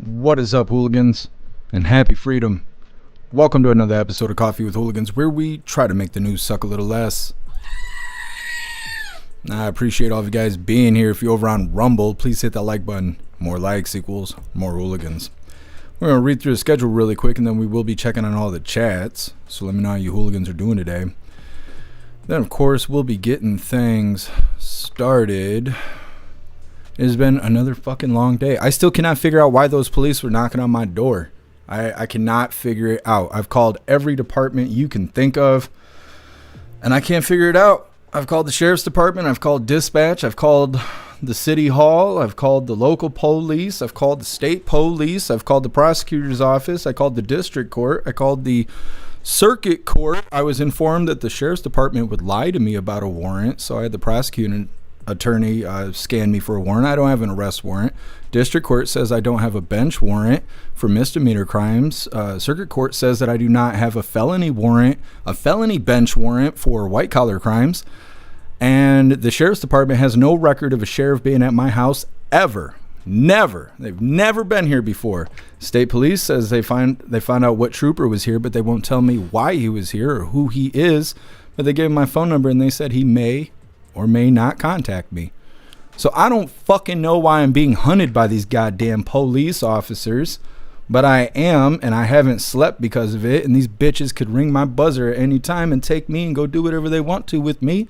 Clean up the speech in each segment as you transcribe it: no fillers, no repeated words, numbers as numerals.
What is up, hooligans, and happy freedom. Welcome to another episode of Coffee with Hooligans, where we try to make the news suck a little less. I appreciate all of you guys being here. If you're over on Rumble, please hit that like button. More likes equals more hooligans. We're going to read through the schedule really quick, and then we will be checking on all the chats. So let me know how you hooligans are doing today. Then, of course, we'll be getting things started. It has been another fucking long day. I still cannot figure out why those police were knocking on my door. I cannot figure it out. I've called every department you can think of, and I can't figure it out. I've called the sheriff's department. I've called dispatch. I've called the city hall. I've called the local police. I've called the state police. I've called the prosecutor's office. I called the district court. I called the circuit court. I was informed that the sheriff's department would lie to me about a warrant, so I had the prosecuting attorney scan me for a warrant. I don't have an arrest warrant. District court says I don't have a bench warrant for misdemeanor crimes. Circuit court says that I do not have a felony warrant, a felony bench warrant for white collar crimes. And the sheriff's department has no record of a sheriff being at my house ever. Never. They've never been here before. State police says they found out what trooper was here, but they won't tell me why he was here or who he is. But they gave him my phone number and they said he may or may not contact me. So I don't fucking know why I'm being hunted by these goddamn police officers, but I am, and I haven't slept because of it, and these bitches could ring my buzzer at any time and take me and go do whatever they want to with me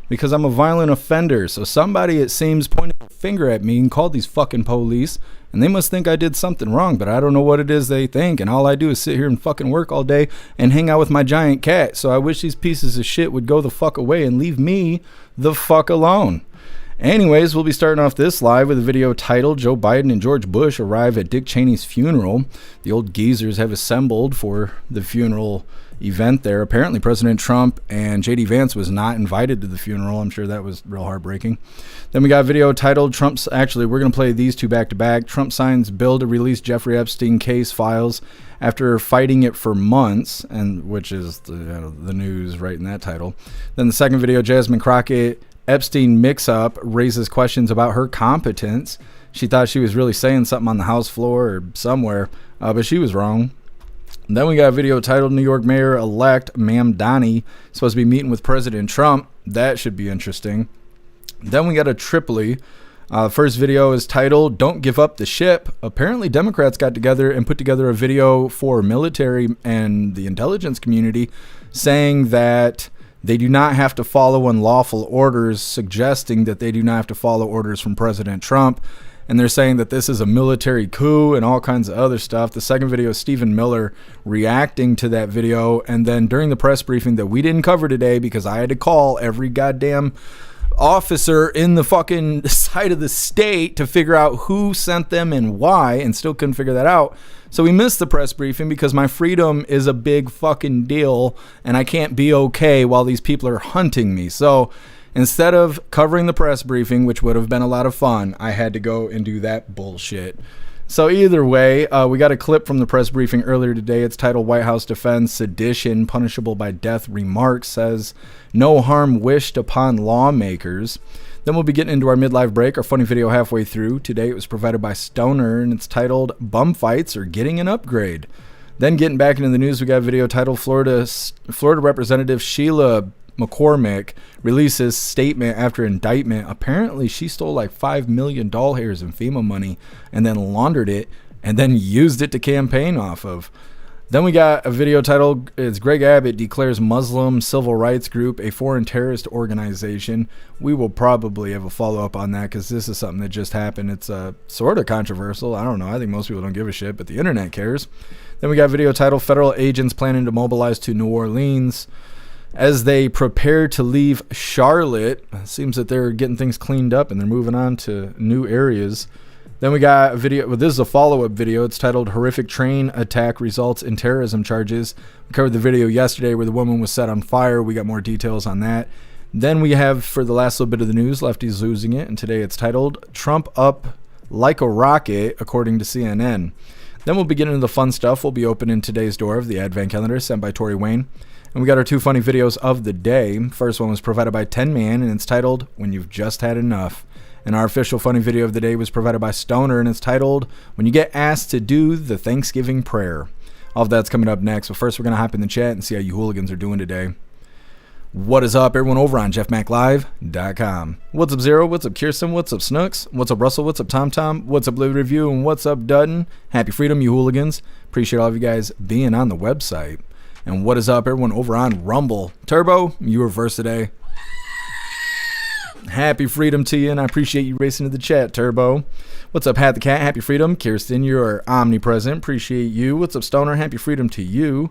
because I'm a violent offender. So somebody, it seems, pointed a finger at me and called these fucking police, and they must think I did something wrong, but I don't know what it is they think, and all I do is sit here and fucking work all day and hang out with my giant cat. So I wish these pieces of shit would go the fuck away and leave me the fuck alone. Anyways, we'll be starting off this live with a video titled Joe Biden and George Bush arrive at Dick Cheney's funeral. The old geezers have assembled for the funeral event there. Apparently President Trump and JD Vance was not invited to the funeral. I'm sure that was real heartbreaking. Then we got a video titled we're going to play these two back to back. Trump signs bill to release Jeffrey Epstein case files after fighting it for months, and which is the news right in that title. Then the second video, Jasmine Crocket Epstein mix-up raises questions about her competence. She thought she was really saying something on the House floor or somewhere, but she was wrong. And then we got a video titled New York Mayor-elect Mamdani supposed to be meeting with President Trump. That should be interesting. Then we got a Tripoli. First video is titled Don't Give Up the Ship. Apparently Democrats got together and put together a video for military and the intelligence community saying that they do not have to follow unlawful orders, suggesting that they do not have to follow orders from President Trump. And they're saying that this is a military coup and all kinds of other stuff. The second video is Stephen Miller reacting to that video. And then during the press briefing that we didn't cover today because I had to call every goddamn officer in the fucking side of the state to figure out who sent them and why, and still couldn't figure that out. So we missed the press briefing because my freedom is a big fucking deal and I can't be okay while these people are hunting me. So instead of covering the press briefing, which would have been a lot of fun, I had to go and do that bullshit. So either way, we got a clip from the press briefing earlier today. It's titled White House defends sedition punishable by death remarks, says no harm wished upon lawmakers. Then we'll be getting into our midlife break, our funny video halfway through. Today it was provided by Stoner, and it's titled Bum Fights Are Getting an Upgrade. Then getting back into the news, we got a video titled Florida Representative Sheila McCormick releases statement after indictment. Apparently she stole like $5 million in FEMA money and then laundered it and then used it to campaign off of. Then we got a video titled it's Greg Abbott declares Muslim Civil Rights Group a foreign terrorist organization. We will probably have a follow-up on that because this is something that just happened. It's sort of controversial. I don't know. I think most people don't give a shit, but the internet cares. Then we got a video titled Federal Agents Planning to Mobilize to New Orleans as they prepare to leave Charlotte. It seems that they're getting things cleaned up and they're moving on to new areas. Then we got a video. Well, this is a follow-up video. It's titled Horrific Train Attack Results in Terrorism Charges. We covered the video yesterday where the woman was set on fire. We got more details on that. Then we have, for the last little bit of the news, lefties losing it. And today it's titled Trump Up Like a Rocket, according to CNN. Then we'll be getting into the fun stuff. We'll be opening today's door of the Advent Calendar sent by Tori Wayne. And we got our two funny videos of the day. First one was provided by 10 Man, and it's titled When You've Just Had Enough. And our official funny video of the day was provided by Stoner, and it's titled, When You Get Asked to Do the Thanksgiving Prayer. All of that's coming up next, but first we're going to hop in the chat and see how you hooligans are doing today. What is up, everyone over on jeffmaclive.com. What's up, Zero? What's up, Kirsten? What's up, Snooks? What's up, Russell? What's up, Tom Tom? What's up, Live Review? And what's up, Dutton? Happy freedom, you hooligans. Appreciate all of you guys being on the website. And what is up, everyone over on Rumble? Turbo, you were first today. Happy freedom to you, and I appreciate you racing to the chat, Turbo. What's up, Hat the Cat? Happy freedom. Kirsten, you're omnipresent. Appreciate you. What's up, Stoner? Happy freedom to you.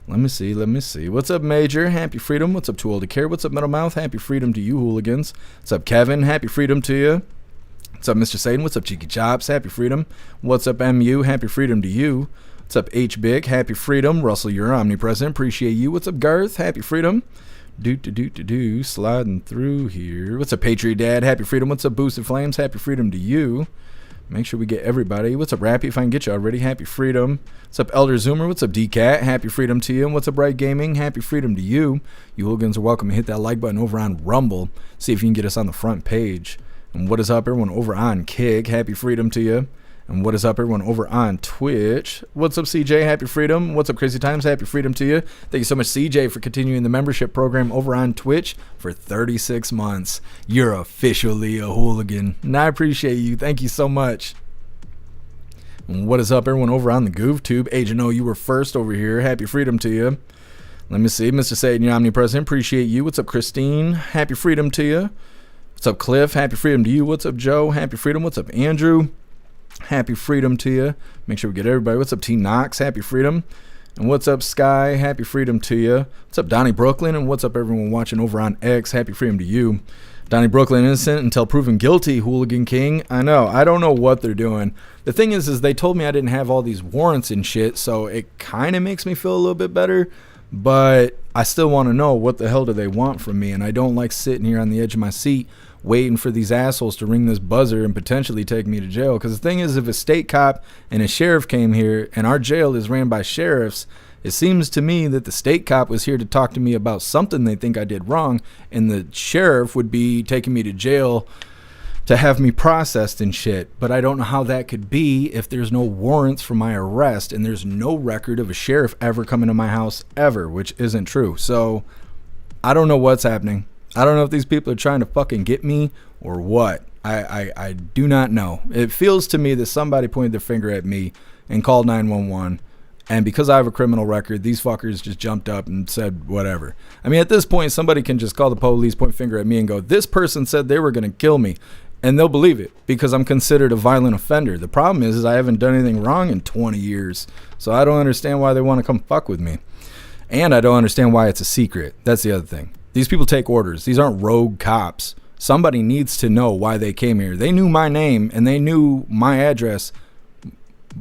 Let me see. What's up, Major? Happy freedom. What's up, Too Old to Care? What's up, Metal Mouth? Happy freedom to you, hooligans. What's up, Kevin? Happy freedom to you. What's up, Mr. Satan? What's up, Cheeky Chops? Happy freedom. What's up, MU? Happy freedom to you. What's up, H Big? Happy freedom. Russell, you're omnipresent. Appreciate you. What's up, Garth? Happy freedom. Sliding through here. What's up, Patriot Dad? Happy freedom. What's up, Boosted Flames? Happy freedom to you. Make sure we get everybody. What's up, Rappy? If I can get you already. Happy freedom. What's up, Elder Zoomer? What's up, D-Cat? Happy freedom to you. And what's up, Bright Gaming? Happy freedom to you. You hooligans are welcome to hit that like button over on Rumble. See if you can get us on the front page. And what is up, everyone over on Kick? Happy freedom to you. And what is up, everyone over on Twitch? What's up, CJ? Happy freedom. What's up, Crazy Times? Happy freedom to you. Thank you so much, CJ, for continuing the membership program over on Twitch for 36 months. You're officially a hooligan, and I appreciate you. Thank you so much. And what is up, everyone over on the GoofTube? Agent O, you were first over here. Happy freedom to you. Let me see. Mr. Satan, you're omnipresent. Appreciate you. What's up, Christine? Happy freedom to you. What's up, Cliff? Happy freedom to you. What's up, Joe? Happy freedom. What's up, Andrew? Happy freedom to you. Make sure we get everybody. What's up, T Knox? Happy freedom. And what's up, Sky? Happy freedom to you. What's up, Donnie Brooklyn? And what's up, everyone watching over on X? Happy freedom to you. Donnie Brooklyn, innocent until proven guilty, Hooligan King. I know. I don't know what they're doing. The thing is they told me I didn't have all these warrants and shit, so it kind of makes me feel a little bit better. But I still want to know what the hell do they want from me, and I don't like sitting here on the edge of my seat waiting for these assholes to ring this buzzer and potentially take me to jail. Because the thing is, if a state cop and a sheriff came here and our jail is ran by sheriffs, it seems to me that the state cop was here to talk to me about something they think I did wrong, and the sheriff would be taking me to jail to have me processed and shit. But I don't know how that could be if there's no warrants for my arrest and there's no record of a sheriff ever coming to my house ever, which isn't true. So I don't know what's happening. I don't know if these people are trying to fucking get me or what. I do not know. It feels to me that somebody pointed their finger at me and called 911. And because I have a criminal record, these fuckers just jumped up and said whatever. I mean, at this point, somebody can just call the police, point finger at me and go, this person said they were going to kill me. And they'll believe it because I'm considered a violent offender. The problem is I haven't done anything wrong in 20 years. So I don't understand why they want to come fuck with me. And I don't understand why it's a secret. That's the other thing. These people take orders. These aren't rogue cops. Somebody needs to know why they came here. They knew my name and they knew my address,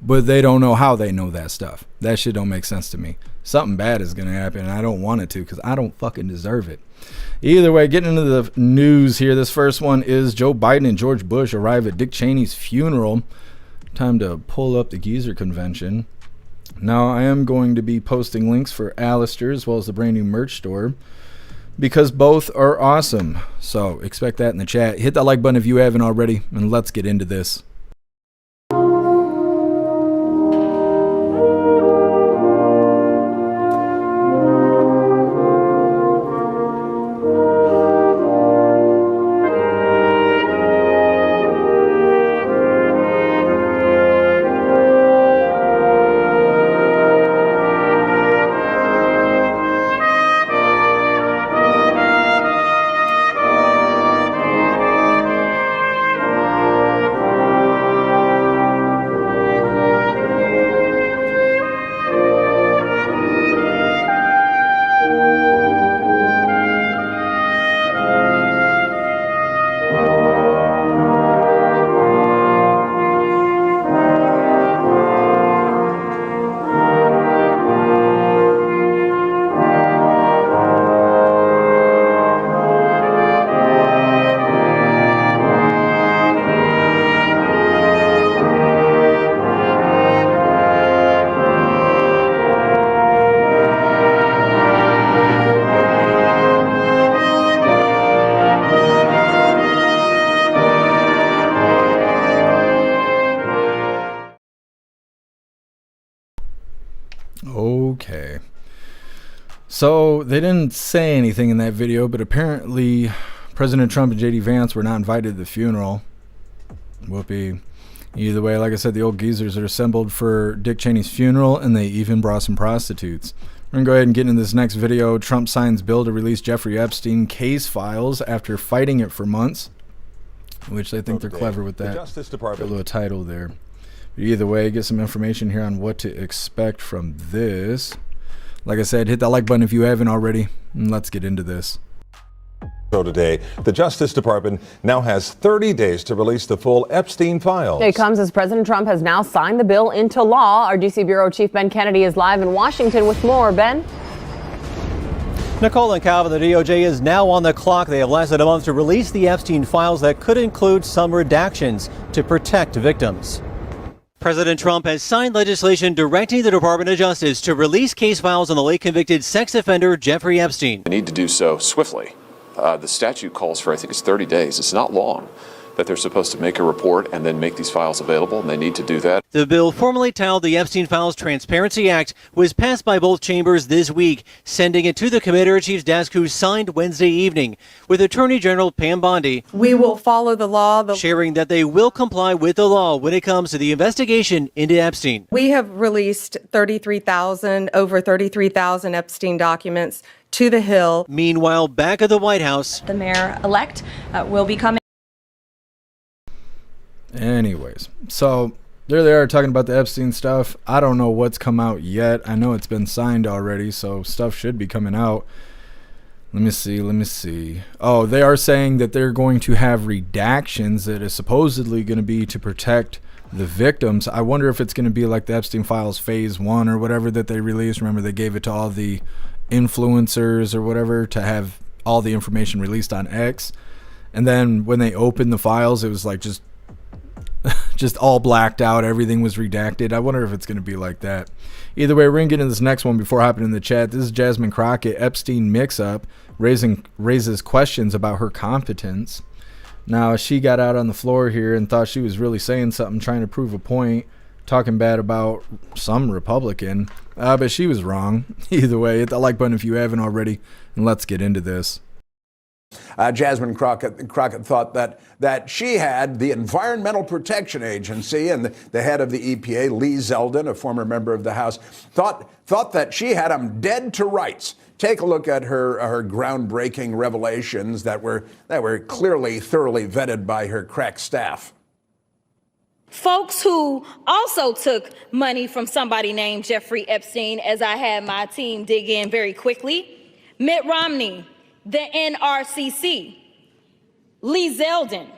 but they don't know how they know that stuff. That shit don't make sense to me. Something bad is going to happen, and I don't want it to because I don't fucking deserve it. Either way, getting into the news here. This first one is Joe Biden and George Bush arrive at Dick Chaney's funeral. Time to pull up the Geezer Convention. Now, I am going to be posting links for Alistair as well as the brand new merch store, because both are awesome. So expect that in the chat. Hit that like button if you haven't already, and let's get into this. So they didn't say anything in that video, but apparently President Trump and JD Vance were not invited to the funeral. Whoopee. Either way, like I said, the old geezers are assembled for Dick Chaney's funeral, and they even brought some prostitutes. We're going to go ahead and get into this next video. Trump signs bill to release Jeffrey Epstein case files after fighting it for months, which they think they're clever with that. Justice Department. Got a little title there. But either way, get some information here on what to expect from this. Like I said, hit that like button if you haven't already, and let's get into this. So today, the Justice Department now has 30 days to release the full Epstein files. It comes as President Trump has now signed the bill into law. Our D.C. Bureau Chief Ben Kennedy is live in Washington with more. Ben? Nicole and Calvin, the DOJ is now on the clock. They have lasted a month to release the Epstein files that could include some redactions to protect victims. President Trump has signed legislation directing the Department of Justice to release case files on the late convicted sex offender Jeffrey Epstein. They need to do so swiftly. The statute calls for, I think it's 30 days. It's not long that they're supposed to make a report and then make these files available, and they need to do that. The bill, formerly titled the Epstein Files Transparency Act, was passed by both chambers this week, sending it to the Commander in Chief's desk, who signed Wednesday evening, with Attorney General Pam Bondi. We will follow the law. Sharing that they will comply with the law when it comes to the investigation into Epstein. We have released over 33,000 Epstein documents to the Hill. Meanwhile, back at the White House, the mayor-elect will be coming. Anyways, so there they are talking about the Epstein stuff. I don't know what's come out yet. I know it's been signed already, so stuff should be coming out. Let me see. Oh, they are saying that they're going to have redactions that is supposedly going to be to protect the victims. I wonder if it's going to be like the Epstein Files Phase 1 or whatever that they released. Remember, they gave it to all the influencers or whatever to have all the information released on X. And then when they opened the files, it was like just all blacked out. Everything was redacted. I wonder if it's going to be like that. Either way, we're going to get into this next one before hopping in the chat. This is Jasmine Crocket. Epstein mix-up raises questions about her competence. Now, she got out on the floor here and thought she was really saying something, trying to prove a point, talking bad about some Republican. But she was wrong. Either way, hit that like button if you haven't already, and let's get into this. Jasmine Crocket thought that she had the Environmental Protection Agency and the head of the EPA, Lee Zeldin, a former member of the House, thought that she had them dead to rights. Take a look at her groundbreaking revelations that were clearly thoroughly vetted by her crack staff. Folks who also took money from somebody named Jeffrey Epstein, as I had my team dig in very quickly: Mitt Romney, the NRCC, Lee Zeldin.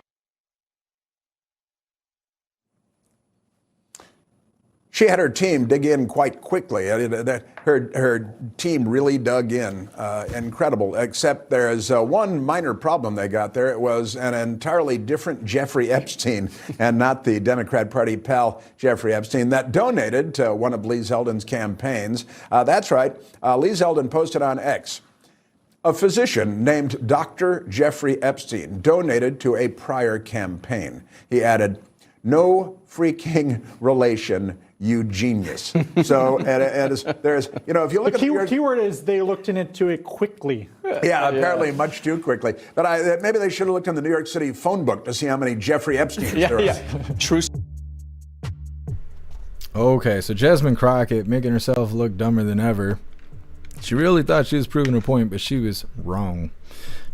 She had her team dig in quite quickly. Her team really dug in. Incredible, except there's one minor problem they got there. It was an entirely different Jeffrey Epstein and not the Democrat Party pal Jeffrey Epstein that donated to one of Lee Zeldin's campaigns. That's right. Lee Zeldin posted on X: a physician named Dr. Jeffrey Epstein donated to a prior campaign. He added, "No freaking relation, you genius." So there's, you know, if you look at the keyword is they looked into it quickly. Yeah, apparently much too quickly. But maybe they should have looked in the New York City phone book to see how many Jeffrey Epsteins there are. True. Okay, so Jasmine Crocket making herself look dumber than ever. She really thought she was proving a point, but she was wrong.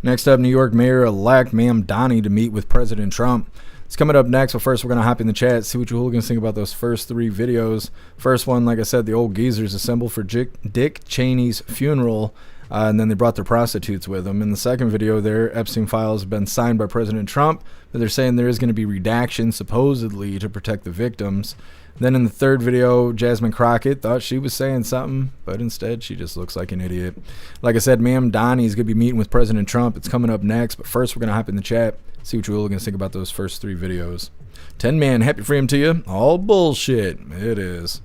Next up, New York Mayor-elect Mamdani to meet with President Trump. It's coming up next, but first we're going to hop in the chat, see what you hooligans think about those first three videos. First one, like I said, the old geezers assembled for Dick Chaney's funeral, and then they brought their prostitutes with them. In the second video there, Epstein files have been signed by President Trump, but they're saying there is going to be redactions, supposedly, to protect the victims. Then in the third video, Jasmine Crocket thought she was saying something, but instead she just looks like an idiot. Like I said, Mamdani is going to be meeting with President Trump. It's coming up next, but first we're going to hop in the chat, see what you hooligans think about those first three videos. 10-man, happy freedom to you. All bullshit. It is.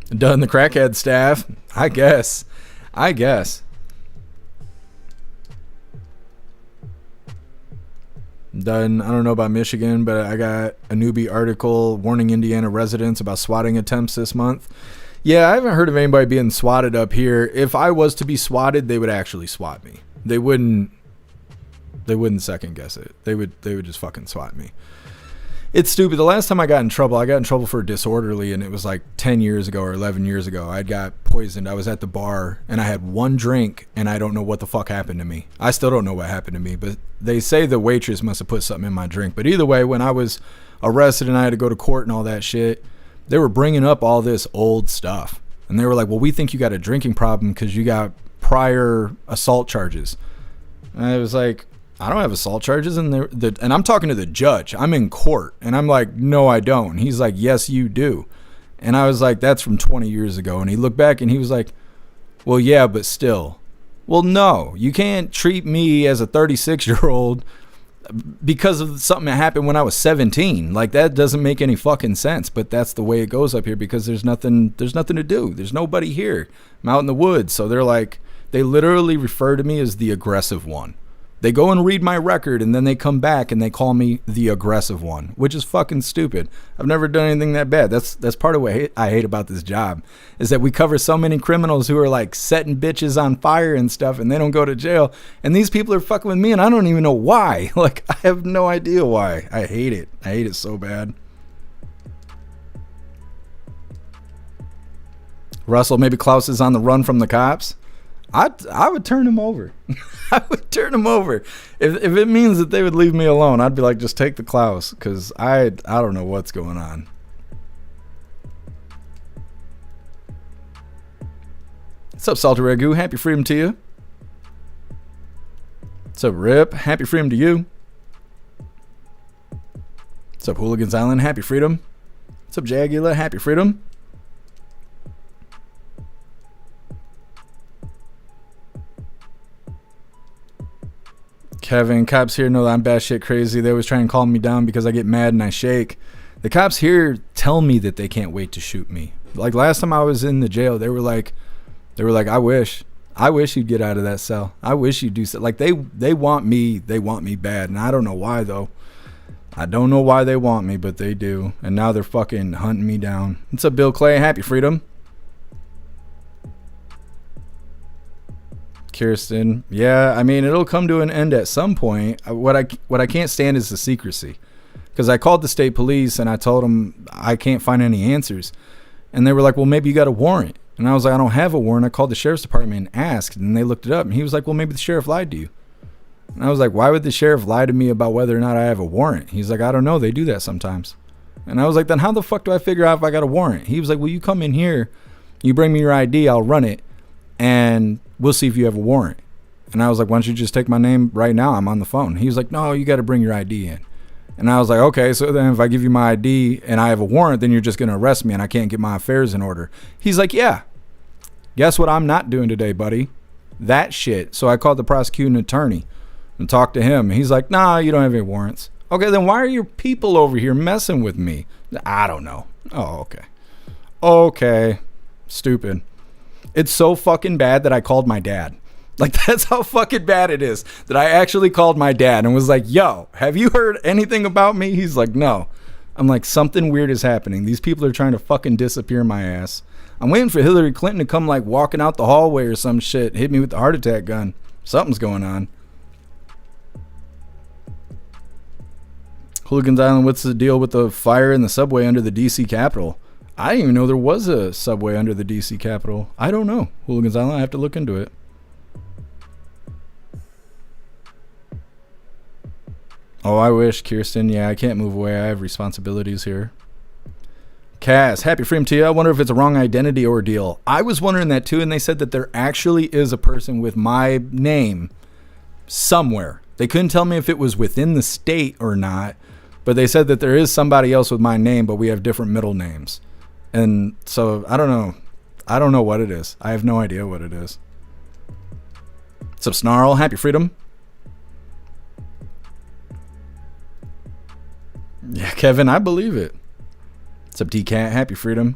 Done the crackhead staff. I guess. Done. I don't know about Michigan, but I got a newbie article warning Indiana residents about swatting attempts this month. Yeah, I haven't heard of anybody being swatted up here. If I was to be swatted, they would actually swat me. They wouldn't second guess it. They would just fucking swat me. It's stupid. The last time I got in trouble for disorderly, and it was like 10 years ago or 11 years ago. I got poisoned. I was at the bar, and I had one drink, and I don't know what the fuck happened to me. I still don't know what happened to me, but they say the waitress must have put something in my drink. But either way, when I was arrested and I had to go to court and all that shit, they were bringing up all this old stuff. And they were like, well, we think you got a drinking problem because you got prior assault charges. And I was like, I don't have assault charges. And I'm talking to the judge. I'm in court. And I'm like, no, I don't. And he's like, yes, you do. And I was like, that's from 20 years ago. And he looked back and he was like, well, yeah, but still. Well, no, you can't treat me as a 36-year-old because of something that happened when I was 17. Like, that doesn't make any fucking sense. But that's the way it goes up here because there's nothing to do. There's nobody here. I'm out in the woods. So they're like, they literally refer to me as the aggressive one. They go and read my record, and then they come back and they call me the aggressive one, which is fucking stupid. I've never done anything that bad. That's part of what I hate about this job, is that we cover so many criminals who are like setting bitches on fire and stuff, and they don't go to jail. And these people are fucking with me, and I don't even know why. Like, I have no idea why. I hate it. I hate it so bad. Russell, maybe Klaus is on the run from the cops. I would turn him over. I would turn him over. If it means that they would leave me alone, I'd be like, just take the Klaus, because I don't know what's going on. What's up, Salty Ragu? Happy freedom to you. What's up, Rip? Happy freedom to you. What's up, Hooligans Island? Happy freedom. What's up, Jagula? Happy freedom. Kevin, cops here know that I'm batshit crazy. They always try and calm me down because I get mad and I shake. The cops here tell me that they can't wait to shoot me. Like last time I was in the jail, they were like, I wish you'd get out of that cell. I wish you'd do so. Like they want me bad, and I don't know why though. I don't know why they want me, but they do. And now they're fucking hunting me down. What's up, Bill Clay? Happy freedom. Kirsten, yeah, I mean, it'll come to an end at some point. What I can't stand is the secrecy, because I called the state police and I told them I can't find any answers, and they were like, well, maybe you got a warrant. And I was like, I don't have a warrant. I called the sheriff's department and asked, and they looked it up, and he was like, well, maybe the sheriff lied to you. And I was like, why would the sheriff lie to me about whether or not I have a warrant? He's like, I don't know, they do that sometimes. And I was like, then how the fuck do I figure out if I got a warrant? He was like, well, you come in here, you bring me your ID, I'll run it, and we'll see if you have a warrant. And I was like, why don't you just take my name right now? I'm on the phone. He was like, no, you got to bring your ID in. And I was like, okay, so then if I give you my ID and I have a warrant, then you're just going to arrest me and I can't get my affairs in order. He's like, yeah. Guess what I'm not doing today, buddy? That shit. So I called the prosecuting attorney and talked to him. He's like, nah, you don't have any warrants. Okay, then why are your people over here messing with me? I don't know. Oh, okay. Okay. Stupid. It's so fucking bad that I called my dad. Like, that's how fucking bad it is that I actually called my dad and was like, yo, have you heard anything about me? He's like, no. I'm like, something weird is happening. These people are trying to fucking disappear my ass. I'm waiting for Hillary Clinton to come like walking out the hallway or some shit, hit me with the heart attack gun. Something's going on. Hooligans Island, what's the deal with the fire in the subway under the DC Capitol? I didn't even know there was a subway under the DC Capitol. I don't know. Hooligans Island, I have to look into it. Oh, I wish, Kirsten. Yeah, I can't move away. I have responsibilities here. Cass, happy freedom to you. I wonder if it's a wrong identity ordeal. I was wondering that too, and they said that there actually is a person with my name somewhere. They couldn't tell me if it was within the state or not, but they said that there is somebody else with my name, but we have different middle names. And so I don't know. I don't know what it is. I have no idea what it is. What's up, Snarl? Happy freedom. Yeah, Kevin, I believe it. What's up, D-Cat? Happy freedom.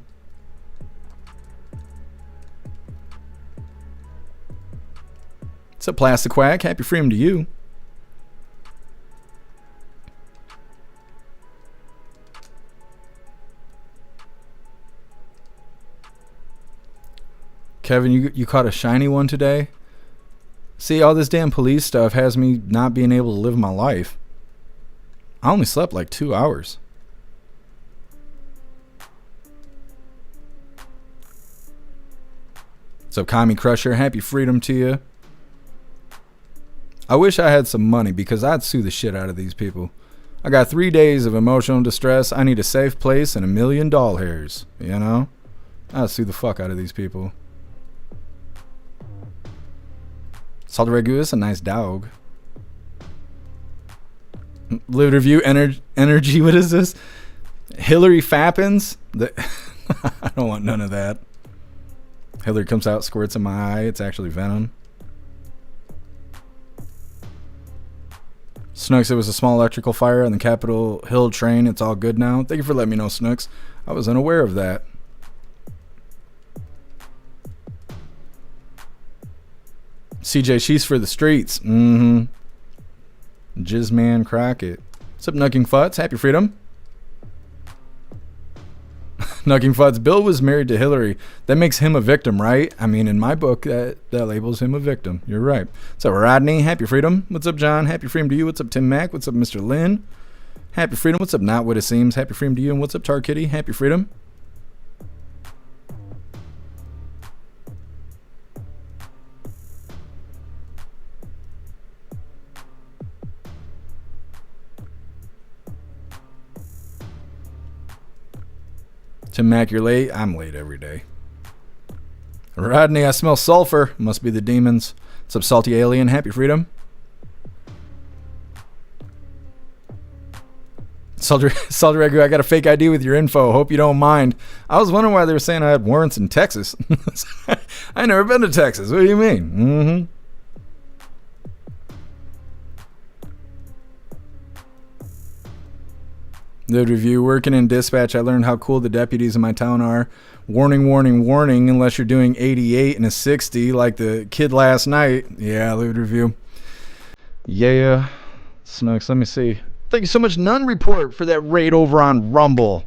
What's up, Plastic Quack? Happy freedom to you. Kevin, you caught a shiny one today? See, all this damn police stuff has me not being able to live my life. I only slept like 2 hours. So, Commie Crusher, happy freedom to you. I wish I had some money because I'd sue the shit out of these people. I got 3 days of emotional distress. I need a safe place and $1 million doll hairs. You know? I'd sue the fuck out of these people. Salt Ragu is a nice dog. Live review energy. What is this? Hillary Fappins? I don't want none of that. Hillary comes out, squirts in my eye. It's actually venom. Snooks, it was a small electrical fire on the Capitol Hill train. It's all good now. Thank you for letting me know, Snooks. I was unaware of that. CJ, she's for the streets. Jizzman Crocket. What's up, Nucking Futz? Happy freedom. Nucking Futz. Bill was married to Hillary. That makes him a victim, right? I mean, in my book, that labels him a victim. You're right. What's up, Rodney? Happy freedom. What's up, John? Happy freedom to you. What's up, Tim Mack? What's up, Mr. Lynn? Happy freedom. What's up, Not What It Seems? Happy freedom to you. And what's up, Tar Kitty? Happy freedom. Tim Mack, you're late. I'm late every day. Rodney, I smell sulfur. Must be the demons. What's up, Salty Alien? Happy freedom. Salty Ragu, I got a fake ID with your info. Hope you don't mind. I was wondering why they were saying I had warrants in Texas. I never been to Texas. What do you mean? The review, working in dispatch, I learned how cool the deputies in my town are. Warning, warning, warning, unless you're doing 88 and a 60 like the kid last night. Yeah, live review. Yeah. Snooks, let me see. Thank you so much, None Report, for that raid over on Rumble.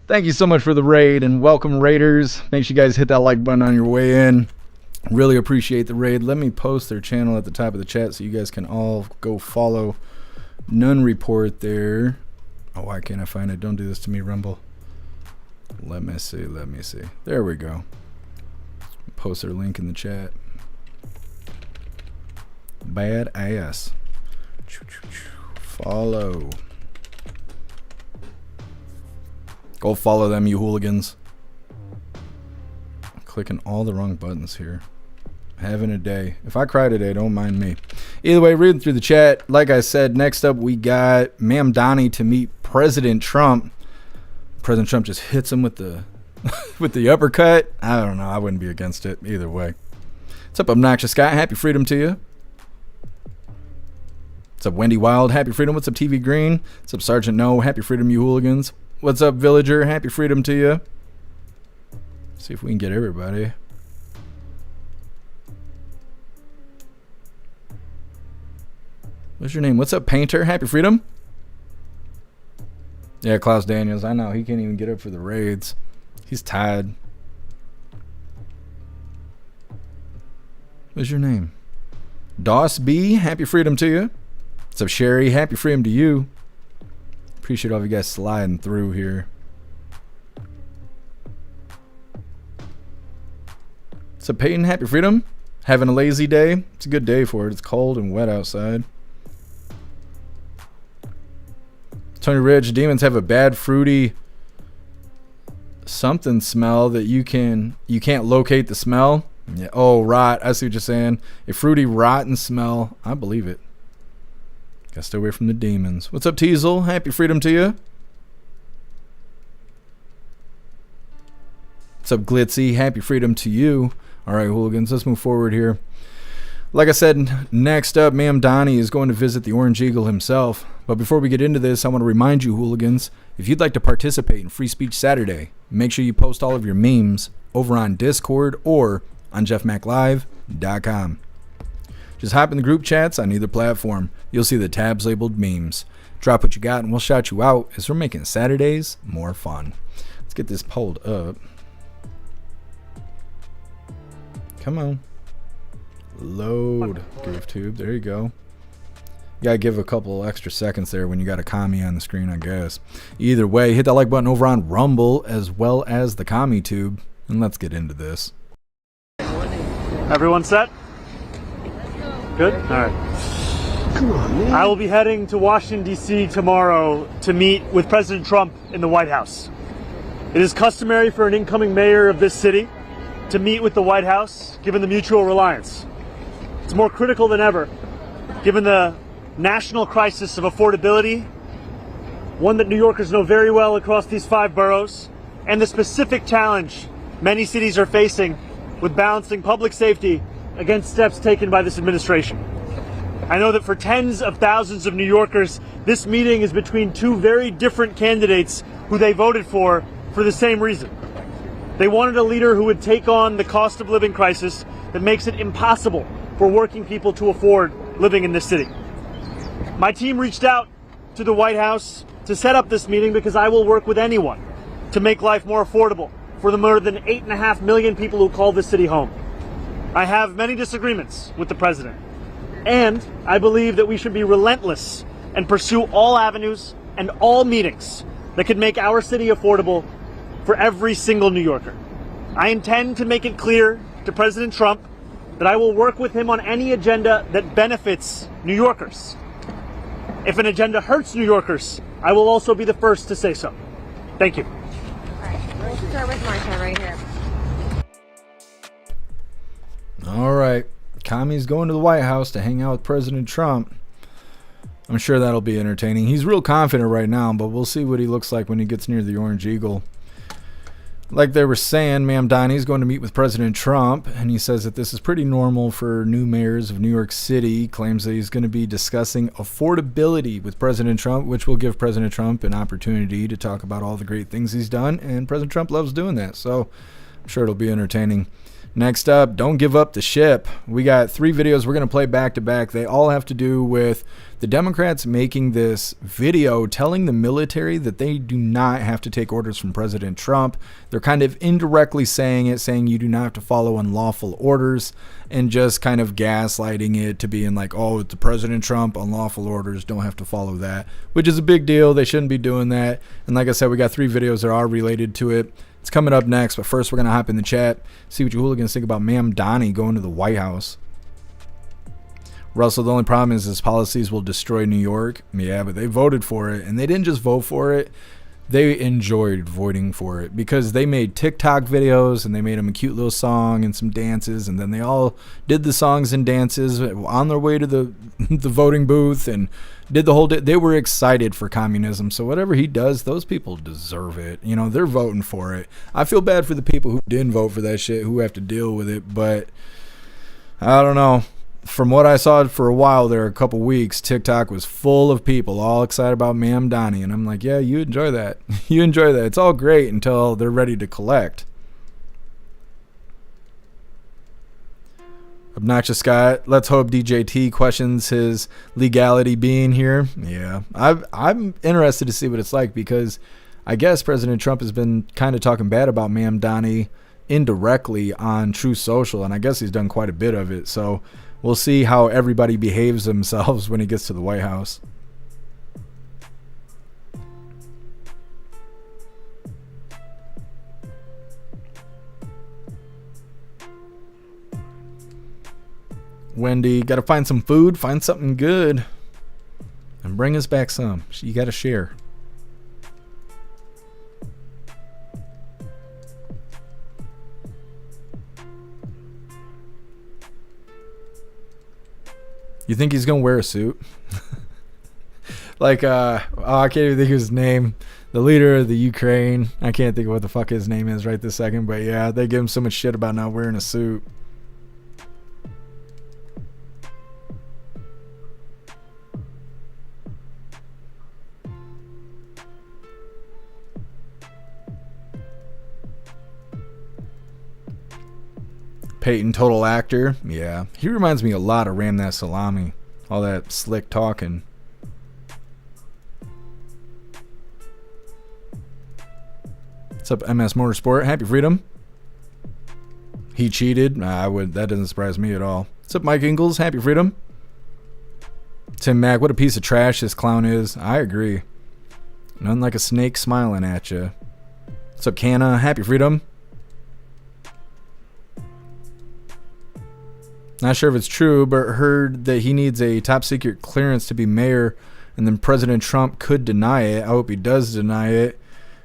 Thank you so much for the raid, and welcome, raiders. Make sure you guys hit that like button on your way in. Really appreciate the raid. Let me post their channel at the top of the chat so you guys can all go follow None Report there. Oh, why can't I find it? Don't do this to me, Rumble. Let me see. There we go. Post their link in the chat. Bad ass. Follow. Go follow them, you hooligans. Clicking all the wrong buttons here. Having a day. If I cry today, don't mind me. Either way, reading through the chat. Like I said, next up we got Mamdani to meet President Trump. President Trump just hits him with the with the uppercut. I don't know. I wouldn't be against it either way. What's up, Obnoxious Scott? Happy freedom to you. What's up, Wendy Wild? Happy freedom. What's up, TV Green? What's up, Sergeant No? Happy freedom, you hooligans. What's up, Villager? Happy freedom to you. See if we can get everybody. What's your name? What's up, Painter? Happy freedom. Yeah, Klaus Daniels. I know. He can't even get up for the raids. He's tired. What's your name? Doss B. Happy freedom to you. What's up, Sherry? Happy freedom to you. Appreciate all of you guys sliding through here. So Peyton, happy freedom. Having a lazy day. It's a good day for it. It's cold and wet outside. Tony Ridge, demons have a bad fruity something smell that you can't locate the smell. Yeah. Oh, rot. I see what you're saying. A fruity rotten smell. I believe it. Gotta stay away from the demons. What's up, Teasel? Happy freedom to you. What's up, Glitzy? Happy freedom to you. All right, hooligans, let's move forward here. Like I said, next up, Mamdani is going to visit the Orange Eagle himself. But before we get into this, I want to remind you, hooligans, if you'd like to participate in Free Speech Saturday, make sure you post all of your memes over on Discord or on jeffmaclive.com. Just hop in the group chats on either platform. You'll see the tabs labeled memes. Drop what you got and we'll shout you out as we're making Saturdays more fun. Let's get this pulled up. Come on. Load GoofTube. There you go. You gotta give a couple extra seconds there when you got a commie on the screen, I guess. Either way, hit that like button over on Rumble as well as the commie tube, and let's get into this. Everyone set? Good? All right. Come on, man. I will be heading to Washington, D.C. tomorrow to meet with President Trump in the White House. It is customary for an incoming mayor of this city to meet with the White House, given the mutual reliance. It's more critical than ever, given the national crisis of affordability, one that New Yorkers know very well across these 5 boroughs, and the specific challenge many cities are facing with balancing public safety against steps taken by this administration. I know that for tens of thousands of New Yorkers, this meeting is between 2 very different candidates who they voted for the same reason. They wanted a leader who would take on the cost of living crisis that makes it impossible for working people to afford living in this city. My team reached out to the White House to set up this meeting because I will work with anyone to make life more affordable for the more than 8.5 million people who call this city home. I have many disagreements with the president, and I believe that we should be relentless and pursue all avenues and all meetings that could make our city affordable for every single New Yorker. I intend to make it clear to President Trump that I will work with him on any agenda that benefits New Yorkers. If an agenda hurts New Yorkers, I will also be the first to say so. Thank you. All right, we'll start with Martha right here. All right, Kami's going to the White House to hang out with President Trump. I'm sure that'll be entertaining. He's real confident right now, but we'll see what he looks like when he gets near the Orange Eagle. Like they were saying, Mamdani is going to meet with President Trump, and he says that this is pretty normal for new mayors of New York City. He claims that he's going to be discussing affordability with President Trump, which will give President Trump an opportunity to talk about all the great things he's done, and President Trump loves doing that, so I'm sure it'll be entertaining. Next up, don't give up the ship. We got 3 videos we're going to play back to back. They all have to do with the Democrats making this video telling the military that they do not have to take orders from President Trump. They're kind of indirectly saying it, saying you do not have to follow unlawful orders, and just kind of gaslighting it to being like, oh, it's the President Trump, unlawful orders, don't have to follow that, which is a big deal. They shouldn't be doing that. And like I said, we got 3 videos that are related to it. It's coming up next, but first we're going to hop in the chat, see what you hooligans think about Mamdani going to the White House. Russell, the only problem is his policies will destroy New York. Yeah, but they voted for it, and they didn't just vote for it. They enjoyed voting for it because they made TikTok videos, and they made them a cute little song and some dances, and then they all did the songs and dances on their way to the voting booth and did the whole day. They were excited for communism, so whatever he does, those people deserve it. You know, they're voting for it. I feel bad for the people who didn't vote for that shit, who have to deal with it, but I don't know. From what I saw for a while there, a couple weeks, TikTok was full of people all excited about Mamdani, and I'm like, yeah, you enjoy that. You enjoy that. It's all great until they're ready to collect. Obnoxious Scott, let's hope DJT questions his legality being here. Yeah, I'm interested to see what it's like, because I guess President Trump has been kind of talking bad about Mamdani indirectly on Truth Social, and I guess he's done quite a bit of it, so we'll see how everybody behaves themselves when he gets to the White House. Wendy, got to find some food, find something good, and bring us back some. You got to share. You think he's gonna wear a suit? Like, I can't even think of his name. The leader of the Ukraine. I can't think of what the fuck his name is right this second. But yeah, they give him so much shit about not wearing a suit. Peyton, total actor. Yeah, he reminds me a lot of Ram That Salami. All that slick talking. What's up, MS Motorsport? Happy Freedom. He cheated. That doesn't surprise me at all. What's up, Mike Ingalls? Happy Freedom. Tim Mack, what a piece of trash this clown is. I agree. None like a snake smiling at you. What's up, Canna? Happy Freedom. Not sure if it's true, but heard that he needs a top secret clearance to be mayor, and then President Trump could deny it. I hope he does deny it.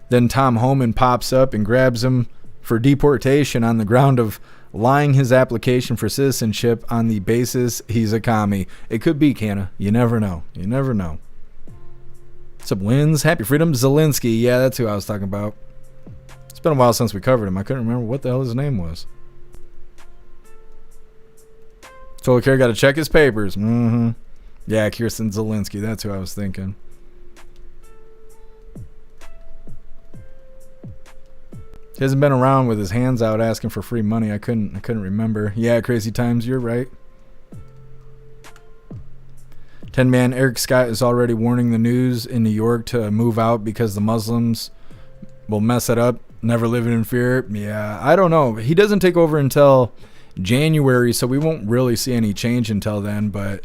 Then Tom Homan pops up and grabs him for deportation on the ground of lying his application for citizenship on the basis he's a commie. It could be, Canna. You never know. You never know. What's up, Wins? Happy Freedom. Zelensky. Yeah, that's who I was talking about. It's been a while since we covered him. I couldn't remember what the hell his name was. Total Care got to check his papers. Yeah, Kirsten Zelensky. That's who I was thinking. He hasn't been around with his hands out asking for free money. I couldn't remember. Yeah, Crazy Times, you're right. 10-man Eric Scott is already warning the news in New York to move out because the Muslims will mess it up. Never living in fear. Yeah, I don't know. He doesn't take over until January, so we won't really see any change until then, but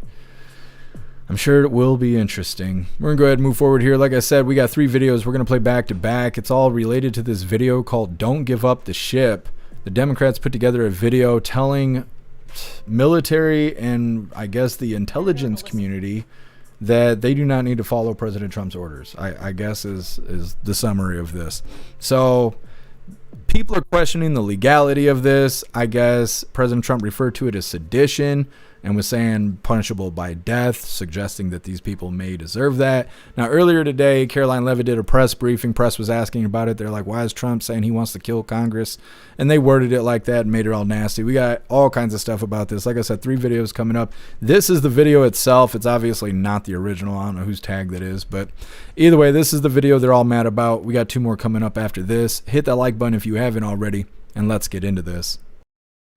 I'm sure it will be interesting. We're gonna go ahead and move forward here. Like I said, we got 3 videos we're gonna play back to back. It's all related to this video called Don't Give Up the Ship. The Democrats put together a video telling military and I guess the intelligence community that they do not need to follow President Trump's orders, I guess is the summary of this. So people are questioning the legality of this. I guess President Trump referred to it as sedition and was saying punishable by death, suggesting that these people may deserve that. Now, earlier today, Caroline Leavitt did a press briefing. Press was asking about it. They're like, why is Trump saying he wants to kill Congress? And they worded it like that and made it all nasty. We got all kinds of stuff about this. Like I said, 3 videos coming up. This is the video itself. It's obviously not the original. I don't know whose tag that is. But either way, this is the video they're all mad about. We got 2 more coming up after this. Hit that like button if you haven't already, and let's get into this.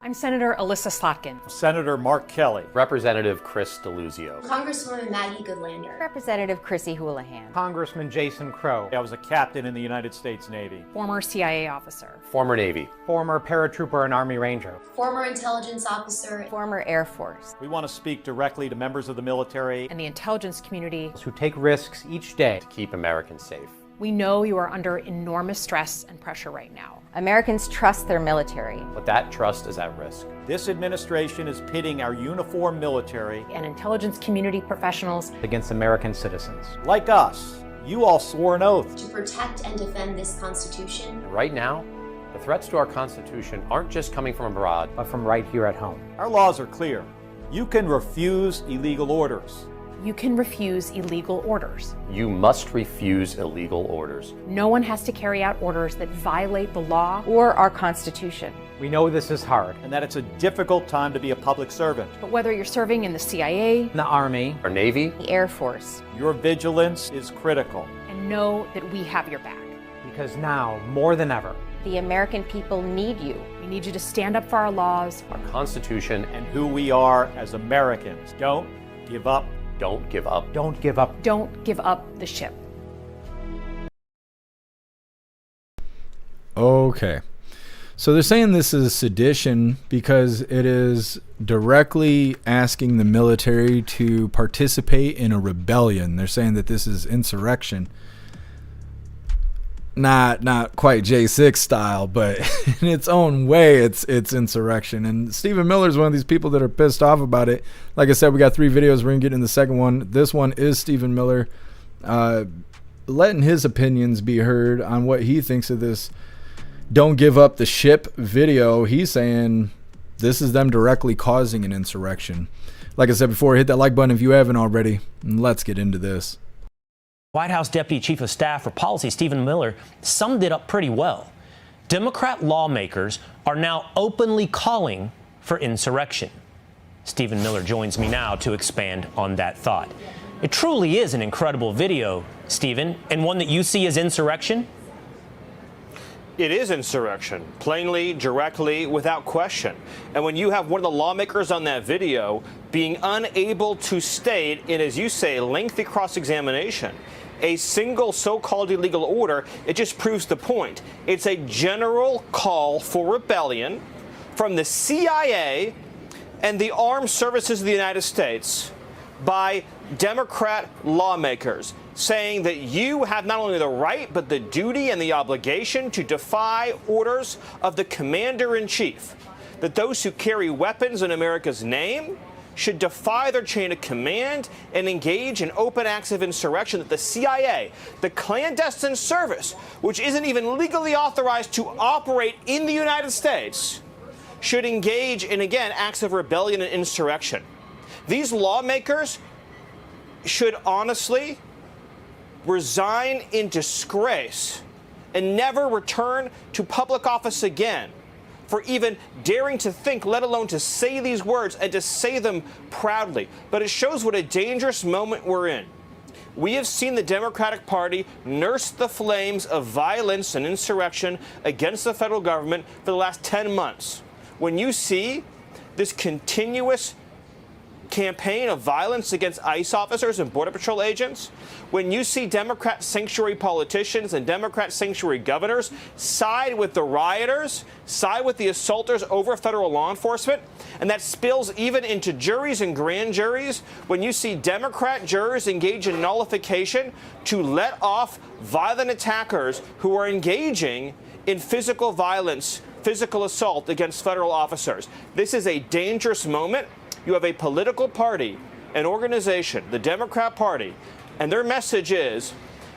I'm Senator Elissa Slotkin. Senator Mark Kelly. Representative Chris Deluzio. Congresswoman Maggie Goodlander. Representative Chrissy Houlihan. Congressman Jason Crow. I was a captain in the United States Navy. Former CIA officer. Former Navy. Former paratrooper and Army Ranger. Former intelligence officer. Former Air Force. We want to speak directly to members of the military and the intelligence community who take risks each day to keep Americans safe. We know you are under enormous stress and pressure right now. Americans trust their military. But that trust is at risk. This administration is pitting our uniformed military and intelligence community professionals against American citizens. Like us. You all swore an oath to protect and defend this Constitution. Right now, the threats to our Constitution aren't just coming from abroad, but from right here at home. Our laws are clear. You can refuse illegal orders. You can refuse illegal orders. You must refuse illegal orders. No one has to carry out orders that violate the law or our Constitution. We know this is hard and that it's a difficult time to be a public servant. But whether you're serving in the CIA, the Army, or Navy, the Air Force, your vigilance is critical. And know that we have your back. Because now, more than ever, the American people need you. We need you to stand up for our laws, our Constitution, and who we are as Americans. Don't give up. Don't give up. Don't give up. Don't give up the ship. Okay. So they're saying this is sedition because it is directly asking the military to participate in a rebellion. They're saying that this is insurrection. Not quite J6 style, but in its own way, it's insurrection. And Stephen Miller is one of these people that are pissed off about it. Like I said, we got 3 videos. We're gonna get in the second one. This one is Stephen Miller letting his opinions be heard on what he thinks of this Don't Give Up the Ship video. He's saying this is them directly causing an insurrection. Like I said before, hit that like button if you haven't already, and let's get into this. White House Deputy Chief of Staff for Policy Stephen Miller summed it up pretty well. Democrat lawmakers are now openly calling for insurrection. Stephen Miller joins me now to expand on that thought. It truly is an incredible video, Stephen, and one that you see as insurrection? it is insurrection, plainly, directly, without question. And when you have one of the lawmakers on that video being unable to state in, as you say, lengthy cross-examination, a single so-called illegal order, it just proves the point. It's a general call for rebellion from the CIA and the armed services of the United States by Democrat lawmakers, saying that you have not only the right but the duty and the obligation to defy orders of the commander-in-chief, that those who carry weapons in America's name should defy their chain of command and engage in open acts of insurrection, that the CIA, the clandestine service, which isn't even legally authorized to operate in the United States, should engage in, again, acts of rebellion and insurrection. These lawmakers should honestly resign in disgrace and never return to public office again for even daring to think, let alone to say these words and to say them proudly. But it shows what a dangerous moment we're in. We have seen the Democratic Party nurse the flames of violence and insurrection against the federal government for the last 10 months. When you see this continuous campaign of violence against ICE officers and Border Patrol agents, when you see Democrat sanctuary politicians and Democrat sanctuary governors side with the rioters, side with the assaulters over federal law enforcement, and that spills even into juries and grand juries, when you see Democrat jurors engage in nullification to let off violent attackers who are engaging in physical violence, physical assault against federal officers. This is a dangerous moment. You have a political party, an organization, the Democrat Party, and their message is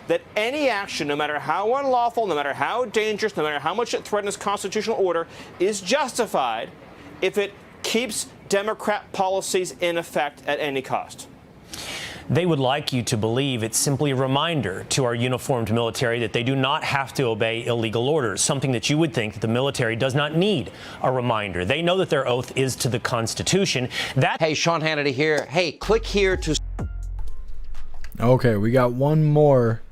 that any action, no matter how unlawful, no matter how dangerous, no matter how much it threatens constitutional order, is justified if it keeps Democrat policies in effect at any cost. They would like you to believe it's simply a reminder to our uniformed military that they do not have to obey illegal orders, something that you would think that the military does not need a reminder. They know that their oath is to the Constitution. Hey, Sean Hannity here. Hey, click here to... Okay, we got one more.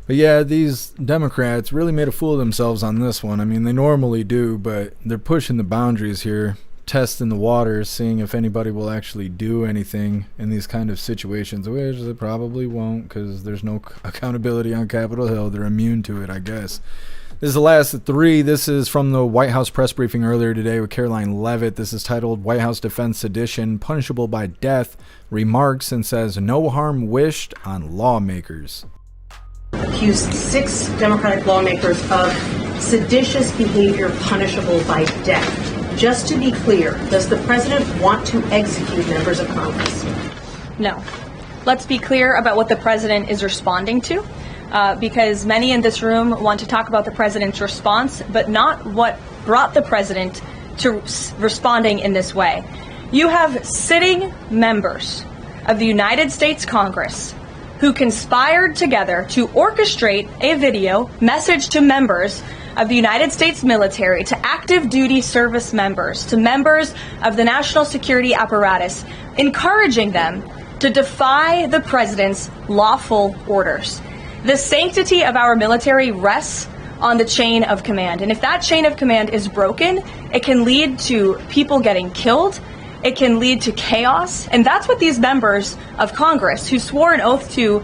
But yeah, these Democrats really made a fool of themselves on this one. I mean, they normally do, but they're pushing the boundaries here, testing the waters, seeing if anybody will actually do anything in these kind of situations, which they probably won't because there's no accountability on Capitol Hill. They're immune to it, I guess. This is the last of three. This is from the White House press briefing earlier today with Caroline Leavitt. This is titled White House Defense Sedition Punishable by Death, remarks and says no harm wished on lawmakers. Accused 6 Democratic lawmakers of seditious behavior punishable by death. Just to be clear, does the president want to execute members of Congress? No. Let's be clear about what the president is responding to, because many in this room want to talk about the president's response, but not what brought the president to responding in this way. You have sitting members of the United States Congress who conspired together to orchestrate a video message to members of the United States military, to active duty service members, to members of the national security apparatus, encouraging them to defy the president's lawful orders. The sanctity of our military rests on the chain of command. And if that chain of command is broken, it can lead to people getting killed. It can lead to chaos. And that's what these members of Congress who swore an oath to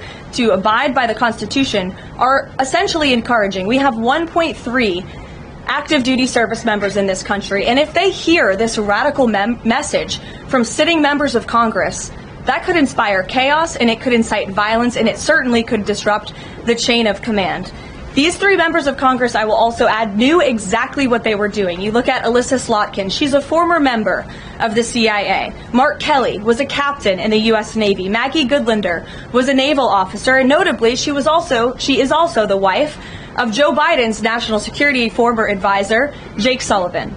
abide by the Constitution are essentially encouraging. We have 1.3 active duty service members in this country. And if they hear this radical message from sitting members of Congress, that could inspire chaos and it could incite violence and it certainly could disrupt the chain of command. These 3 members of Congress, I will also add, knew exactly what they were doing. You look at Elissa Slotkin. She's a former member of the CIA. Mark Kelly was a captain in the U.S. Navy. Maggie Goodlander was a naval officer. And notably, she is also the wife of Joe Biden's national security former advisor, Jake Sullivan.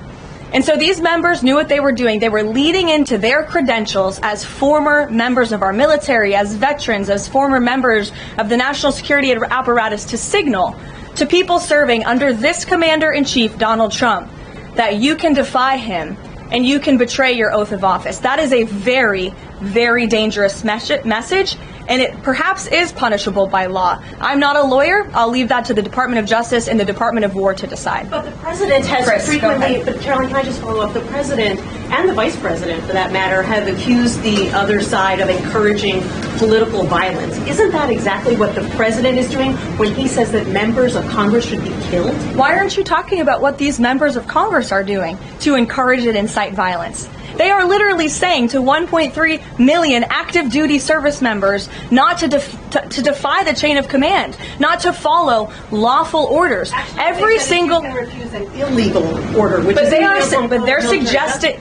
And so these members knew what they were doing. They were leading into their credentials as former members of our military, as veterans, as former members of the national security apparatus to signal to people serving under this commander-in-chief, Donald Trump, that you can defy him and you can betray your oath of office. That is a very, very dangerous message. and it perhaps is punishable by law. I'm not a lawyer. I'll leave that to the Department of Justice and the Department of War to decide. But the president has frequently, but Caroline, can I just follow up? The president and the vice president, for that matter, have accused the other side of encouraging political violence. Isn't that exactly what the president is doing when he says that members of Congress should be killed? Why aren't you talking about what these members of Congress are doing to encourage and incite violence? They are literally saying to 1.3 million active duty service members not to defy the chain of command, not to follow lawful orders. Every single can refuse an illegal order, which but is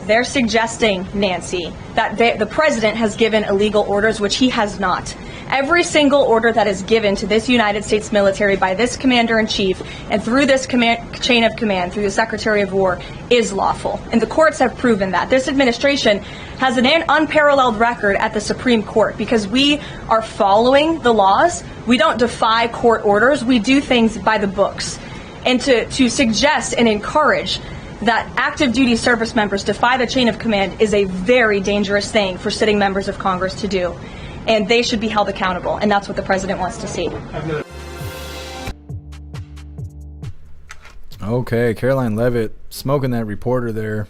they're suggesting, Nancy, that the president has given illegal orders, which he has not. Every single order that is given to this United States military by this commander-in-chief and through this chain of command, through the Secretary of War, is lawful. And the courts have proven that. This administration has an unparalleled record at the Supreme Court because we are following the laws. We don't defy court orders. We do things by the books. And to suggest and encourage that active duty service members defy the chain of command is a very dangerous thing for sitting members of Congress to do. And they should be held accountable, and that's what the president wants to see. Okay, Caroline Leavitt smoking that reporter there.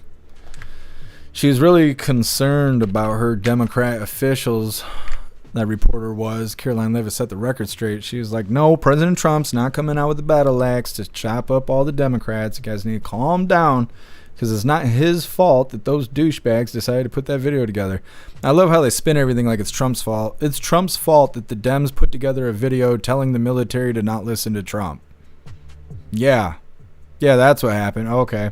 She was really concerned about her Democrat officials. That reporter was. Caroline Leavitt set the record straight. She was like, no, President Trump's not coming out with the battle axe to chop up all the Democrats. You guys need to calm down, because it's not his fault that those douchebags decided to put that video together. I love how they spin everything like it's Trump's fault. It's Trump's fault that the Dems put together a video telling the military to not listen to Trump. Yeah, that's what happened. Okay.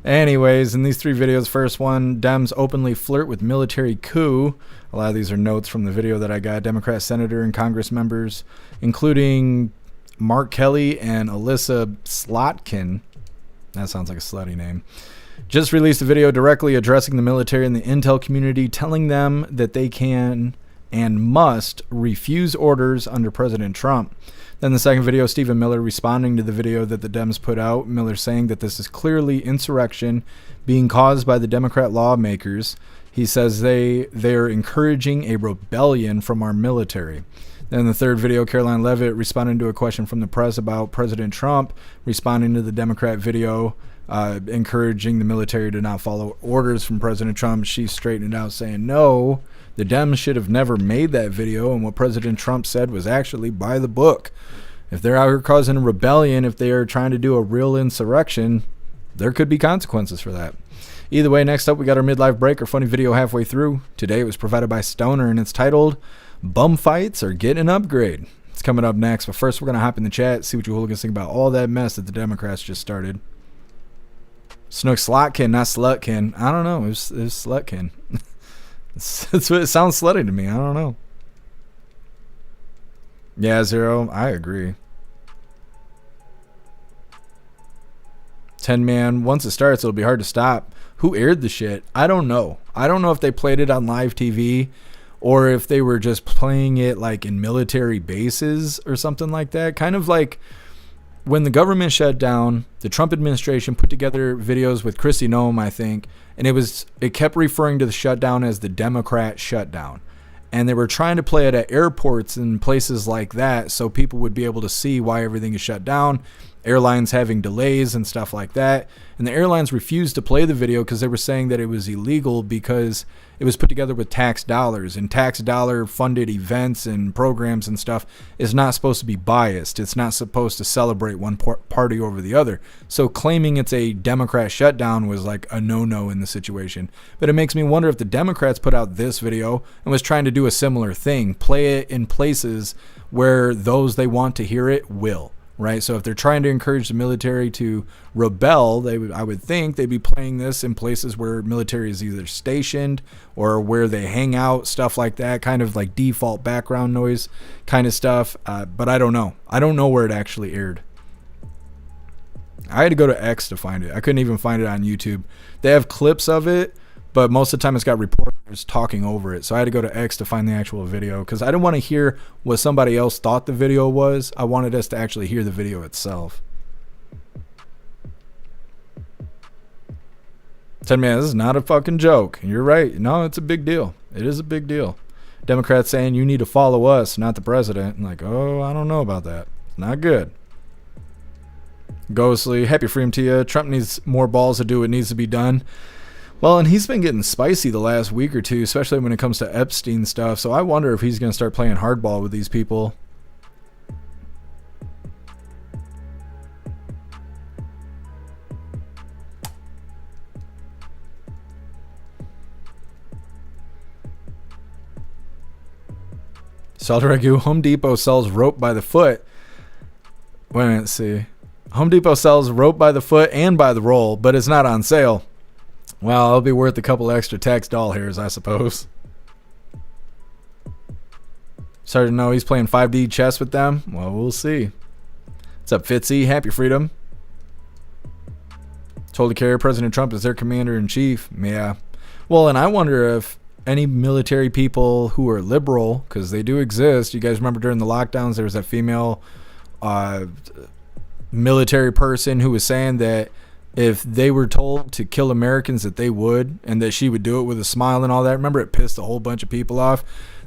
Anyways, in these three videos, first one, Dems openly flirt with military coup. A lot of these are notes from the video that I got. Democrat senator and Congress members, including Mark Kelly and Elissa Slotkin. That sounds like a slutty name. Just released a video directly addressing the military and the intel community, telling them that they can and must refuse orders under President Trump. Then the second video, Stephen Miller responding to the video that the Dems put out. Miller saying that this is clearly insurrection being caused by the Democrat lawmakers. He says they're encouraging a rebellion from our military. Then the third video, Caroline Leavitt responding to a question from the press about President Trump, responding to the Democrat video, encouraging the military to not follow orders from President Trump. She straightened it out saying, no, the Dems should have never made that video, and what President Trump said was actually by the book. If they're out here causing a rebellion, if they are trying to do a real insurrection, there could be consequences for that. Either way, next up we got our midlife break, our funny video halfway through. Today it was provided by Stoner, and it's titled Bum Fights Are Getting an Upgrade. It's coming up next, but first we're going to hop in the chat, see what you hooligans think about all that mess that the Democrats just started. Snook Slotkin, not Slutkin. I don't know. It was Slutkin. It's what it sounds slutty to me. I don't know. Yeah, Zero. I agree. 10-man. Once it starts, it'll be hard to stop. Who aired the shit? I don't know. I don't know if they played it on live TV or if they were just playing it like in military bases or something like that. Kind of like when the government shut down, the Trump administration put together videos with Kristi Noem, I think, and it kept referring to the shutdown as the Democrat shutdown. And they were trying to play it at airports and places like that so people would be able to see why everything is shut down, airlines having delays and stuff like that. And the airlines refused to play the video because they were saying that it was illegal because it was put together with tax dollars, and tax dollar funded events and programs and stuff is not supposed to be biased. It's not supposed to celebrate one party over the other. So claiming it's a Democrat shutdown was like a no-no in the situation. But it makes me wonder if the Democrats put out this video and was trying to do a similar thing, play it in places where those they want to hear it will. Right, so if they're trying to encourage the military to rebel, I would think they'd be playing this in places where military is either stationed or where they hang out, stuff like that, kind of like default background noise kind of stuff. But I don't know. I don't know where it actually aired. I had to go to X to find it. I couldn't even find it on YouTube. They have clips of it, but most of the time it's got reporters talking over it. So I had to go to X to find the actual video because I didn't want to hear what somebody else thought the video was. I wanted us to actually hear the video itself. 10 man, this is not a fucking joke. You're right. No, it's a big deal. It is a big deal. Democrats saying you need to follow us, not the president. I'm like, oh, I don't know about that. It's not good. Ghostly, happy freedom to you. Trump needs more balls to do what needs to be done. Well, and he's been getting spicy the last week or two, especially when it comes to Epstein stuff. So I wonder if he's going to start playing hardball with these people. Saldragu, Home Depot sells rope by the foot. Wait a minute, let's see. Home Depot sells rope by the foot and by the roll, but it's not on sale. Well, it'll be worth a couple extra tax doll hairs, I suppose. Starting to know he's playing 5D chess with them? Well, we'll see. What's up, Fitzy? Happy freedom. Told to carry President Trump as their commander-in-chief. Yeah. Well, and I wonder if any military people who are liberal, because they do exist. You guys remember during the lockdowns, there was that female military person who was saying that if they were told to kill Americans that they would, and that she would do it with a smile and all that. Remember, it pissed a whole bunch of people off.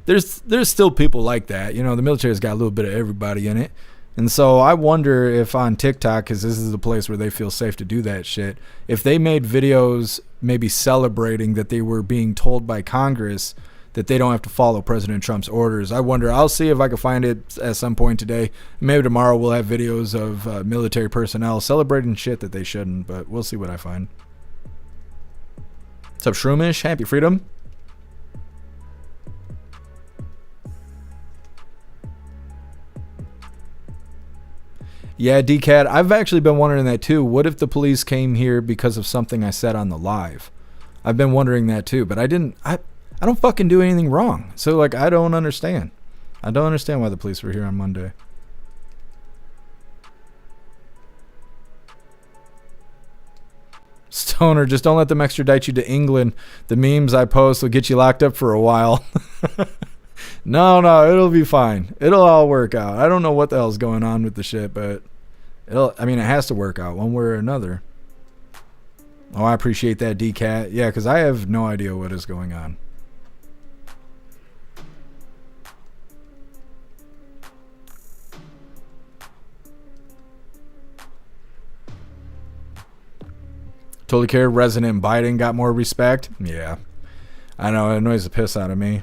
There's still people like that. You know, the military's got a little bit of everybody in it. And so I wonder if on TikTok, because this is the place where they feel safe to do that shit, if they made videos maybe celebrating that they were being told by Congress that they don't have to follow President Trump's orders. I wonder. I'll see if I can find it at some point today. Maybe tomorrow we'll have videos of military personnel celebrating shit that they shouldn't, but we'll see what I find. What's up, Shroomish? Happy freedom. Yeah, DCAT, I've actually been wondering that too. What if the police came here because of something I said on the live? I've been wondering that too, but I don't fucking do anything wrong. So, like, I don't understand. I don't understand why the police were here on Monday. Stoner, just don't let them extradite you to England. The memes I post will get you locked up for a while. No, it'll be fine. It'll all work out. I don't know what the hell's going on with the shit, but it has to work out one way or another. Oh, I appreciate that, DCAT. Yeah, because I have no idea what is going on. Totally care. Resident Biden got more respect. Yeah, I know. It annoys the piss out of me.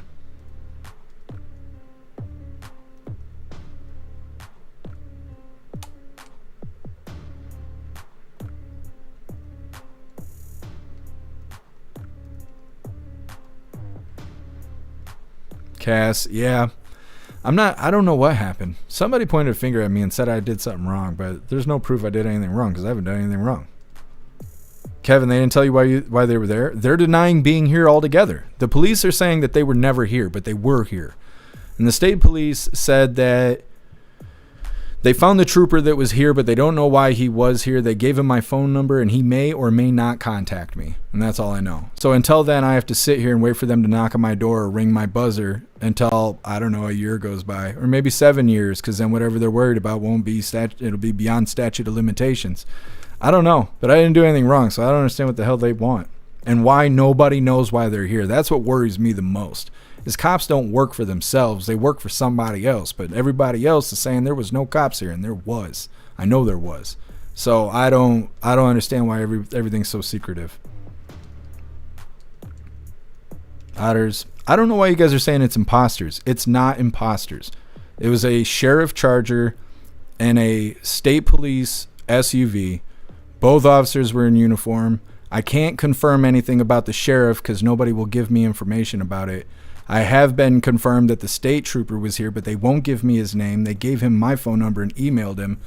Cass, yeah. I don't know what happened. Somebody pointed a finger at me and said I did something wrong, but there's no proof I did anything wrong because I haven't done anything wrong. Kevin, they didn't tell you why they were there. They're denying being here altogether. The police are saying that they were never here, but they were here. And the state police said that they found the trooper that was here, but they don't know why he was here. They gave him my phone number, and he may or may not contact me. And that's all I know. So until then, I have to sit here and wait for them to knock on my door or ring my buzzer until, I don't know, a year goes by. Or maybe 7 years, because then whatever they're worried about won't be it'll be beyond statute of limitations. I don't know, but I didn't do anything wrong, so I don't understand what the hell they want. And why nobody knows why they're here. That's what worries me the most. Is cops don't work for themselves. They work for somebody else. But everybody else is saying there was no cops here, and there was. I know there was. So I don't understand why everything's so secretive. Otters, I don't know why you guys are saying it's imposters. It's not imposters. It was a sheriff charger and a state police SUV. Both officers were in uniform. I can't confirm anything about the sheriff because nobody will give me information about it. I have been confirmed that the state trooper was here, but they won't give me his name. They gave him my phone number and emailed him,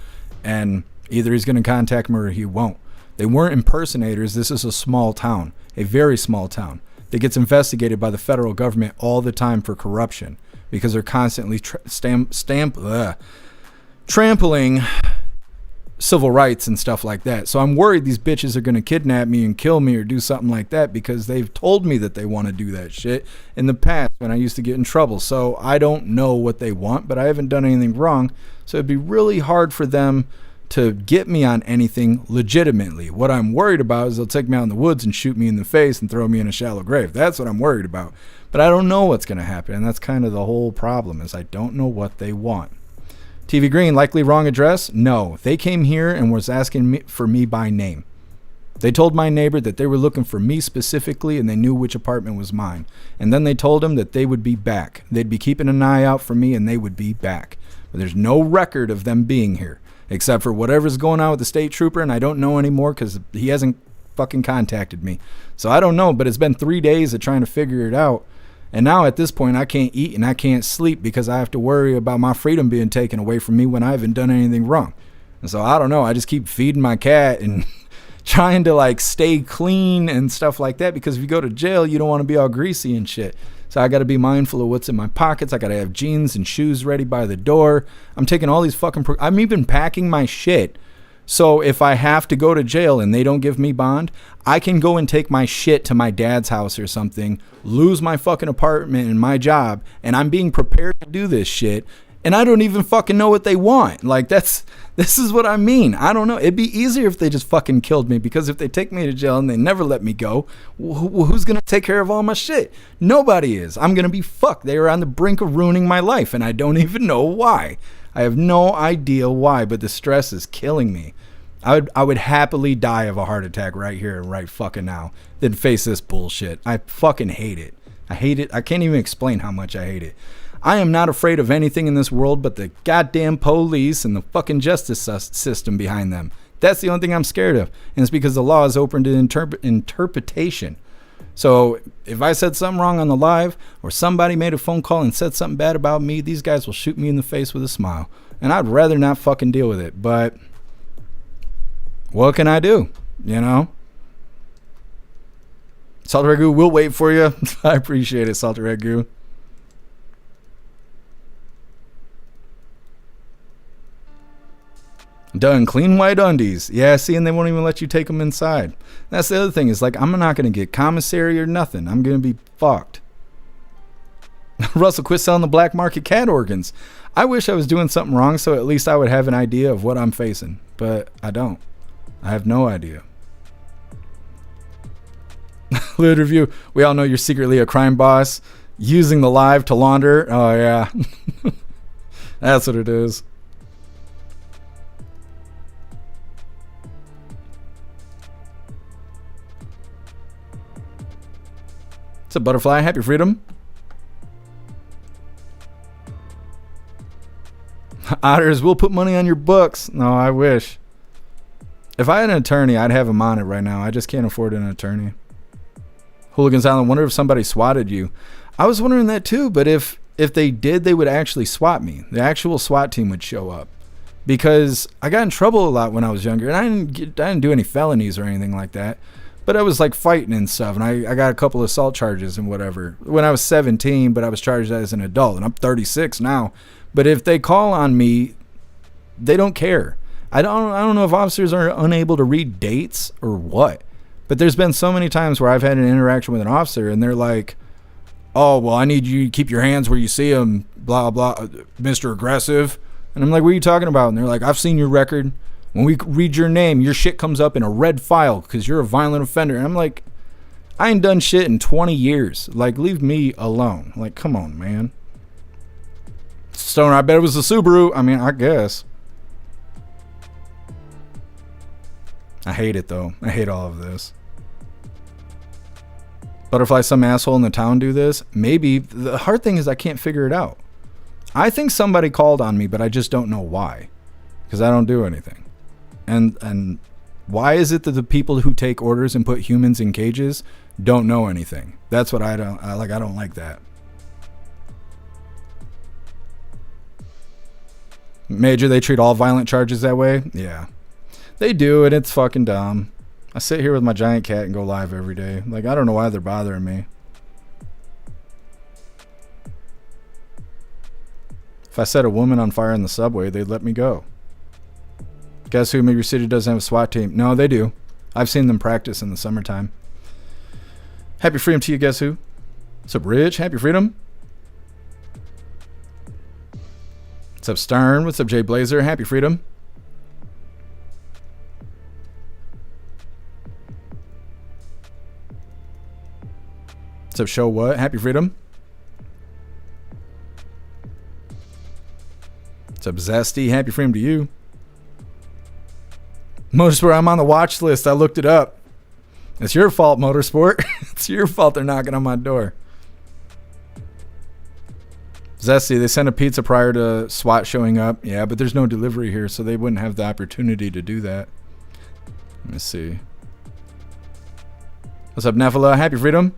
and either he's going to contact me or he won't. They weren't impersonators. This is a small town, a very small town that gets investigated by the federal government all the time for corruption because they're constantly trampling civil rights and stuff like that. So I'm worried these bitches are going to kidnap me and kill me or do something like that because they've told me that they want to do that shit in the past when I used to get in trouble. So I don't know what they want, but I haven't done anything wrong. So it'd be really hard for them to get me on anything legitimately. What I'm worried about is they'll take me out in the woods and shoot me in the face and throw me in a shallow grave. That's what I'm worried about. But I don't know what's going to happen, and that's kind of the whole problem, is I don't know what they want. TV Green, likely wrong address? No. They came here and was asking me for me by name. They told my neighbor that they were looking for me specifically, and they knew which apartment was mine. And then they told him that they would be back. They'd be keeping an eye out for me, and they would be back. But there's no record of them being here, except for whatever's going on with the state trooper, and I don't know anymore because he hasn't fucking contacted me. So I don't know, but it's been 3 days of trying to figure it out. And now at this point, I can't eat and I can't sleep because I have to worry about my freedom being taken away from me when I haven't done anything wrong. And so I don't know. I just keep feeding my cat and trying to like stay clean and stuff like that, because if you go to jail, you don't want to be all greasy and shit. So I got to be mindful of what's in my pockets. I got to have jeans and shoes ready by the door. I'm taking all these fucking I'm even packing my shit. So if I have to go to jail and they don't give me bond, I can go and take my shit to my dad's house or something, lose my fucking apartment and my job, and I'm being prepared to do this shit, and I don't even fucking know what they want. Like, this is what I mean. I don't know. It'd be easier if they just fucking killed me, because if they take me to jail and they never let me go, who's going to take care of all my shit? Nobody is. I'm going to be fucked. They are on the brink of ruining my life, and I don't even know why. I have no idea why, but the stress is killing me. I would happily die of a heart attack right here and right fucking now than face this bullshit. I fucking hate it. I hate it. I can't even explain how much I hate it. I am not afraid of anything in this world but the goddamn police and the fucking justice system behind them. That's the only thing I'm scared of. And it's because the law is open to interpretation. So if I said something wrong on the live, or somebody made a phone call and said something bad about me, these guys will shoot me in the face with a smile. And I'd rather not fucking deal with it. But what can I do? You know? Salty Ragu, we'll wait for you. I appreciate it, Salty Ragu. Done. Clean white undies. Yeah, see, and they won't even let you take them inside. That's the other thing, is like, I'm not going to get commissary or nothing. I'm going to be fucked. Russell, quit selling the black market cat organs. I wish I was doing something wrong, so at least I would have an idea of what I'm facing. But I don't. I have no idea. Lewd Review. We all know you're secretly a crime boss using the live to launder. Oh, yeah. That's what it is. What's up, Butterfly? Happy freedom. Otters, we'll put money on your books. No, I wish. If I had an attorney, I'd have him on it right now. I just can't afford an attorney. Hooligans Island, wonder if somebody swatted you. I was wondering that too, but if they did, they would actually swat me. The actual SWAT team would show up. Because I got in trouble a lot when I was younger, and I didn't do any felonies or anything like that. But I was like fighting and stuff, and I got a couple of assault charges and whatever when I was 17, but I was charged as an adult, and I'm 36 now. But if they call on me, they don't care. I don't know if officers are unable to read dates or what, but there's been so many times where I've had an interaction with an officer, and they're like, "Oh, well, I need you to keep your hands where you see them, blah blah, Mr. Aggressive." And I'm like, "What are you talking about?" And they're like, "I've seen your record. When we read your name, your shit comes up in a red file because you're a violent offender." And I'm like, I ain't done shit in 20 years. Like, leave me alone. Like, come on, man. Stoner, I bet it was a Subaru. I mean, I guess. I hate it, though. I hate all of this. Butterfly, some asshole in the town do this? Maybe. The hard thing is I can't figure it out. I think somebody called on me, but I just don't know why. Because I don't do anything. And why is it that the people who take orders and put humans in cages don't know anything? That's what I don't like that. Major, they treat all violent charges that way? Yeah. They do, and it's fucking dumb. I sit here with my giant cat and go live every day. Like, I don't know why they're bothering me. If I set a woman on fire in the subway, they'd let me go. Guess who? Maybe your city doesn't have a SWAT team. No, they do. I've seen them practice in the summertime. Happy freedom to you, guess who? What's up, Rich? Happy freedom. What's up, Stern? What's up, Jay Blazer? Happy freedom. What's up, show what? Happy Freedom. What's up, Zesty? Happy Freedom to you. Motorsport, I'm on the watch list. I looked it up. It's your fault, Motorsport. It's your fault they're knocking on my door. Zesty, they sent a pizza prior to SWAT showing up. Yeah, but there's no delivery here, so they wouldn't have the opportunity to do that. Let me see. What's up, Nephilah? Happy Freedom.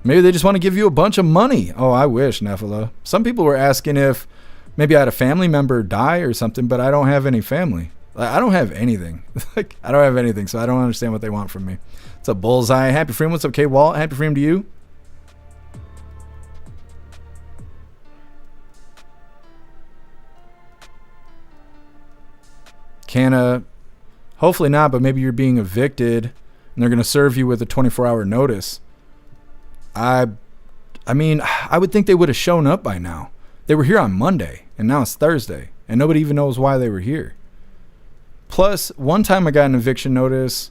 Maybe they just want to give you a bunch of money. Oh, I wish, Nephilah. Some people were asking if maybe I had a family member die or something, but I don't have any family. I don't have anything. Like, I don't have anything, so I don't understand what they want from me. What's up, Bullseye? Happy Freedom. What's up, K Walt? Happy Freedom to you. Hopefully not, but maybe you're being evicted and they're going to serve you with a 24-hour notice. I mean, I would think they would have shown up by now. They were here on Monday and now it's Thursday and nobody even knows why they were here. Plus, one time I got an eviction notice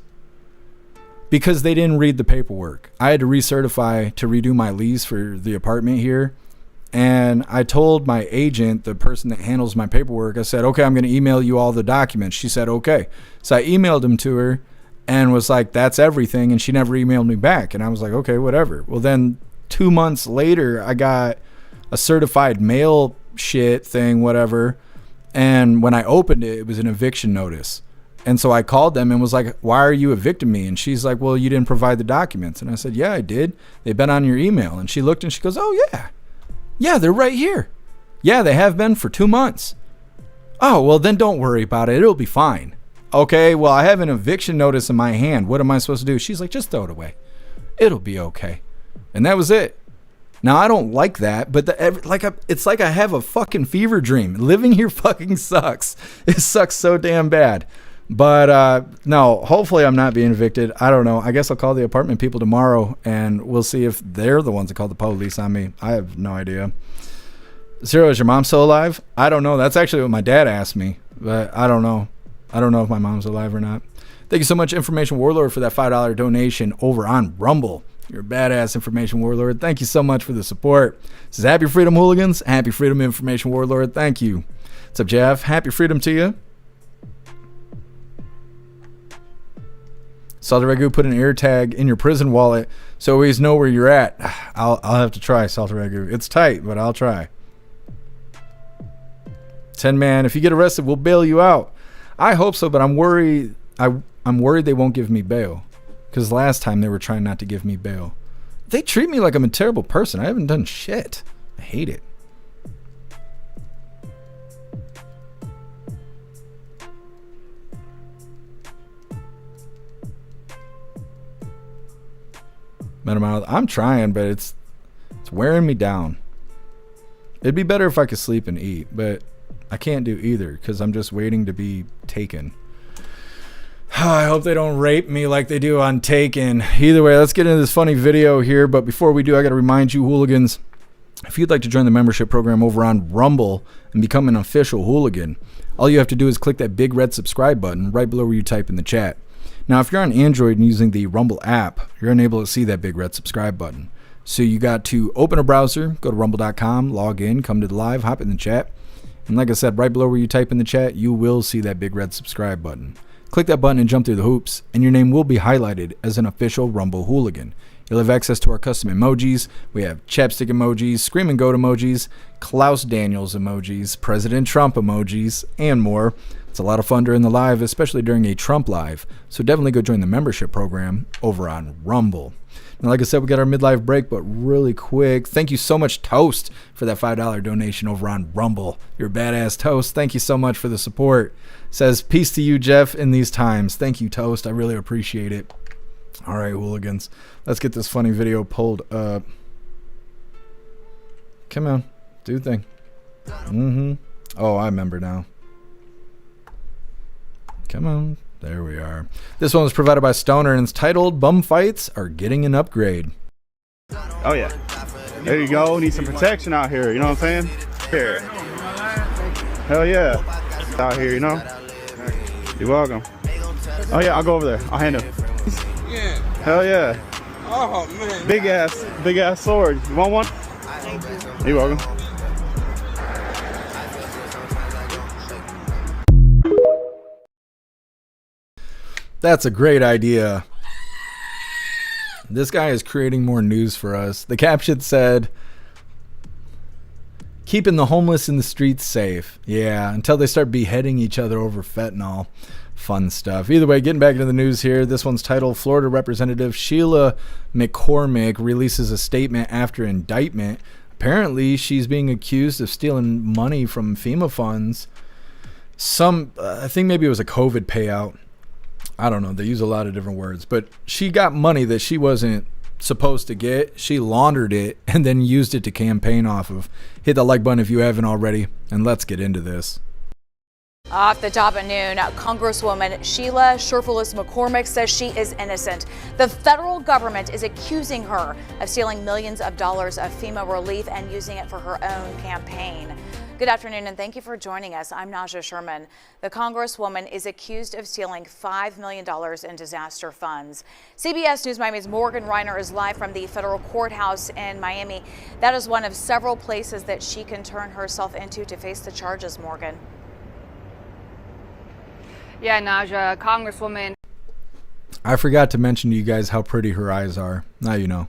because they didn't read the paperwork. I had to recertify to redo my lease for the apartment here. And I told my agent, the person that handles my paperwork, I said, okay, I'm going to email you all the documents. She said, okay. So I emailed them to her and was like, that's everything. And she never emailed me back. And I was like, okay, whatever. Well, then 2 months later, I got a certified mail shit thing, whatever. And when I opened it, it was an eviction notice. And so I called them and was like, why are you evicting me? And she's like, well, you didn't provide the documents. And I said, yeah, I did. They've been on your email. And she looked and she goes, oh, yeah. Yeah, they're right here. Yeah, they have been for 2 months. Oh, well, then don't worry about it. It'll be fine. Okay, well, I have an eviction notice in my hand. What am I supposed to do? She's like, just throw it away. It'll be okay. And that was it. Now, I don't like that, but it's like I have a fucking fever dream. Living here fucking sucks. It sucks so damn bad. But no, hopefully I'm not being evicted. I don't know. I guess I'll call the apartment people tomorrow and we'll see if they're the ones that called the police on me. I have no idea. Zero, is your mom still alive? I don't know. That's actually what my dad asked me, but I don't know. I don't know if my mom's alive or not. Thank you so much, Information Warlord, for that $5 donation over on Rumble. You're a badass, Information Warlord. Thank you so much for the support. This is Happy Freedom Hooligans. Happy Freedom, Information Warlord. Thank you. What's up, Jeff? Happy Freedom to you. Salty Ragu, put an air tag in your prison wallet so we always know where you're at. I'll have to try, Salty Ragu. It's tight, but I'll try. 10 man, if you get arrested, we'll bail you out. I hope so, but I'm worried. I'm worried they won't give me bail because last time they were trying not to give me bail. They treat me like I'm a terrible person. I haven't done shit. I hate it. I'm trying, but it's wearing me down. It'd be better if I could sleep and eat, but I can't do either because I'm just waiting to be taken. I hope they don't rape me like they do on Taken. Either way, let's get into this funny video here. But before we do, I got to remind you, hooligans, if you'd like to join the membership program over on Rumble and become an official hooligan, all you have to do is click that big red subscribe button right below where you type in the chat. Now, if you're on Android and using the Rumble app, you're unable to see that big red subscribe button. So you got to open a browser, go to rumble.com, log in, come to the live, hop in the chat. And like I said, right below where you type in the chat, you will see that big red subscribe button. Click that button and jump through the hoops, and your name will be highlighted as an official Rumble hooligan. You'll have access to our custom emojis. We have chapstick emojis, scream and goat emojis, Klaus Daniels emojis, President Trump emojis, and more. It's a lot of fun during the live, especially during a Trump live. So definitely go join the membership program over on Rumble. Now, like I said, we got our midlife break, but really quick, thank you so much, Toast, for that $5 donation over on Rumble. You're a badass, Toast. Thank you so much for the support. Says, peace to you, Jeff, in these times. Thank you, Toast. I really appreciate it. All right, hooligans. Let's get this funny video pulled up. Come on. Do the thing. Oh, I remember now. Come on. There we are. This one was provided by Stoner and it's titled Bum Fights Are Getting an Upgrade. Oh, yeah. There you go. Need some protection out here. You know what I'm saying? Here. Hell yeah. Out here, you know? You're welcome. Oh, yeah. I'll go over there. I'll handle it. Hell yeah. Oh man. Big ass sword. You want one? Thank you. You're welcome. That's a great idea. This guy is creating more news for us. The caption said, keeping the homeless in the streets safe. Yeah, until they start beheading each other over fentanyl. Fun stuff. Either way, getting back into the news here. This one's titled, Florida Representative Sheila McCormick releases a statement after indictment. Apparently, she's being accused of stealing money from FEMA funds. I think maybe it was a COVID payout. I don't know. They use a lot of different words. But she got money that she wasn't supposed to get. She laundered it and then used it to campaign off of. Hit the like button if you haven't already. And let's get into this. Off the top at noon, Congresswoman Sheila McCormick says she is innocent. The federal government is accusing her of stealing millions of dollars of FEMA relief and using it for her own campaign. Good afternoon, and thank you for joining us. I'm Naja Sherman. The Congresswoman is accused of stealing $5 million in disaster funds. CBS News Miami's Morgan Reiner is live from the federal courthouse in Miami. That is one of several places that she can turn herself into to face the charges, Morgan. Yeah, Naja, Congresswoman. I forgot to mention to you guys how pretty her eyes are. Now you know.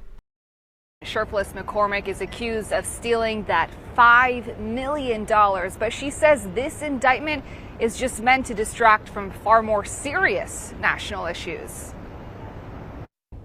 Shirtless McCormick is accused of stealing that $5 million, but she says this indictment is just meant to distract from far more serious national issues.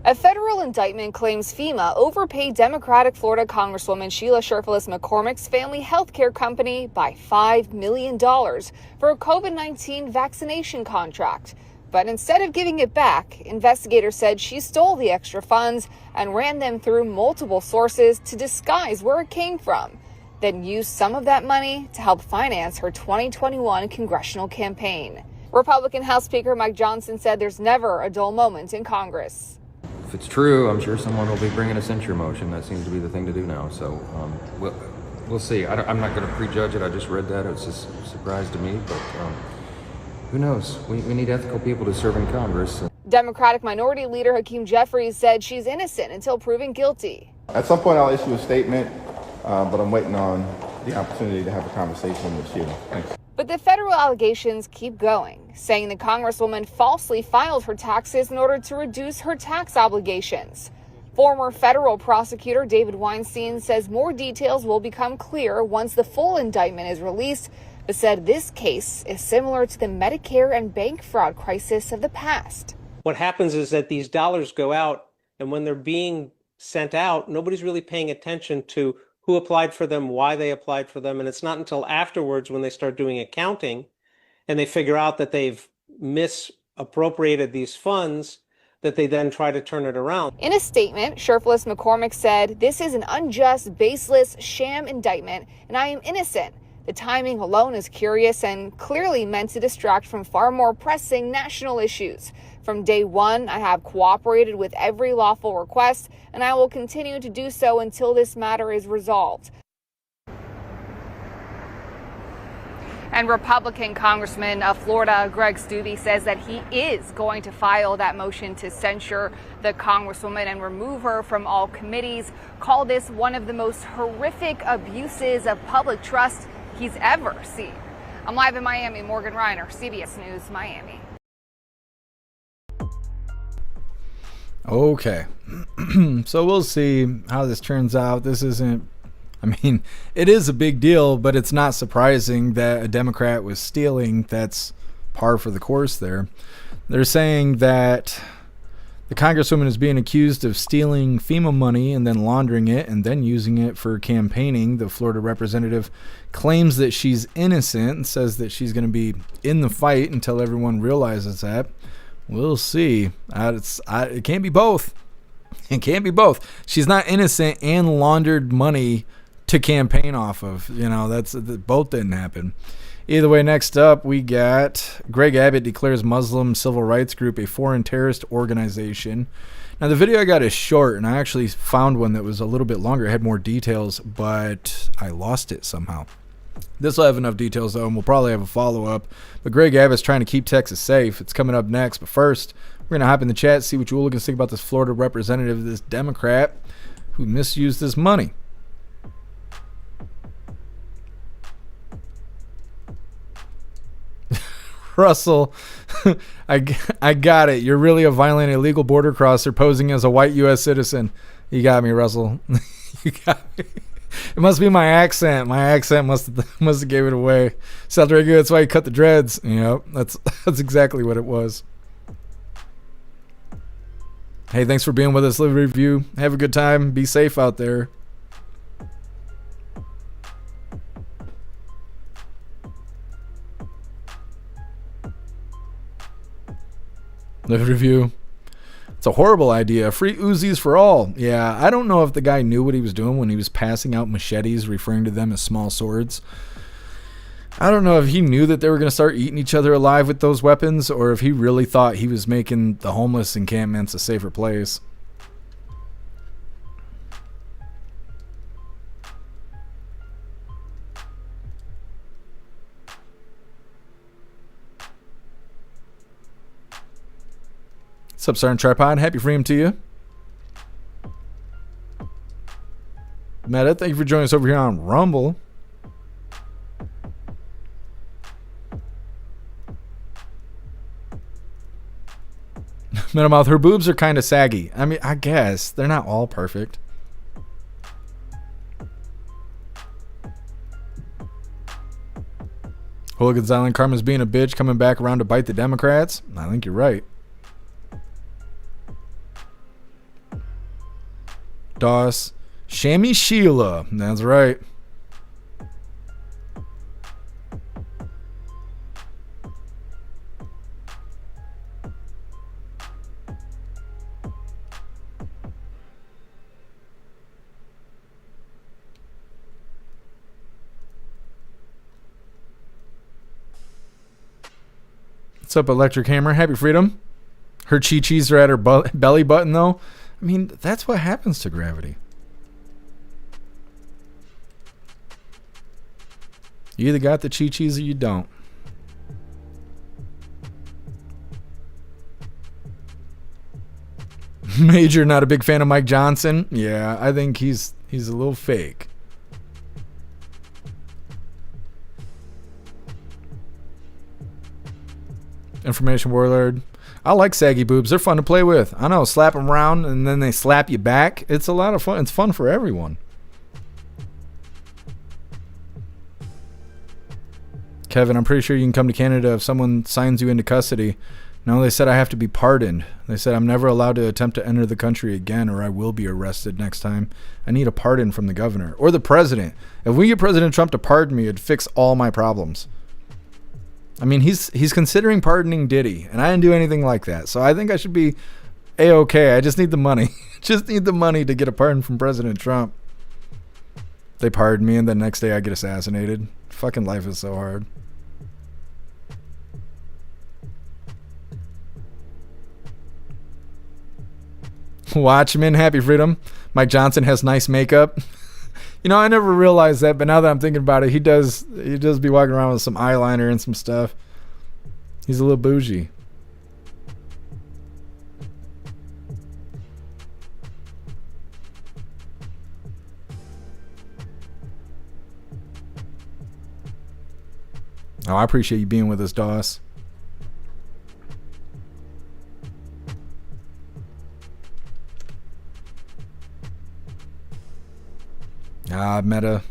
A federal indictment claims FEMA overpaid Democratic Florida Congresswoman Sheila McCormick's family health care company by $5 million for a COVID-19 vaccination contract. But instead of giving it back, investigators said she stole the extra funds and ran them through multiple sources to disguise where it came from, then used some of that money to help finance her 2021 congressional campaign. Republican House Speaker Mike Johnson said there's never a dull moment in Congress. If it's true, I'm sure someone will be bringing a censure motion. That seems to be the thing to do now. So we'll see. I'm not going to prejudge it. I just read that. It was just a surprise to me, but who knows? We need ethical people to serve in Congress. Democratic Minority Leader Hakeem Jeffries said she's innocent until proven guilty. At some point, I'll issue a statement, but I'm waiting on the opportunity to have a conversation with Sheila. Thanks. But the federal allegations keep going, saying the Congresswoman falsely filed her taxes in order to reduce her tax obligations. Former federal prosecutor David Weinstein says more details will become clear once the full indictment is released, but said this case is similar to the Medicare and bank fraud crisis of the past. What happens is that these dollars go out, and when they're being sent out, nobody's really paying attention to who applied for them, why they applied for them, and it's not until afterwards when they start doing accounting and they figure out that they've misappropriated these funds that they then try to turn it around. In a statement, Shirtless McCormick said, "This is an unjust, baseless, sham indictment, and I am innocent. The timing alone is curious and clearly meant to distract from far more pressing national issues. From day one, I have cooperated with every lawful request, and I will continue to do so until this matter is resolved." And Republican Congressman of Florida, Greg Steube, says that he is going to file that motion to censure the Congresswoman and remove her from all committees. Call this one of the most horrific abuses of public trust he's ever seen. I'm live in Miami, Morgan Reiner, CBS News, Miami. Okay. So we'll see how this turns out. This isn't, it is a big deal, but it's not surprising that a Democrat was stealing. That's par for the course there. They're saying that the Congresswoman is being accused of stealing FEMA money and then laundering it and then using it for campaigning. The Florida representative claims that she's innocent and says that she's going to be in the fight until everyone realizes that. We'll see. It can't be both. It can't be both. She's not innocent and laundered money to campaign off of. Both didn't happen. Either way, next up, we got Greg Abbott declares Muslim civil rights group a foreign terrorist organization. Now, the video I got is short, and I actually found one that was a little bit longer. It had more details, but I lost it somehow. This will have enough details, though, and we'll probably have a follow-up. But Greg Abbott's trying to keep Texas safe. It's coming up next. But first, We're going to hop in the chat, see what you hooligans think about this Florida representative, this Democrat who misused this money. Russell, I got it. You're really a violent illegal border crosser posing as a white U.S. citizen. You got me, Russell. You got me. It must be my accent. My accent must have gave it away. Sounds very good. That's why you cut the dreads. Yep, that's exactly what it was. Hey, thanks for being with us. Live review. Have a good time. Be safe out there. Live review. It's a horrible idea. Free Uzis for all. Yeah, I don't know if the guy knew what he was doing when he was passing out machetes, referring to them as small swords. I don't know if he knew that they were going to start eating each other alive with those weapons, or if he really thought he was making the homeless encampments a safer place. What's up, Sergeant Tripod? Happy freedom to you. Meta, thank you for joining us over here on Rumble. Metamouth, her boobs are kind of saggy. I mean, I guess. They're not all perfect. Hooligans Island, Karma's being a bitch, coming back around to bite the Democrats. I think you're right. Doss, Shammy Sheila. That's right. What's up, Electric Hammer? Happy freedom. Her chi-chis are at her belly button, though. I mean, that's what happens to gravity. You either got the chi-chis or you don't. Major, not a big fan of Mike Johnson. Yeah, I think he's a little fake. Information Warlord. I like saggy boobs. They're fun to play with. I know, slap them around and then they slap you back. It's a lot of fun. It's fun for everyone. Kevin, I'm pretty sure you can come to Canada if someone signs you into custody. No, they said I have to be pardoned. They said I'm never allowed to attempt to enter the country again or I will be arrested next time. I need a pardon from the governor or the president. If we get President Trump to pardon me, it'd fix all my problems. I mean, he's considering pardoning Diddy, and I didn't do anything like that. So I think I should be A-okay. I just need the money. Just need the money to get a pardon from President Trump. They pardon me, and the next day I get assassinated. Fucking life is so hard. Watchmen, happy freedom. Mike Johnson has nice makeup. You know, I never realized that, but now that I'm thinking about it, he does be walking around with some eyeliner and some stuff. He's a little bougie. Oh, I appreciate you being with us, Doss. Meta.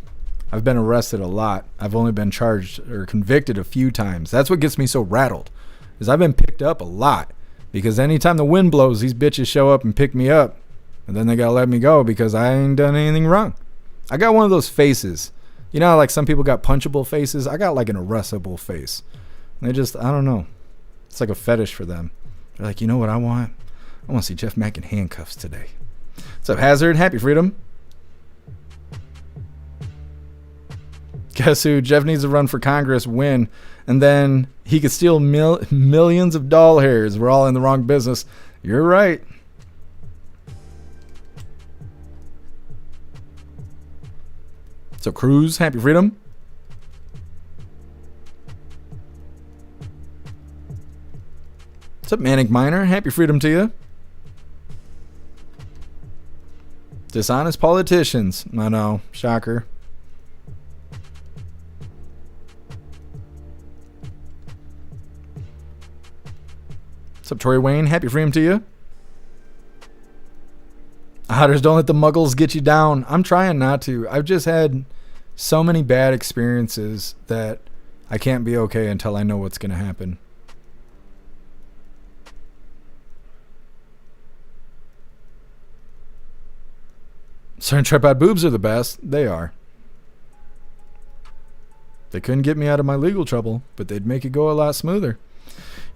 I've been arrested a lot. I've only been charged or convicted a few times. That's what gets me so rattled, is I've been picked up a lot. Because anytime the wind blows, these bitches show up and pick me up. And then they gotta let me go because I ain't done anything wrong. I got one of those faces. You know how like some people got punchable faces? I got like an arrestable face. And they just, I don't know. It's like a fetish for them. They're like, you know what I want? I want to see Jeff Mack in handcuffs today. What's up, Hazard? Happy freedom. Guess who? Jeff needs to run for Congress, win, and then he could steal millions of doll hairs. We're all in the wrong business. You're right. So Cruz, happy freedom. What's up, Manic Miner? Happy freedom to you. Dishonest politicians. I know. Shocker. What's up, Tori Wayne? Happy freedom to you. Otters, don't let the muggles get you down. I'm trying not to. I've just had so many bad experiences that I can't be okay until I know what's going to happen. Certain tripod boobs are the best. They are. They couldn't get me out of my legal trouble, but they'd make it go a lot smoother.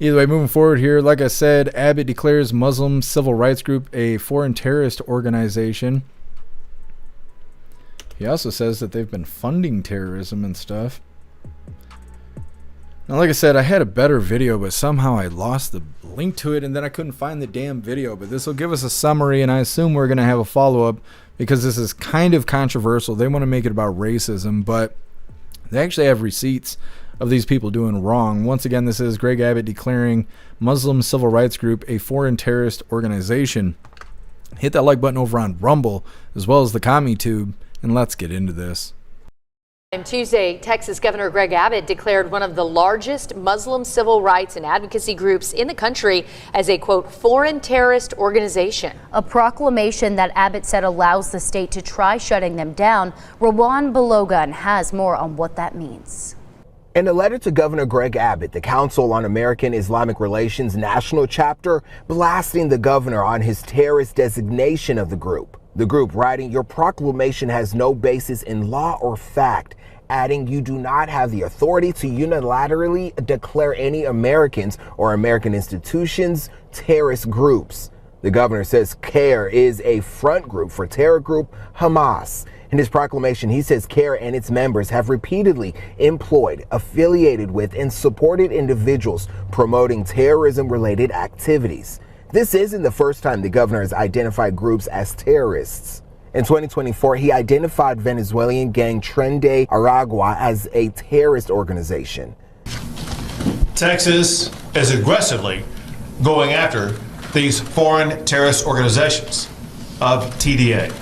Either way, moving forward here, like I said, Abbott declares Muslim civil rights group a foreign terrorist organization. He also says that they've been funding terrorism and stuff. Now, like I said, I had a better video, but somehow I lost the link to it, and then I couldn't find the damn video. But this will give us a summary, and I assume we're going to have a follow-up because this is kind of controversial. They want to make it about racism, but they actually have receipts of these people doing wrong. Once again, this is Greg Abbott declaring Muslim civil rights group a foreign terrorist organization. Hit that like button over on Rumble as well as the CommuTube, and let's get into this. On Tuesday, Texas Governor Greg Abbott declared one of the largest Muslim civil rights and advocacy groups in the country as a, quote, foreign terrorist organization. A proclamation that Abbott said allows the state to try shutting them down. Rawan Balogan has more on what that means. In a letter to Governor Greg Abbott, the Council on American Islamic Relations National Chapter blasting the governor on his terrorist designation of the group. The group writing, "Your proclamation has no basis in law or fact," adding, "You do not have the authority to unilaterally declare any Americans or American institutions terrorist groups." The governor says CARE is a front group for terror group Hamas. In his proclamation, he says CARE and its members have repeatedly employed, affiliated with, and supported individuals promoting terrorism-related activities. This isn't the first time the governor has identified groups as terrorists. In 2024, he identified Venezuelan gang Tren de Aragua as a terrorist organization. Texas is aggressively going after these foreign terrorist organizations of TDA.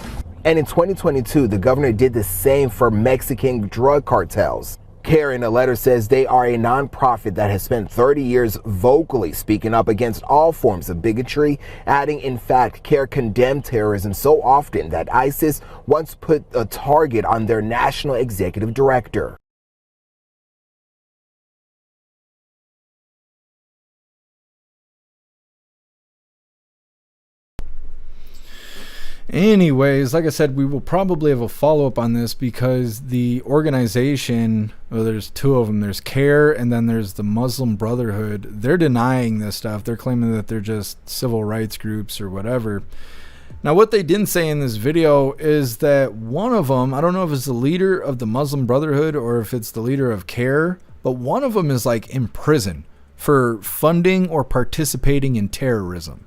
And in 2022, the governor did the same for Mexican drug cartels. CARE in a letter says they are a nonprofit that has spent 30 years vocally speaking up against all forms of bigotry, adding, in fact, CARE condemned terrorism so often that ISIS once put a target on their national executive director. Anyways, like I said, we will probably have a follow-up on this because the organization, well, there's two of them. There's CARE and then there's the Muslim Brotherhood. They're denying this stuff. They're claiming that they're just civil rights groups or whatever. Now, what they didn't say in this video is that one of them, I don't know if it's the leader of the Muslim Brotherhood or if it's the leader of CARE, but one of them is like in prison for funding or participating in terrorism.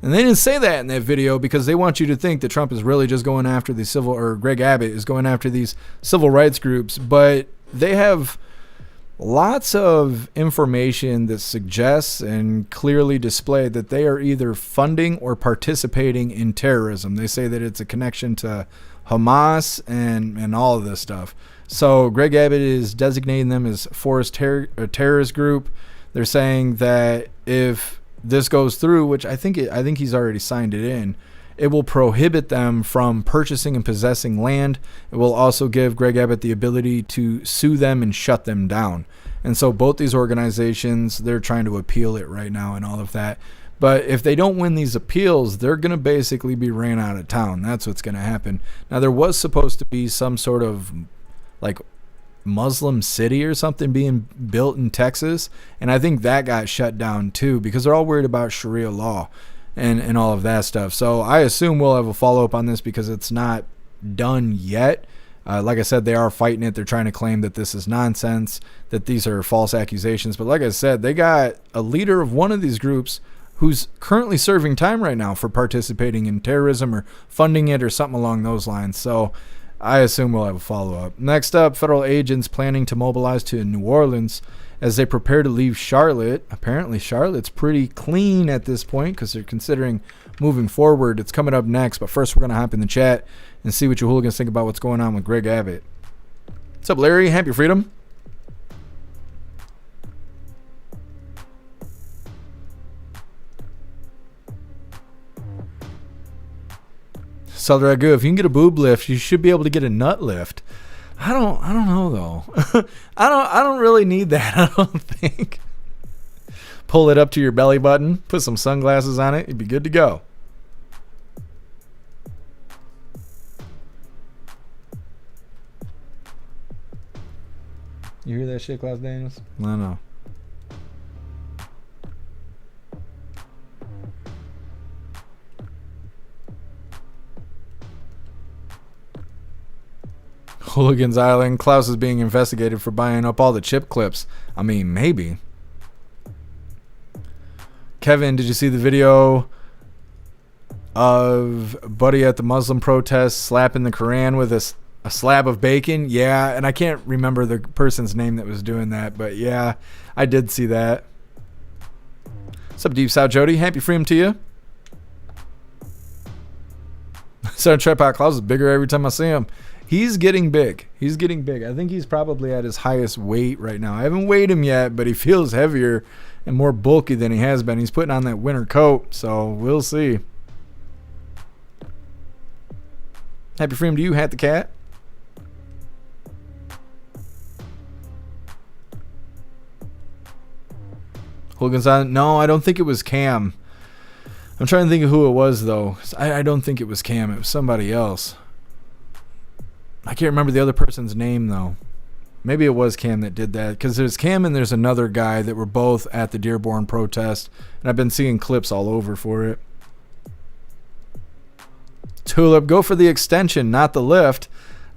And they didn't say that in that video because they want you to think that Trump is really just going after the civil, or Greg Abbott is going after these civil rights groups. But they have lots of information that suggests and clearly displayed that they are either funding or participating in terrorism. They say that it's a connection to Hamas and all of this stuff. So Greg Abbott is designating them as a terrorist group. They're saying that if this goes through, which I think he's already signed it in, it will prohibit them from purchasing and possessing land. It will also give Greg Abbott the ability to sue them and shut them down. And so both these organizations, they're trying to appeal it right now and all of that. But if they don't win these appeals, they're going to basically be ran out of town. That's what's going to happen. Now, there was supposed to be some sort of like Muslim city or something being built in Texas, and I think that got shut down too because they're all worried about Sharia law and all of that stuff. So I assume we'll have a follow-up on this because it's not done yet. Like I said, they are fighting it. They're trying to claim that this is nonsense, that these are false accusations. But like I said, they got a leader of one of these groups who's currently serving time right now for participating in terrorism or funding it or something along those lines. So I assume we'll have a follow-up. Next up, federal agents planning to mobilize to New Orleans as they prepare to leave Charlotte. Apparently Charlotte's pretty clean at this point because they're considering moving forward. It's coming up next, but first we're going to hop in the chat and see what you hooligans think about what's going on with Greg Abbott. What's up, Larry? Happy freedom. Saldragu, if you can get a boob lift, you should be able to get a nut lift. I don't know though. I don't really need that. I don't think. Pull it up to your belly button, put some sunglasses on it, you'd be good to go. You hear that shit, Klaus Daniels? I don't know. Hooligans Island. Klaus is being investigated for buying up all the chip clips. I mean, maybe. Kevin, did you see the video of Buddy at the Muslim protest slapping the Quran with a slab of bacon? Yeah, and I can't remember the person's name that was doing that, but yeah, I did see that. What's up, Deep South Jody? Happy freedom to you. So Trap Out Klaus is bigger every time I see him. He's getting big. He's getting big. I think he's probably at his highest weight right now. I haven't weighed him yet, but he feels heavier and more bulky than he has been. He's putting on that winter coat, so we'll see. Happy freedom to you, Hat the Cat. Hooligans on? No, I don't think it was Cam. I'm trying to think of who it was, though. I don't think it was Cam. It was somebody else. I can't remember the other person's name, though. Maybe it was Cam that did that. Because there's Cam and there's another guy that were both at the Dearborn protest. And I've been seeing clips all over for it. Tulip, go for the extension, not the lift.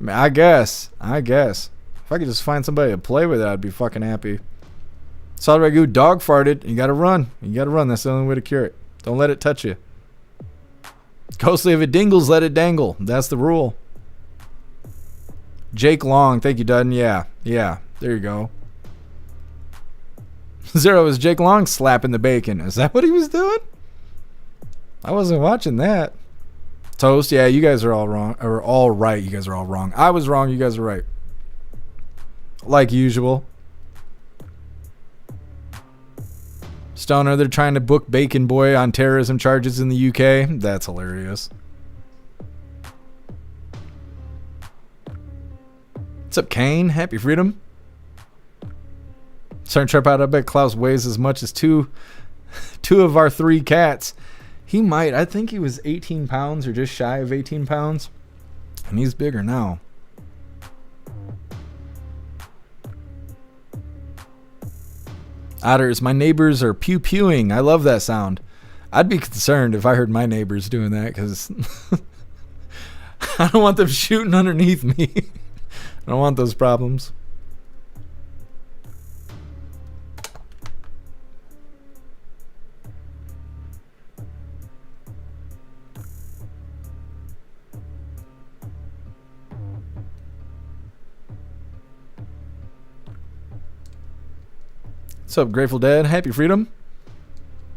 I mean, I guess. If I could just find somebody to play with it, I'd be fucking happy. Solid Ragu, dog farted. You gotta run. That's the only way to cure it. Don't let it touch you. Ghostly, if it dingles, let it dangle. That's the rule. Jake Long, thank you, Dudden. Yeah, there you go. Zero, is Jake Long slapping the bacon? Is that what he was doing? I wasn't watching that. Toast, yeah, you guys are all wrong. Or all right, you guys are all wrong. I was wrong, you guys are right. Like usual. Stoner, they're trying to book Bacon Boy on terrorism charges in the UK. That's hilarious. What's up, Kane? Happy freedom. Starting to trip out. I bet Klaus weighs as much as two of our 3 cats. He might. I think he was 18 pounds or just shy of 18 pounds. And he's bigger now. Otters, my neighbors are pew-pewing. I love that sound. I'd be concerned if I heard my neighbors doing that because I don't want them shooting underneath me. I don't want those problems. What's up, Grateful Dead? Happy freedom.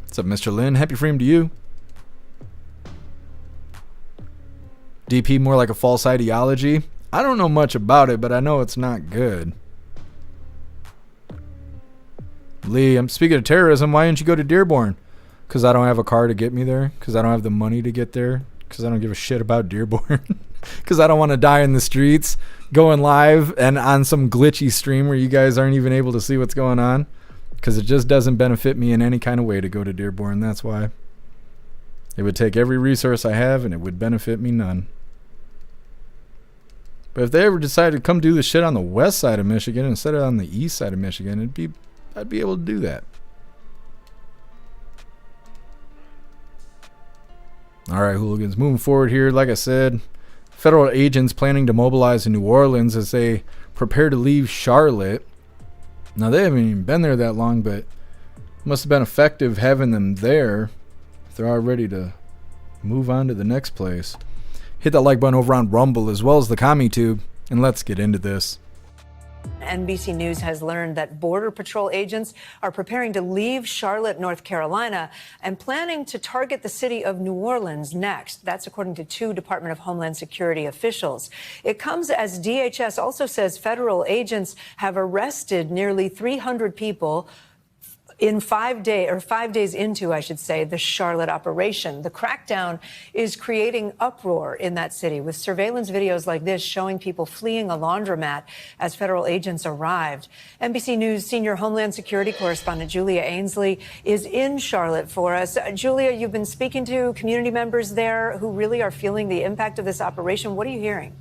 What's up, Mr. Lynn? Happy freedom to you. DP, more like a false ideology. I don't know much about it, but I know it's not good. Lee, I'm speaking of terrorism. Why didn't you go to Dearborn? Because I don't have a car to get me there. Because I don't have the money to get there. Because I don't give a shit about Dearborn. Because I don't want to die in the streets going live and on some glitchy stream where you guys aren't even able to see what's going on. Because it just doesn't benefit me in any kind of way to go to Dearborn. That's why. It would take every resource I have and it would benefit me none. But if they ever decided to come do the shit on the west side of Michigan instead of on the east side of Michigan, I'd be able to do that. All right, hooligans, moving forward here. Like I said, federal agents planning to mobilize in New Orleans as they prepare to leave Charlotte. Now, they haven't even been there that long, but it must have been effective having them there if they're all ready to move on to the next place. Hit that like button over on Rumble as well as the CommuTube, and let's get into this. NBC News has learned that Border Patrol agents are preparing to leave Charlotte, North Carolina, and planning to target the city of New Orleans next. That's according to 2 Department of Homeland Security officials. It comes as DHS also says federal agents have arrested nearly 300 people in 5 days into, I should say, the Charlotte operation. The crackdown is creating uproar in that city, with surveillance videos like this showing people fleeing a laundromat as federal agents arrived. NBC News senior Homeland Security correspondent Julia Ainsley is in Charlotte for us. Julia, you've been speaking to community members there who really are feeling the impact of this operation. What are you hearing?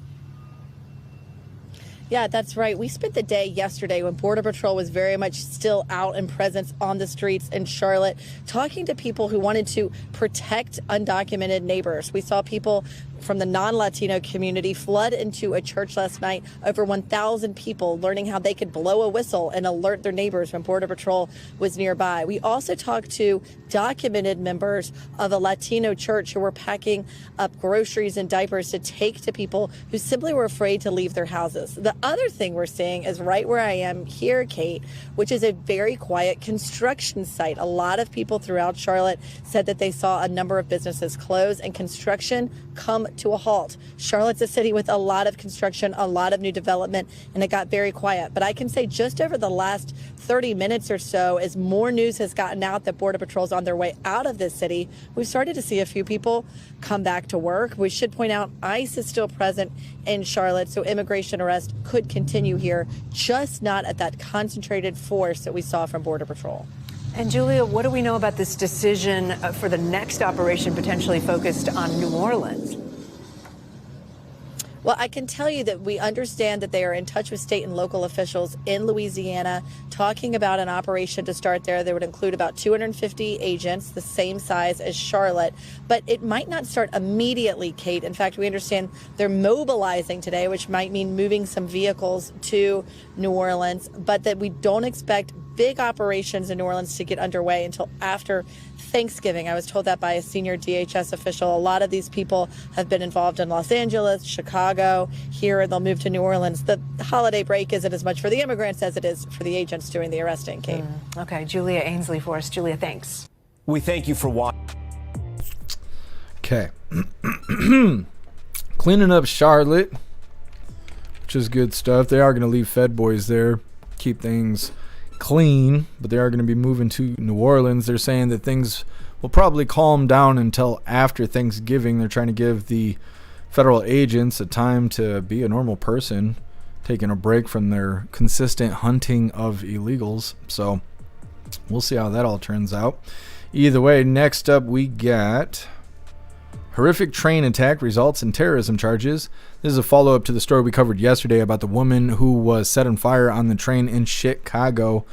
Yeah, that's right. We spent the day yesterday when Border Patrol was very much still out in presence on the streets in Charlotte, talking to people who wanted to protect undocumented neighbors. We saw people from the non-Latino community flood into a church last night. Over 1,000 people learning how they could blow a whistle and alert their neighbors when Border Patrol was nearby. We also talked to documented members of a Latino church who were packing up groceries and diapers to take to people who simply were afraid to leave their houses. The other thing we're seeing is right where I am here, Kate, which is a very quiet construction site. A lot of people throughout Charlotte said that they saw a number of businesses close and construction come to a halt. Charlotte's a city with a lot of construction, a lot of new development, and it got very quiet. But I can say just over the last 30 minutes or so, as more news has gotten out that Border Patrol's on their way out of this city, we've started to see a few people come back to work. We should point out ICE is still present in Charlotte, so immigration arrest could continue here, just not at that concentrated force that we saw from Border Patrol. And Julia, what do we know about this decision for the next operation potentially focused on New Orleans? Well, I can tell you that we understand that they are in touch with state and local officials in Louisiana, talking about an operation to start there. That would include about 250 agents, the same size as Charlotte. But it might not start immediately, Kate. In fact, we understand they're mobilizing today, which might mean moving some vehicles to New Orleans, but that we don't expect big operations in New Orleans to get underway until after Thanksgiving. I was told that by a senior DHS official. A lot of these people have been involved in Los Angeles, Chicago, here, and they'll move to New Orleans. The holiday break isn't as much for the immigrants as it is for the agents doing the arresting, Kate. Okay, Julia Ainsley for us. Julia, thanks. We thank you for watching. Okay. Cleaning up Charlotte, which is good stuff. They are going to leave Fed boys there, keep things clean, but they are going to be moving to New Orleans. They're saying that things will probably calm down until after Thanksgiving. They're trying to give the federal agents a time to be a normal person, taking a break from their consistent hunting of illegals. So we'll see how that all turns out. Either way, next up we got horrific train attack results in terrorism charges. This is a follow-up to the story we covered yesterday about the woman who was set on fire on the train in Chicago.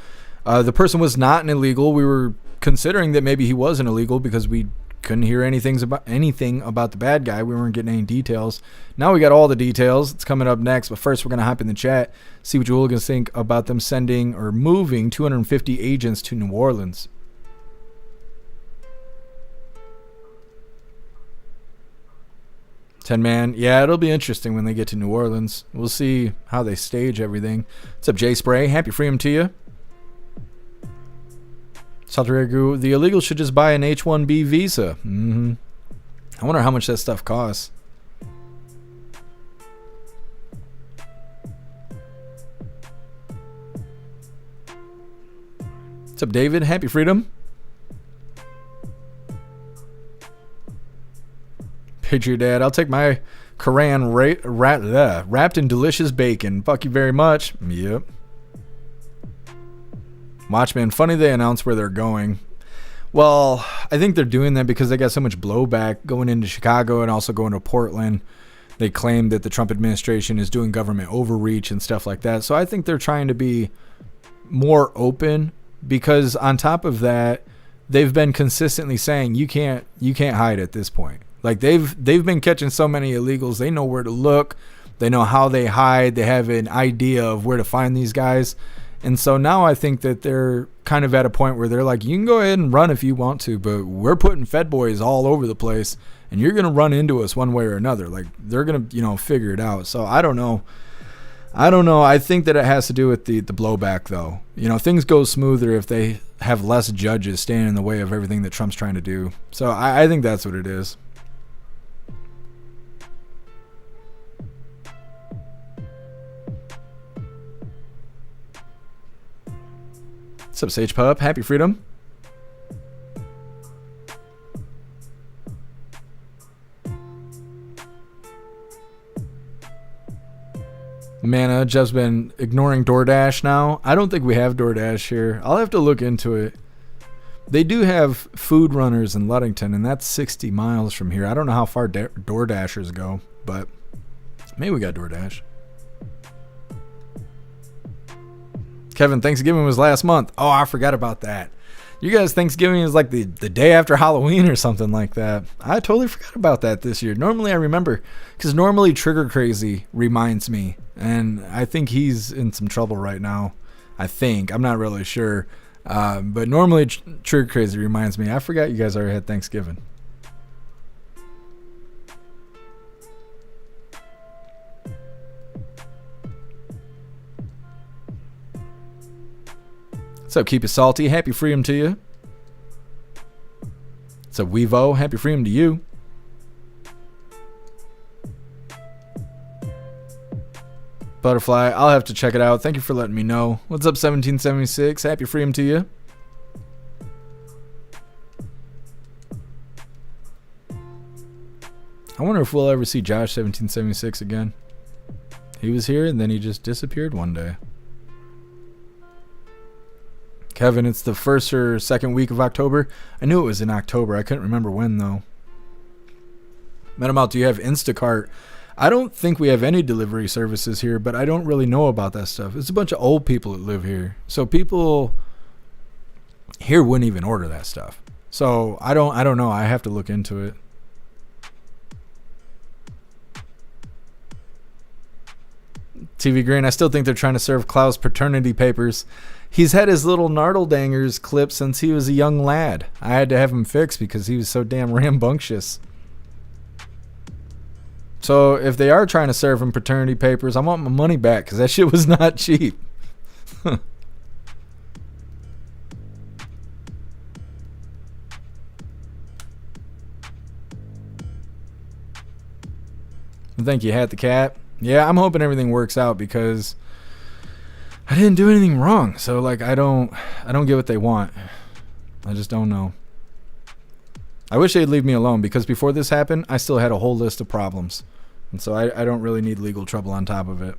The person was not an illegal. We were considering that maybe he was an illegal because we couldn't hear anything about the bad guy. We weren't getting any details. Now we got all the details. It's coming up next. But first, we're going to hop in the chat, see what you hooligans think about them sending or moving 250 agents to New Orleans. Man, yeah, it'll be interesting when they get to New Orleans. We'll see how they stage everything. What's up, Jay Spray? Happy freedom to you. Saltaregu, the illegals should just buy an H-1B visa. I wonder how much that stuff costs. What's up, David? Happy freedom. Picture Dad, I'll take my Koran wrapped in delicious bacon. Fuck you very much. Yep. Watchmen, funny they announce where they're going. Well, I think they're doing that because they got so much blowback going into Chicago and also going to Portland. They claim that the Trump administration is doing government overreach and stuff like that. So I think they're trying to be more open because on top of that, they've been consistently saying you can't hide at this point. Like they've been catching so many illegals. They know where to look. They know how they hide. They have an idea of where to find these guys. And so now I think that they're kind of at a point where they're like, you can go ahead and run if you want to, but we're putting Fed boys all over the place and you're going to run into us one way or another. Like they're going to, figure it out. So I don't know. I don't know. I think that it has to do with the blowback, though. You know, things go smoother if they have less judges standing in the way of everything that Trump's trying to do. So I think that's what it is. What's up, Sage Pup? Happy Freedom. Mana just been ignoring DoorDash now. I don't think we have DoorDash here. I'll have to look into it. They do have food runners in Ludington, and that's 60 miles from here. I don't know how far DoorDashers go, but maybe we got DoorDash. Kevin, Thanksgiving was last month. Oh, I forgot about that. You guys, Thanksgiving is like the day after Halloween or something like that. I totally forgot about that this year. Normally I remember, because normally Trigger Crazy reminds me, and I think he's in some trouble right now. I think. I'm not really sure. But normally Trigger Crazy reminds me. I forgot you guys already had Thanksgiving. What's up, Keep It Salty? Happy Freedom to you. What's up, Weevo? Happy Freedom to you. Butterfly, I'll have to check it out. Thank you for letting me know. What's up, 1776? Happy Freedom to you. I wonder if we'll ever see Josh 1776 again. He was here and then he just disappeared one day. Kevin, it's the first or second week of October. I knew it was in October. I couldn't remember when, though. Metamount, do you have Instacart? I don't think we have any delivery services here, but I don't really know about that stuff. It's a bunch of old people that live here. So people here wouldn't even order that stuff. So I don't know. I have to look into it. TV Green, I still think they're trying to serve Klaus paternity papers. He's had his little Nartledangers clip since he was a young lad. I had to have him fixed because he was so damn rambunctious. So if they are trying to serve him paternity papers, I want my money back because that shit was not cheap. Thank you, Hat the Cat. Yeah, I'm hoping everything works out because I didn't do anything wrong. So like I don't get what they want. I just don't know. I wish they'd leave me alone because before this happened, I still had a whole list of problems. And so I don't really need legal trouble on top of it.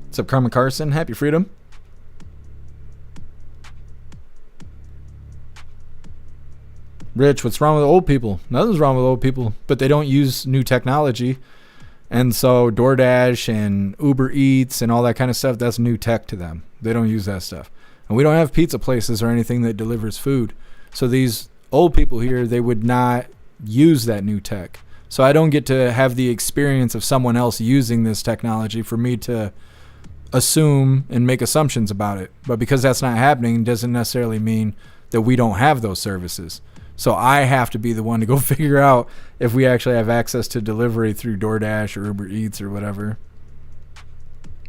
What's up, Carmen Carson? Happy Freedom. Rich, what's wrong with old people? Nothing's wrong with old people, but they don't use new technology. And so DoorDash and Uber Eats and all that kind of stuff, that's new tech to them. They don't use that stuff. And we don't have pizza places or anything that delivers food. So these old people here, they would not use that new tech. So I don't get to have the experience of someone else using this technology for me to assume and make assumptions about it. But because that's not happening doesn't necessarily mean that we don't have those services. So I have to be the one to go figure out if we actually have access to delivery through DoorDash or Uber Eats or whatever.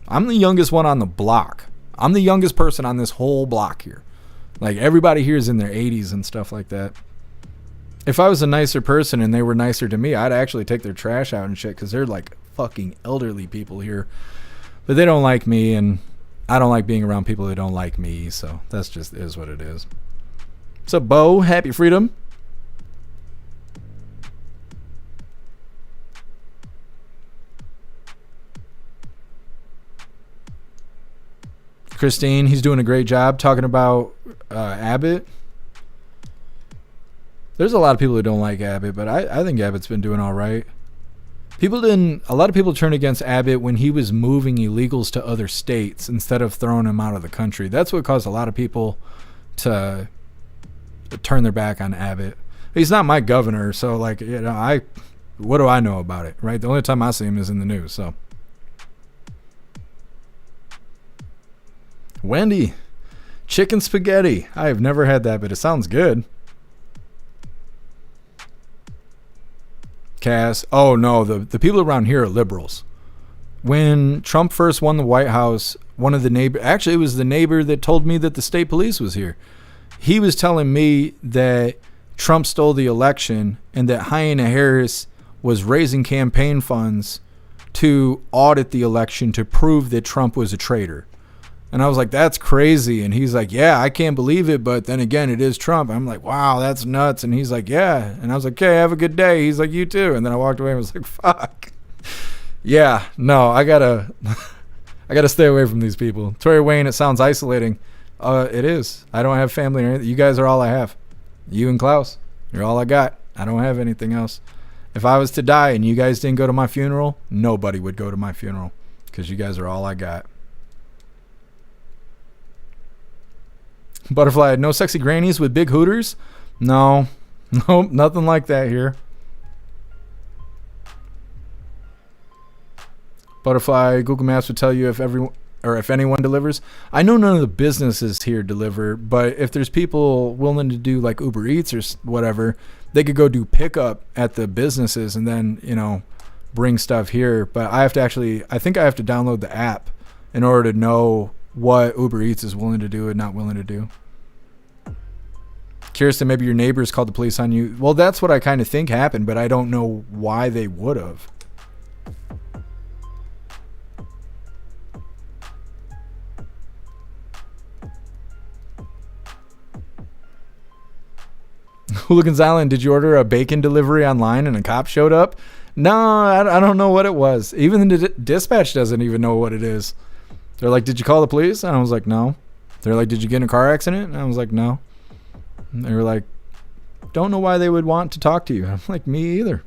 I'm the youngest one on the block. I'm the youngest person on this whole block here. Like everybody here is in their 80s and stuff like that. If I was a nicer person and they were nicer to me, I'd actually take their trash out and shit because they're like fucking elderly people here. But they don't like me, and I don't like being around people that don't like me, so that's just is what it is. What's up, Bo? Happy Freedom. Christine, he's doing a great job talking about Abbott. There's a lot of people who don't like Abbott, but I think Abbott's been doing all right. A lot of people turned against Abbott when he was moving illegals to other states instead of throwing them out of the country. That's what caused a lot of people to turn their back on Abbott. He's not my governor, so like, you know, what do I know about it, right? The only time I see him is in the news, so. Wendy, chicken spaghetti. I have never had that, but it sounds good. Cass, oh no, the people around here are liberals. When Trump first won the White House, one of the neighbor, actually it was the neighbor that told me that the state police was here. He was telling me that Trump stole the election and that Hyena Harris was raising campaign funds to audit the election to prove that Trump was a traitor. And I was like, that's crazy. And he's like, yeah, I can't believe it. But then again, it is Trump. I'm like, wow, that's nuts. And he's like, yeah. And I was like, okay, have a good day. He's like, you too. And then I walked away and was like, fuck. Yeah, no, I gotta stay away from these people. Tori Wayne, it sounds isolating. It is. I don't have family or anything. You guys are all I have. You and Klaus, you're all I got. I don't have anything else. If I was to die and you guys didn't go to my funeral, nobody would go to my funeral because you guys are all I got. Butterfly, no sexy grannies with big hooters? No. Nope, nothing like that here. Butterfly, Google Maps would tell you if everyone or if anyone delivers. I know none of the businesses here deliver, but if there's people willing to do like Uber Eats or whatever, they could go do pickup at the businesses and then, you know, bring stuff here. But I think I have to download the app in order to know what Uber Eats is willing to do and not willing to do. Kirsten, maybe your neighbors called the police on you. Well, that's what I kind of think happened, but I don't know why they would have. Hooligans Island, did you order a bacon delivery online and a cop showed up? No, I don't know what it was. Even the dispatch doesn't even know what it is. They're like, did you call the police? And I was like, no. They're like, did you get in a car accident? And I was like, no. And they were like, don't know why they would want to talk to you. I'm like, me either.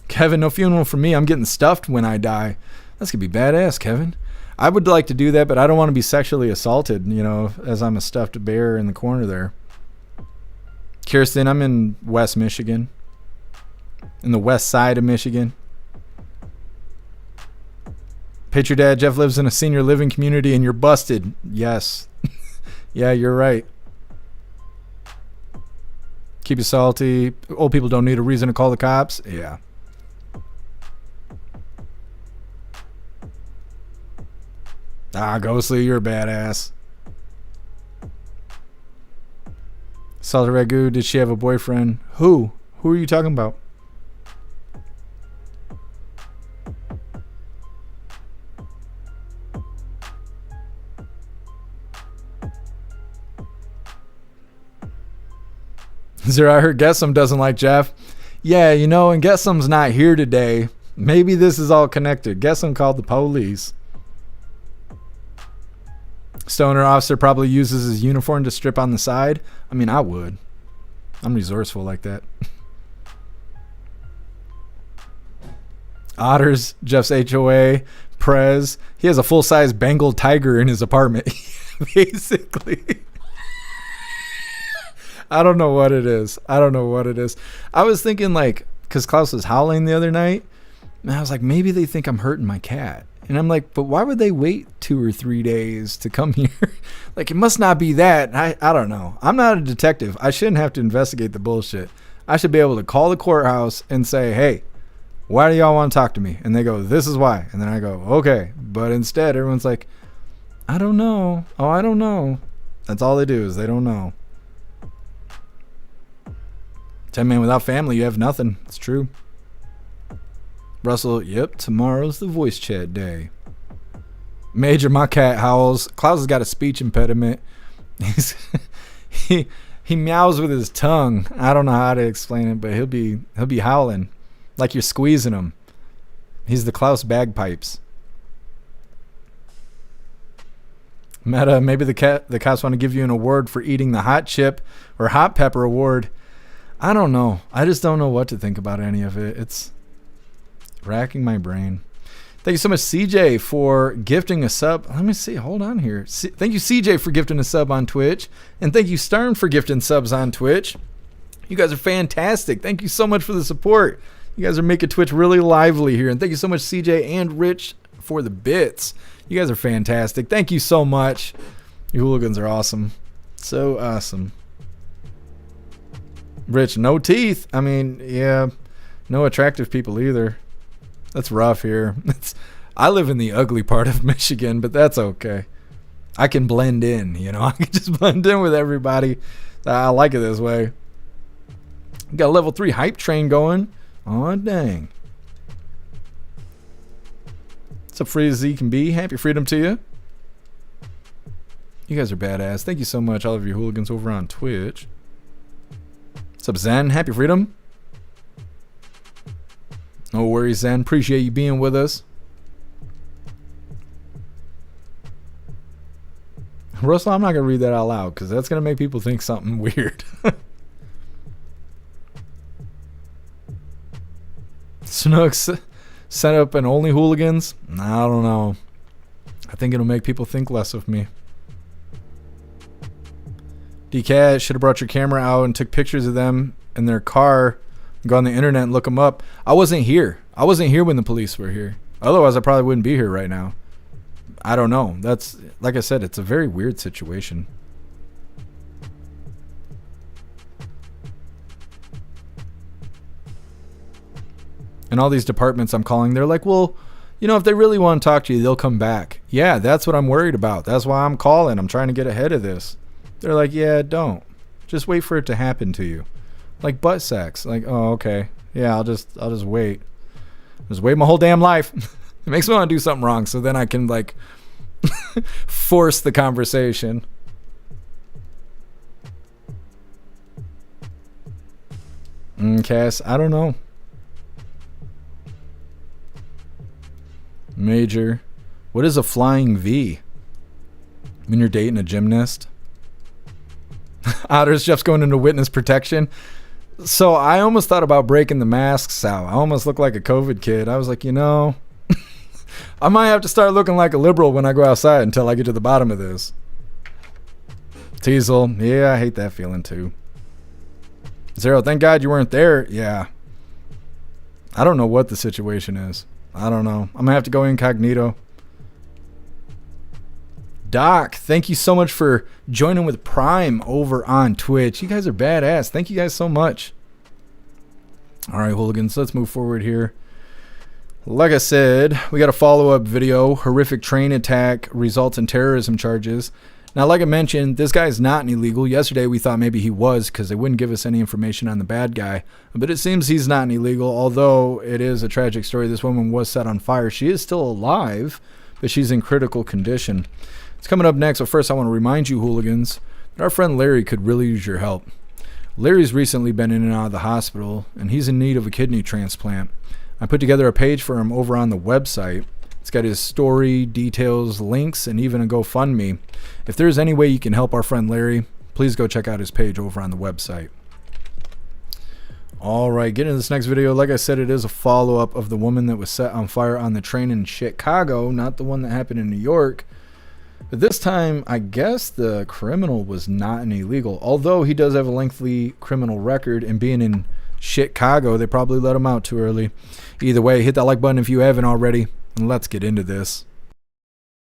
Kevin, no funeral for me. I'm getting stuffed when I die. That's going to be badass, Kevin. I would like to do that, but I don't want to be sexually assaulted, you know, as I'm a stuffed bear in the corner there. Kirsten, I'm in West Michigan. In the west side of Michigan. Picture Dad, Jeff lives in a senior living community and you're busted. Yes. Yeah, you're right. Keep it salty. Old people don't need a reason to call the cops. Yeah. Ghostly, you're a badass. Salted Ragu, did she have a boyfriend? Who? Who are you talking about? Zero, I heard Guessum doesn't like Jeff. Yeah, you know, and Guessum's not here today. Maybe this is all connected. Guessum called the police. Stoner officer probably uses his uniform to strip on the side. I mean, I would. I'm resourceful like that. Otters, Jeff's HOA, Prez. He has a full-size Bengal tiger in his apartment. Basically. I don't know what it is. I was thinking, like, because Klaus was howling the other night, and I was like, maybe they think I'm hurting my cat. And I'm like, but why would they wait 2 or 3 days to come here? Like, it must not be that. I don't know. I'm not a detective. I shouldn't have to investigate the bullshit. I should be able to call the courthouse and say, hey, why do y'all want to talk to me? And they go, this is why. And then I go, okay. But instead, everyone's like, I don't know. Oh, I don't know. That's all they do is they don't know. 10 man without family, you have nothing. It's true. Russell, yep, tomorrow's the voice chat day. Major, my cat howls. Klaus has got a speech impediment. He meows with his tongue. I don't know how to explain it, but he'll be howling like you're squeezing him. He's the Klaus bagpipes. Meta, maybe the cops want to give you an award for eating the hot chip or hot pepper award. I don't know. I just don't know what to think about any of it. It's racking my brain. Thank you so much, CJ, for gifting a sub. Let me see. Hold on here. Thank you, CJ, for gifting a sub on Twitch. And thank you, Stern, for gifting subs on Twitch. You guys are fantastic. Thank you so much for the support. You guys are making Twitch really lively here. And thank you so much, CJ and Rich, for the bits. You guys are fantastic. Thank you so much. You hooligans are awesome. So awesome. Rich, no teeth. I mean, yeah, no attractive people either. That's rough here. I live in the ugly part of Michigan, but that's okay. I can blend in, you know. I can just blend in with everybody. I like it this way. Got a level 3 hype train going. Oh, dang. What's up, free as Z can be? Happy freedom to you. You guys are badass. Thank you so much, all of you hooligans over on Twitch. What's up, Zen? Happy freedom. No worries, Zen. Appreciate you being with us. Russell, I'm not going to read that out loud because that's going to make people think something weird. Snooks set up an only hooligans? I don't know. I think it'll make people think less of me. DCat should have brought your camera out and took pictures of them in their car and go on the internet and look them up. I wasn't here. I wasn't here when the police were here. Otherwise, I probably wouldn't be here right now. I don't know. That's, like I said, it's a very weird situation. And all these departments I'm calling, they're like, well, you know, if they really want to talk to you, they'll come back. Yeah, that's what I'm worried about. That's why I'm calling. I'm trying to get ahead of this. They're like, yeah, don't. Just wait for it to happen to you. Like butt sex. Like, oh, okay. Yeah, I'll just wait. Just wait my whole damn life. It makes me want to do something wrong, so then I can, like, force the conversation. Cass, I don't know. Major. What is a flying V? When you're dating a gymnast? Otters, Jeff's going into witness protection. So I almost thought about breaking the masks out. I almost look like a COVID kid. I was like, you know, I might have to start looking like a liberal when I go outside until I get to the bottom of this. Teasel. Yeah, I hate that feeling too. Zero, thank God you weren't there. Yeah. I don't know what the situation is. I don't know. I'm going to have to go incognito. Doc, thank you so much for joining with Prime over on Twitch. You guys are badass. Thank you guys so much. All right, hooligans, let's move forward here. Like I said, we got a follow-up video. Horrific train attack results in terrorism charges. Now, like I mentioned, this guy is not an illegal. Yesterday, we thought maybe he was because they wouldn't give us any information on the bad guy. But it seems he's not an illegal, although it is a tragic story. This woman was set on fire. She is still alive, but she's in critical condition. It's coming up next, but first I want to remind you, hooligans, that our friend Larry could really use your help. Larry's recently been in and out of the hospital, and he's in need of a kidney transplant. I put together a page for him over on the website. It's got his story, details, links, and even a GoFundMe. If there's any way you can help our friend Larry, please go check out his page over on the website. All right, getting into this next video. Like I said, it is a follow-up of the woman that was set on fire on the train in Chicago, not the one that happened in New York. But this time, I guess the criminal was not an illegal. Although he does have a lengthy criminal record, and being in Chicago, they probably let him out too early. Either way, hit that like button if you haven't already, and let's get into this.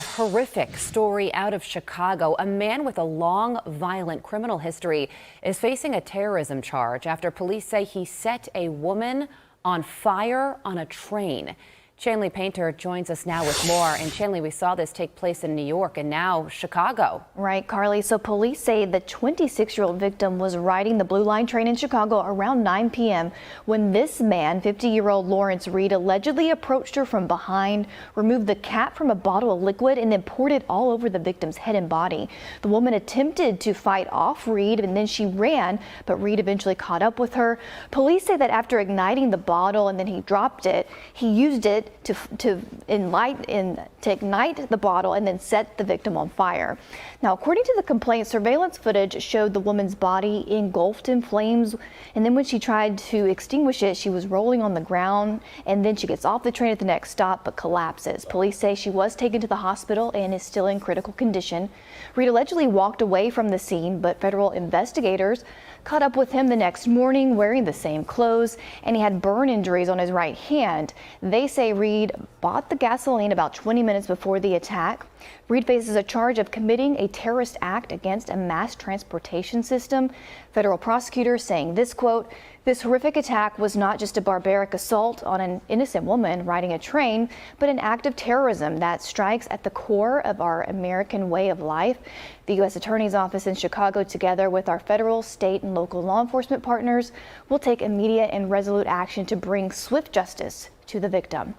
Horrific story out of Chicago. A man with a long, violent criminal history is facing a terrorism charge after police say he set a woman on fire on a train. Chanley Painter joins us now with more. And Chanley, we saw this take place in New York and now Chicago. Right, Carly. So police say the 26-year-old victim was riding the Blue Line train in Chicago around 9 p.m. when this man, 50-year-old Lawrence Reed, allegedly approached her from behind, removed the cap from a bottle of liquid, and then poured it all over the victim's head and body. The woman attempted to fight off Reed, and then she ran, but Reed eventually caught up with her. Police say that after igniting the bottle and then he dropped it, he used it to ignite the bottle and then set the victim on fire. Now, according to the complaint, surveillance footage showed the woman's body engulfed in flames, and then when she tried to extinguish it, she was rolling on the ground, and then she gets off the train at the next stop but collapses. Police say she was taken to the hospital and is still in critical condition. Reed allegedly walked away from the scene, but federal investigators caught up with him the next morning wearing the same clothes, and he had burn injuries on his right hand. They say Reed bought the gasoline about 20 minutes before the attack. Reed faces a charge of committing a terrorist act against a mass transportation system. Federal prosecutors saying this, quote, "This horrific attack was not just a barbaric assault on an innocent woman riding a train, but an act of terrorism that strikes at the core of our American way of life." The U.S. Attorney's Office in Chicago, together with our federal, state, and local law enforcement partners, will take immediate and resolute action to bring swift justice to the victim.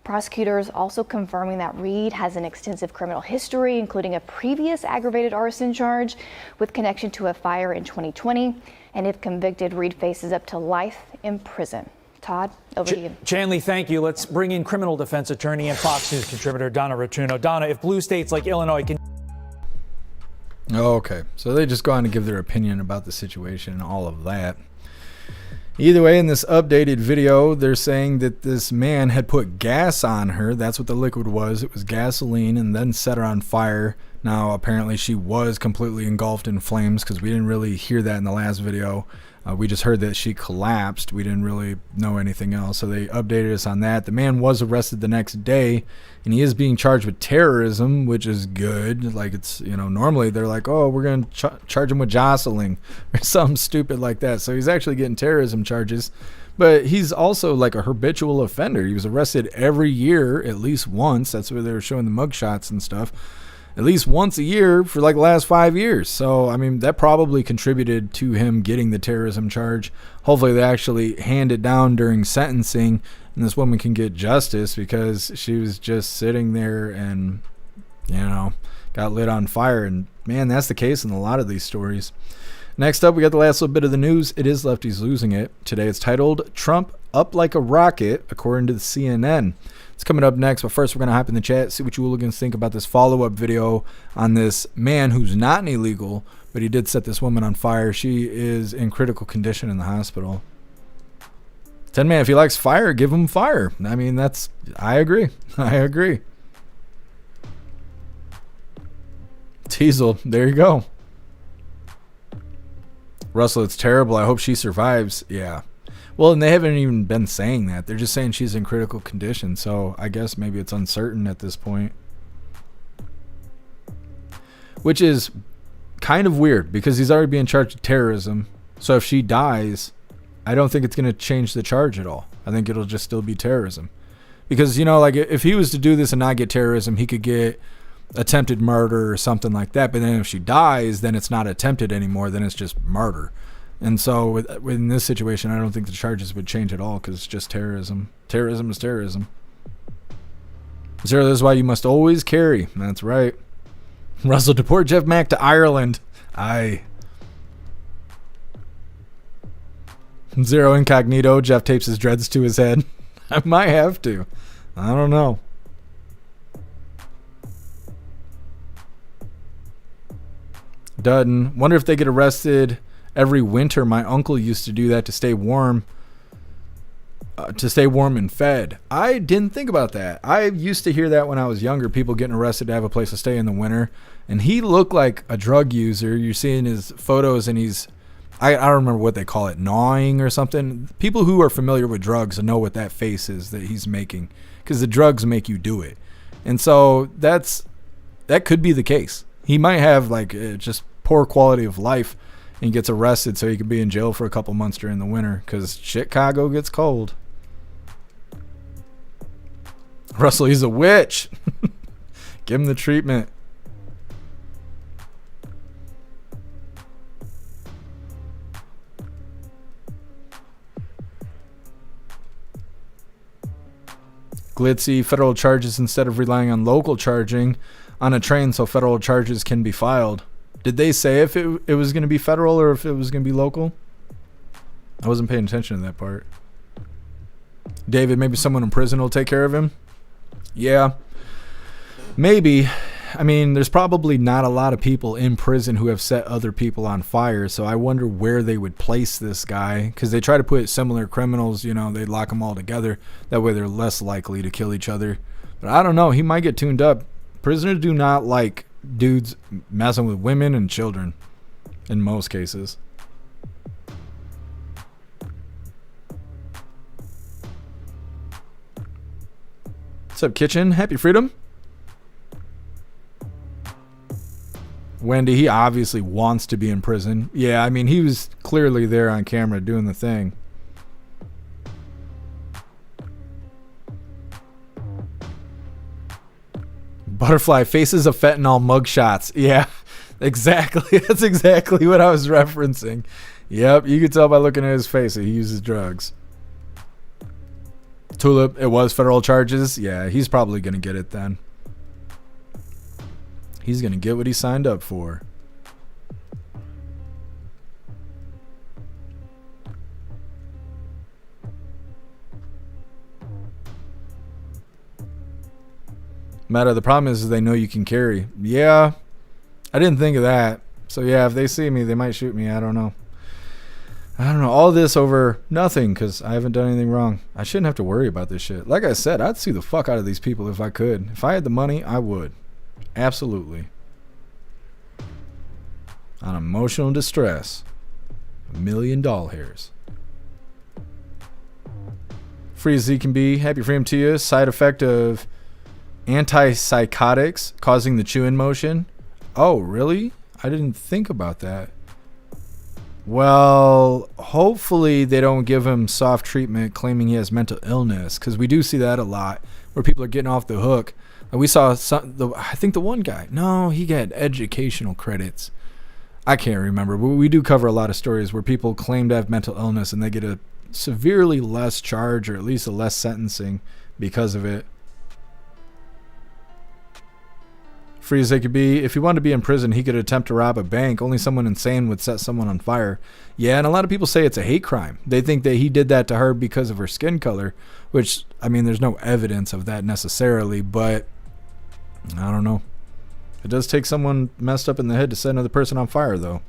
Prosecutors also confirming that Reed has an extensive criminal history, including a previous aggravated arson charge with connection to a fire in 2020. And if convicted, Reed faces up to life in prison. Todd, over to you. Chanley, thank you. Let's bring in criminal defense attorney and Fox News contributor Donna Rotuno. Donna, if blue states like Illinois can... Okay, so they just go on to give their opinion about the situation and all of that. Either way, in this updated video, they're saying that this man had put gas on her. That's what the liquid was. It was gasoline, and then set her on fire. Now, apparently, she was completely engulfed in flames, because we didn't really hear that in the last video. We just heard that she collapsed. We didn't really know anything else, so they updated us on that. The man was arrested the next day, and he is being charged with terrorism, which is good. Like, it's, you know, normally they're like, oh, we're going to charge him with jostling or something stupid like that. So he's actually getting terrorism charges. But he's also like a habitual offender. He was arrested every year at least once. That's where they were showing the mugshots and stuff. At least once a year for like the last 5 years. So, I mean, that probably contributed to him getting the terrorism charge. Hopefully they actually hand it down during sentencing and this woman can get justice, because she was just sitting there and, you know, got lit on fire. And man, that's the case in a lot of these stories. Next up, we got the last little bit of the news. It is lefties losing it. Today it's titled "Trump Up Like a Rocket," according to the CNN. It's coming up next, but first we're going to hop in the chat, see what you hooligans think about this follow-up video on this man who's not an illegal, but he did set this woman on fire. She is in critical condition in the hospital. 10 man, if he likes fire, give him fire. I mean, I agree. I agree. Teasel, there you go. Russell, it's terrible. I hope she survives. Yeah. Well, and they haven't even been saying that. They're just saying she's in critical condition. So I guess maybe it's uncertain at this point. Which is kind of weird, because he's already being charged with terrorism. So if she dies, I don't think it's going to change the charge at all. I think it'll just still be terrorism. Because, you know, like if he was to do this and not get terrorism, he could get attempted murder or something like that. But then if she dies, then it's not attempted anymore. Then it's just murder. And so in this situation, I don't think the charges would change at all, because it's just terrorism. Terrorism is terrorism. Zero, this is why you must always carry. That's right. Russell, deport Jeff Mack to Ireland. Aye. Zero, incognito. Jeff tapes his dreads to his head. I might have to. I don't know. Dutton, wonder if they get arrested every winter. My uncle used to do that to stay warm. And fed. I didn't think about that. I used to hear that when I was younger, people getting arrested to have a place to stay in the winter. And he looked like a drug user. You're seeing his photos and he's, I don't remember what they call it, gnawing or something. People who are familiar with drugs know what that face is that he's making, because the drugs make you do it. And so that could be the case. He might have like just poor quality of life and gets arrested so he could be in jail for a couple months during the winter, because Chicago gets cold. Russell, he's a witch. Give him the treatment. Glitzy, federal charges instead of relying on local charging on a train so federal charges can be filed. Did they say if it was going to be federal or if it was going to be local? I wasn't paying attention to that part. David, maybe someone in prison will take care of him? Yeah, maybe. I mean, there's probably not a lot of people in prison who have set other people on fire, so I wonder where they would place this guy, because they try to put similar criminals, you know, they lock them all together. That way they're less likely to kill each other. But I don't know, he might get tuned up. Prisoners do not like dudes messing with women and children in most cases. What's up, Kitchen? Happy Freedom. Wendy, he obviously wants to be in prison. Yeah, I mean, he was clearly there on camera doing the thing. Butterfly faces of fentanyl mugshots. Yeah, exactly. That's exactly what I was referencing. Yep, you could tell by looking at his face that he uses drugs. Tulip, it was federal charges. Yeah, he's probably going to get it then. He's going to get what he signed up for. Meta, the problem is they know you can carry. Yeah, I didn't think of that. So yeah, if they see me, they might shoot me. I don't know. All this over nothing because I haven't done anything wrong. I shouldn't have to worry about this shit. Like I said, I'd sue the fuck out of these people if I could. If I had the money, I would. Absolutely. On emotional distress. $1 million hairs. Free as he can be. Happy freedom to you. Side effect of antipsychotics causing the chew-in motion. Oh, really? I didn't think about that. Well, hopefully they don't give him soft treatment claiming he has mental illness, because we do see that a lot where people are getting off the hook. And we saw I think the one guy, no, he got educational credits. I can't remember, but we do cover a lot of stories where people claim to have mental illness and they get a severely less charge or at least a less sentencing because of it. Free as they could be. If he wanted to be in prison, he could attempt to rob a bank. Only someone insane would set someone on fire. Yeah, and a lot of people say it's a hate crime. They think that he did that to her because of her skin color, which, I mean, there's no evidence of that necessarily, but I don't know. It does take someone messed up in the head to set another person on fire, though.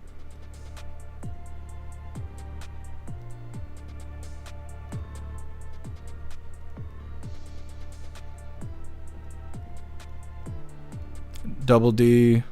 Double D.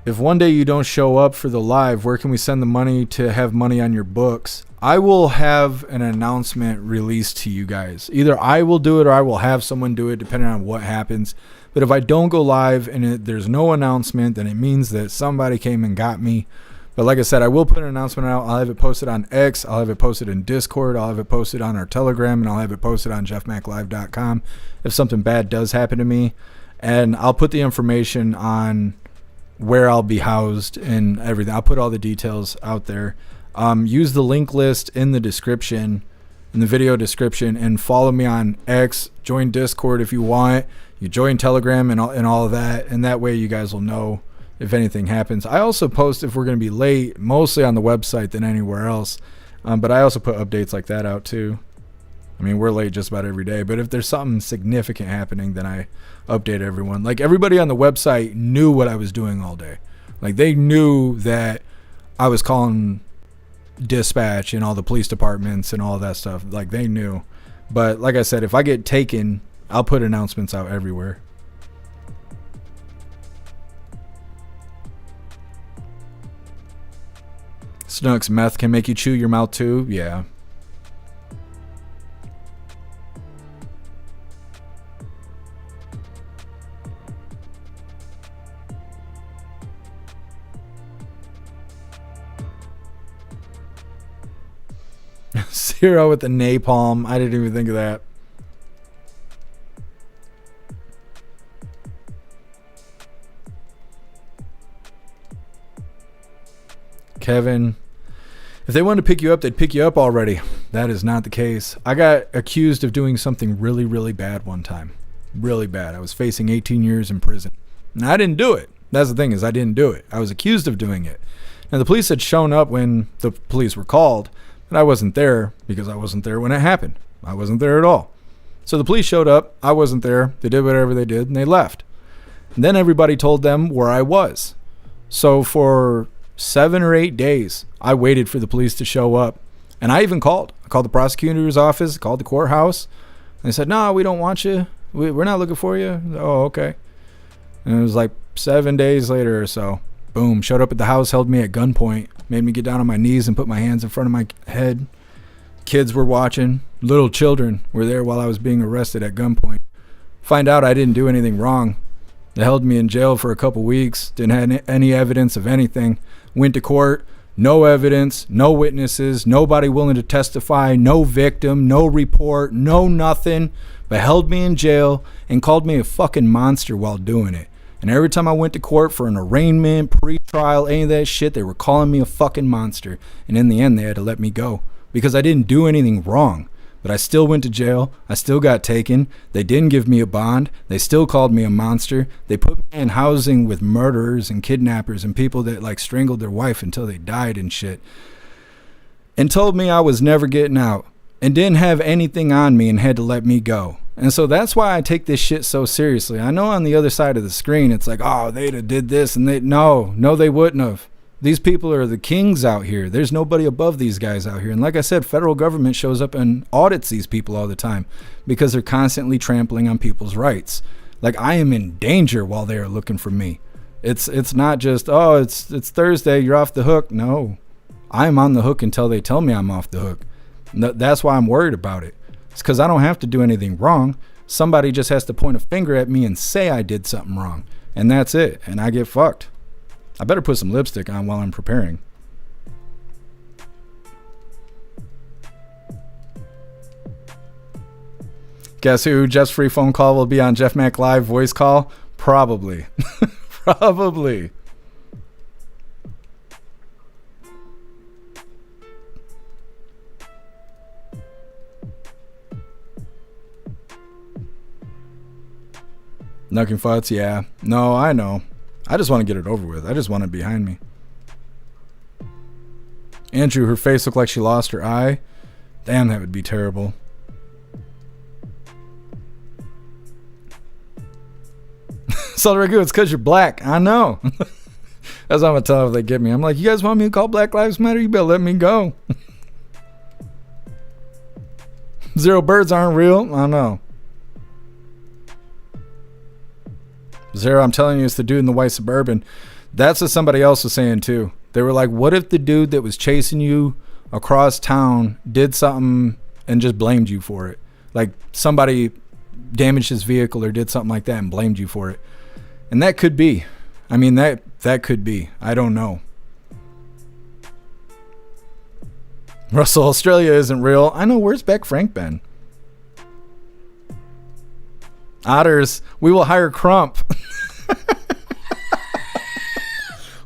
If one day you don't show up for the live, where can we send the money to have money on your books? I will have an announcement released to you guys. Either I will do it or I will have someone do it, depending on what happens. But if I don't go live and there's no announcement, then it means that somebody came and got me. But like I said, I will put an announcement out. I'll have it posted on X. I'll have it posted in Discord. I'll have it posted on our Telegram. And I'll have it posted on jeffmaclive.com if something bad does happen to me. And I'll put the information on where I'll be housed and everything. I'll put all the details out there. Use the link list in the description, in the video description, and follow me on X. Join Discord if you want. You join Telegram and all of that. And that way you guys will know if anything happens. I also post if we're going to be late, mostly on the website than anywhere else. But I also put updates like that out too. I mean, we're late just about every day. But if there's something significant happening, then I update everyone. Like, everybody on the website knew what I was doing all day. Like, they knew that I was calling dispatch and all the police departments and all that stuff. Like, they knew. But like I said, if I get taken, I'll put announcements out everywhere. Snooks, meth can make you chew your mouth too? Yeah. Zero with the napalm. I didn't even think of that. Kevin, if they wanted to pick you up, they'd pick you up already. That is not the case. I got accused of doing something really, really bad one time. Really bad. I was facing 18 years in prison. And I didn't do it. That's the thing, is I didn't do it. I was accused of doing it. Now, the police had shown up when the police were called, but I wasn't there because I wasn't there when it happened. I wasn't there at all. So the police showed up. I wasn't there. They did whatever they did, and they left. And then everybody told them where I was. So for 7 or 8 days, I waited for the police to show up. And I even called. I called the prosecutor's office, called the courthouse. And they said, no, we don't want you. We're not looking for you. Oh, okay. And it was like 7 days later or so. Boom. Showed up at the house, held me at gunpoint, made me get down on my knees and put my hands in front of my head. Kids were watching. little children were there while I was being arrested at gunpoint. Find out I didn't do anything wrong. They held me in jail for a couple weeks. Didn't have any evidence of anything. Went to court. No evidence. No witnesses. Nobody willing to testify. No victim. No report. No nothing. But held me in jail and called me a fucking monster while doing it. And every time I went to court for an arraignment, pre-trial, any of that shit, they were calling me a fucking monster. And in the end, they had to let me go because I didn't do anything wrong. But I still went to jail. I still got taken. They didn't give me a bond. They still called me a monster. They put me in housing with murderers and kidnappers and people that like strangled their wife until they died and shit. And told me I was never getting out and didn't have anything on me and had to let me go. And so that's why I take this shit so seriously. I know on the other side of the screen, it's like, oh, they'd have did this and no, they wouldn't have. These people are the kings out here. There's nobody above these guys out here. And like I said, federal government shows up and audits these people all the time because they're constantly trampling on people's rights. Like I am in danger while they are looking for me. It's not just, oh, it's Thursday, you're off the hook. No, I'm on the hook until they tell me I'm off the hook. That's why I'm worried about it. It's because I don't have to do anything wrong. Somebody just has to point a finger at me and say I did something wrong. And that's it. And I get fucked. I better put some lipstick on while I'm preparing. Guess who? Jeff's free phone call will be on Jeff Mac Live voice call? Probably. Probably. Knucking Futs, yeah. No, I know. I just want to get it over with. I just want it behind me. Andrew, her face looked like she lost her eye. Damn, that would be terrible. Salt Ragu, it's because you're black. I know. That's what I'm going to tell them if they get me. I'm like, you guys want me to call Black Lives Matter? You better let me go. Zero birds aren't real. I know. Zero, I'm telling you, it's the dude in the white Suburban. That's what somebody else was saying too. They were like, what if the dude that was chasing you across town did something and just blamed you for it? Like somebody damaged his vehicle or did something like that and blamed you for it. And that could be. I mean, that could be. I don't know. Russell, Australia isn't real. I know. Where's Beck Frank been? Otters, we will hire Crump.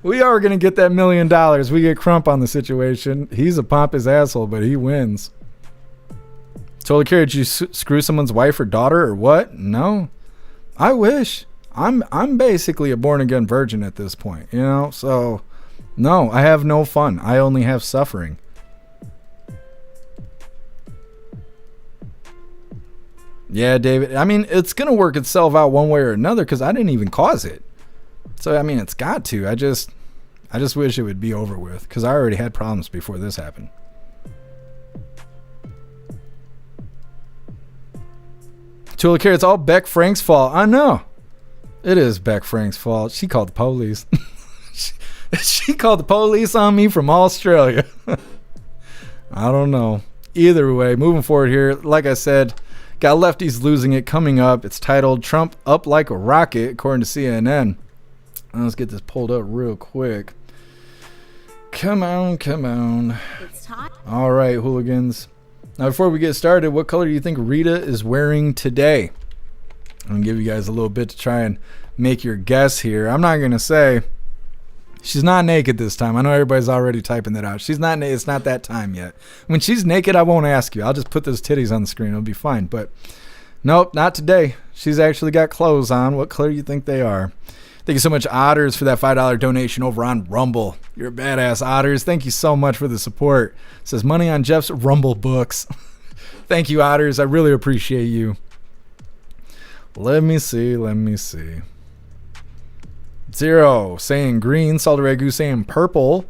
We are going to get that $1 million. We get Crump on the situation. He's a pompous asshole, but he wins. Totally curious, did you screw someone's wife or daughter or what? No. I wish. I'm basically a born-again virgin at this point, you know? So, no, I have no fun. I only have suffering. Yeah, David. I mean, it's going to work itself out one way or another because I didn't even cause it. So, I mean, it's got to. I just wish it would be over with because I already had problems before this happened. Tula Care, it's all Beck Frank's fault. I know. It is Beck Frank's fault. She called the police. She called the police on me from Australia. I don't know. Either way, moving forward here, like I said, got lefties losing it coming up. It's titled Trump Up Like a Rocket, according to CNN. Let's get this pulled up real quick. Come on, come on. It's time. All right, hooligans. Now, before we get started, what color do you think Rita is wearing today? I'm going to give you guys a little bit to try and make your guess here. I'm not going to say. She's not naked this time. I know everybody's already typing that out. She's not. It's not that time yet. When she's naked, I won't ask you. I'll just put those titties on the screen. It'll be fine. But nope, not today. She's actually got clothes on. What color do you think they are? Thank you so much, Otters, for that $5 donation over on Rumble. You're a badass, Otters. Thank you so much for the support. It says money on Jeff's Rumble books. Thank you, Otters. I really appreciate you. Let me see. Zero saying green. Saldaregu saying purple.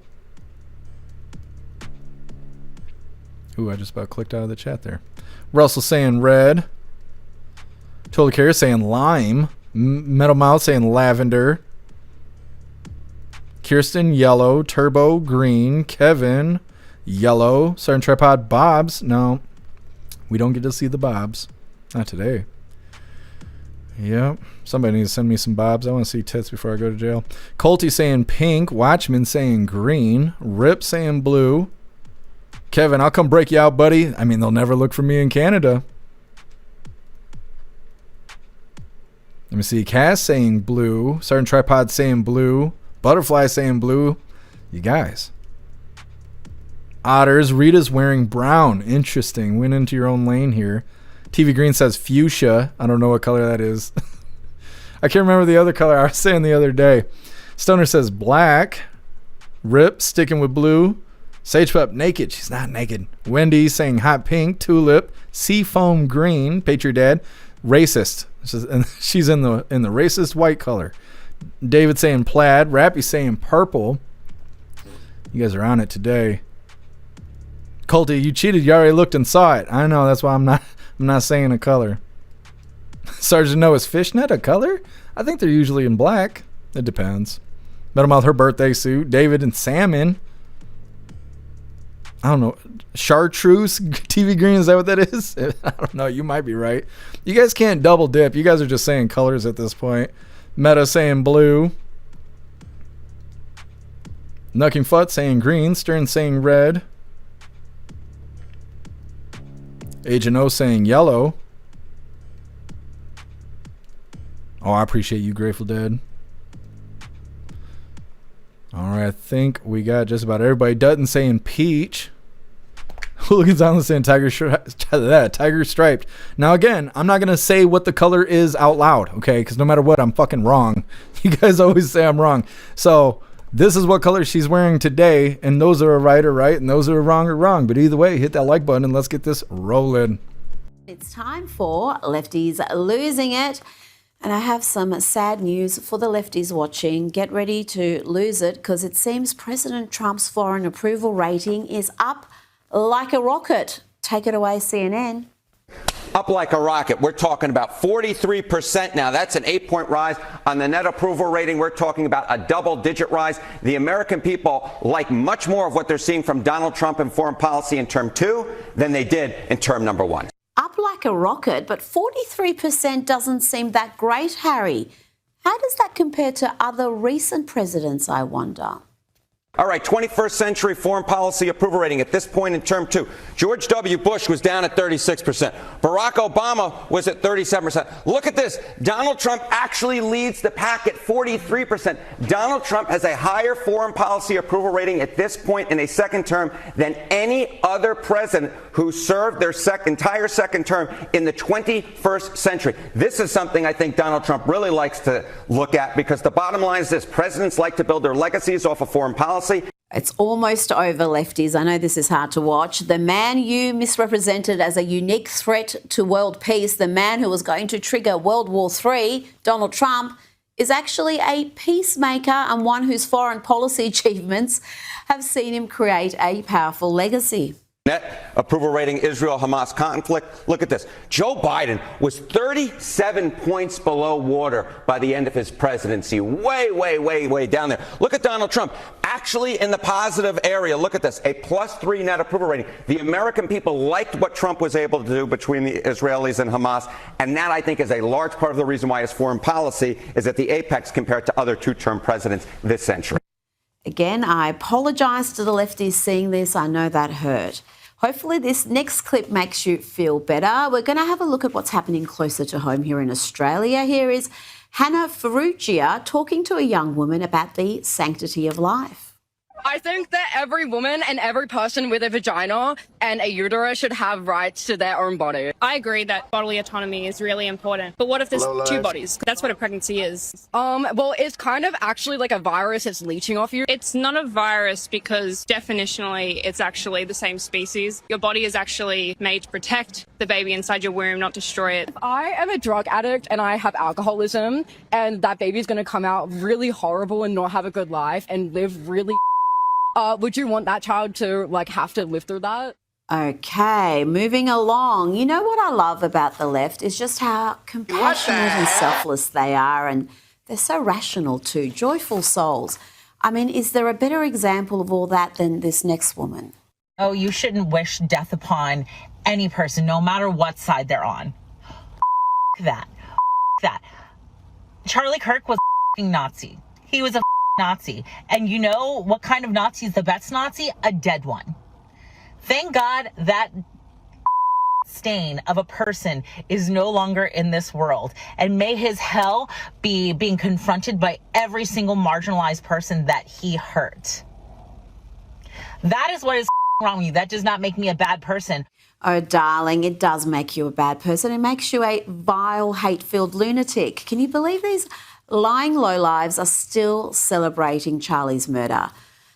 Ooh, I just about clicked out of the chat there. Russell saying red. Total Care saying lime. Metal Mouth saying lavender. Kirsten yellow. Turbo green. Kevin yellow. Certain Tripod Bob's no. We don't get to see the bobs. Not today. Yep. Somebody needs to send me some bobs. I want to see tits before I go to jail. Colty saying pink. Watchman saying green. Rip saying blue. Kevin, I'll come break you out, buddy. I mean, they'll never look for me in Canada. Let me see. Cass saying blue. Sergeant Tripod saying blue. Butterfly saying blue. You guys. Otters. Rita's wearing brown. Interesting. Went into your own lane here. TV Green says fuchsia. I don't know what color that is. I can't remember the other color I was saying the other day. Stoner says black. Rip sticking with blue. Sage Pup naked. She's not naked. Wendy saying hot pink. Tulip. Seafoam green. Patriot Dad. Racist. She's in the racist white color. David saying plaid. Rappy saying purple. You guys are on it today. Colty, you cheated. You already looked and saw it. I know. That's why I'm not saying a color. Sergeant Noah's fishnet a color? I think they're usually in black. It depends. Metalmouth, her birthday suit. David and salmon. I don't know. Chartreuse TV green, is that what that is? I don't know. You might be right. You guys can't double dip. You guys are just saying colors at this point. Meta saying blue. Knucking Fut saying green. Stern saying red. Agent O saying yellow. Oh, I appreciate you, Grateful Dead. All right, I think we got just about everybody. Dutton saying peach. Hooligans on the saying tiger striped. Now, again, I'm not going to say what the color is out loud, okay? Because no matter what, I'm fucking wrong. You guys always say I'm wrong. So this is what color she's wearing today, and those are right, and those are wrong. But either way, hit that like button, and let's get this rolling. It's time for Lefties Losing It. And I have some sad news for the lefties watching. Get ready to lose it, because it seems President Trump's foreign approval rating is up like a rocket. Take it away, CNN. Up like a rocket. We're talking about 43% now. That's an 8-point rise. On the net approval rating, we're talking about a double-digit rise. The American people like much more of what they're seeing from Donald Trump in foreign policy in term 2 than they did in term number 1. Up like a rocket, but 43% doesn't seem that great, Harry. How does that compare to other recent presidents, I wonder? All right, 21st century foreign policy approval rating at this point in term 2. George W. Bush was down at 36%. Barack Obama was at 37%. Look at this. Donald Trump actually leads the pack at 43%. Donald Trump has a higher foreign policy approval rating at this point in a second term than any other president who served their entire second term in the 21st century. This is something I think Donald Trump really likes to look at, because the bottom line is this: presidents like to build their legacies off of foreign policy. It's almost over, lefties. I know this is hard to watch. The man you misrepresented as a unique threat to world peace, the man who was going to trigger World War III, Donald Trump, is actually a peacemaker and one whose foreign policy achievements have seen him create a powerful legacy. Net approval rating, Israel-Hamas conflict. Look at this. Joe Biden was 37 points below water by the end of his presidency. Way down there. Look at Donald Trump. Actually in the positive area. Look at this. A +3 net approval rating. The American people liked what Trump was able to do between the Israelis and Hamas. And that, I think, is a large part of the reason why his foreign policy is at the apex compared to other two-term presidents this century. Again, I apologise to the lefties seeing this. I know that hurt. Hopefully this next clip makes you feel better. We're going to have a look at what's happening closer to home here in Australia. Here is Hannah Ferrugia talking to a young woman about the sanctity of life. I think that every woman and every person with a vagina and a uterus should have rights to their own body. I agree that bodily autonomy is really important. But what if there's two bodies? That's what a pregnancy is. Well, it's kind of actually like a virus that's leeching off you. It's not a virus because definitionally it's actually the same species. Your body is actually made to protect the baby inside your womb, not destroy it. If I am a drug addict and I have alcoholism and that baby's going to come out really horrible and not have a good life and live really would you want that child to have to live through that? Okay, moving along. You know what I love about the left is just how compassionate and selfless they are, and they're so rational too, joyful souls. I mean, is there a better example of all that than this next woman? Oh, you shouldn't wish death upon any person, no matter what side they're on. That. Charlie Kirk was a Nazi. He was a Nazi. And you know what kind of Nazi is the best Nazi? A dead one. Thank God that stain of a person is no longer in this world. And may his hell be being confronted by every single marginalized person that he hurt. That is what is wrong with you. That does not make me a bad person. Oh, darling, it does make you a bad person. It makes you a vile, hate-filled lunatic. Can you believe these lying lowlives are still celebrating Charlie's murder?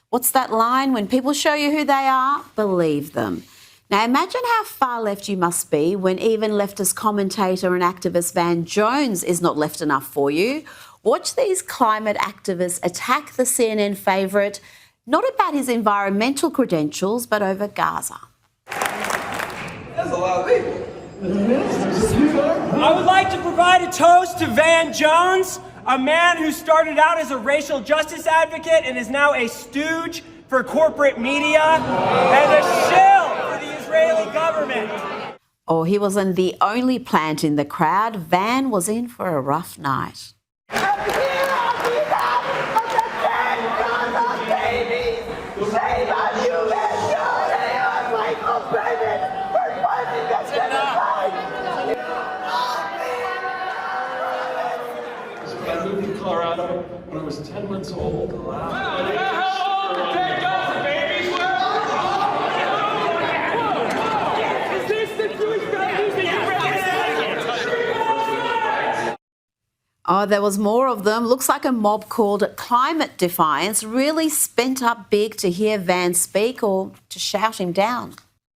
What's that line? When people show you who they are, believe them. Now, imagine how far left you must be when even leftist commentator and activist Van Jones is not left enough for you. Watch these climate activists attack the CNN favourite, not about his environmental credentials, but over Gaza. That's a lot of people. I would like to provide a toast to Van Jones, a man who started out as a racial justice advocate and is now a stooge for corporate media and a shill for the Israeli government. Oh, he wasn't the only plant in the crowd. Van was in for a rough night. I moved to Colorado when I was 10 months old. Oh, there was more of them. Looks like a mob called Climate Defiance really spent up big to hear Van speak or to shout him down.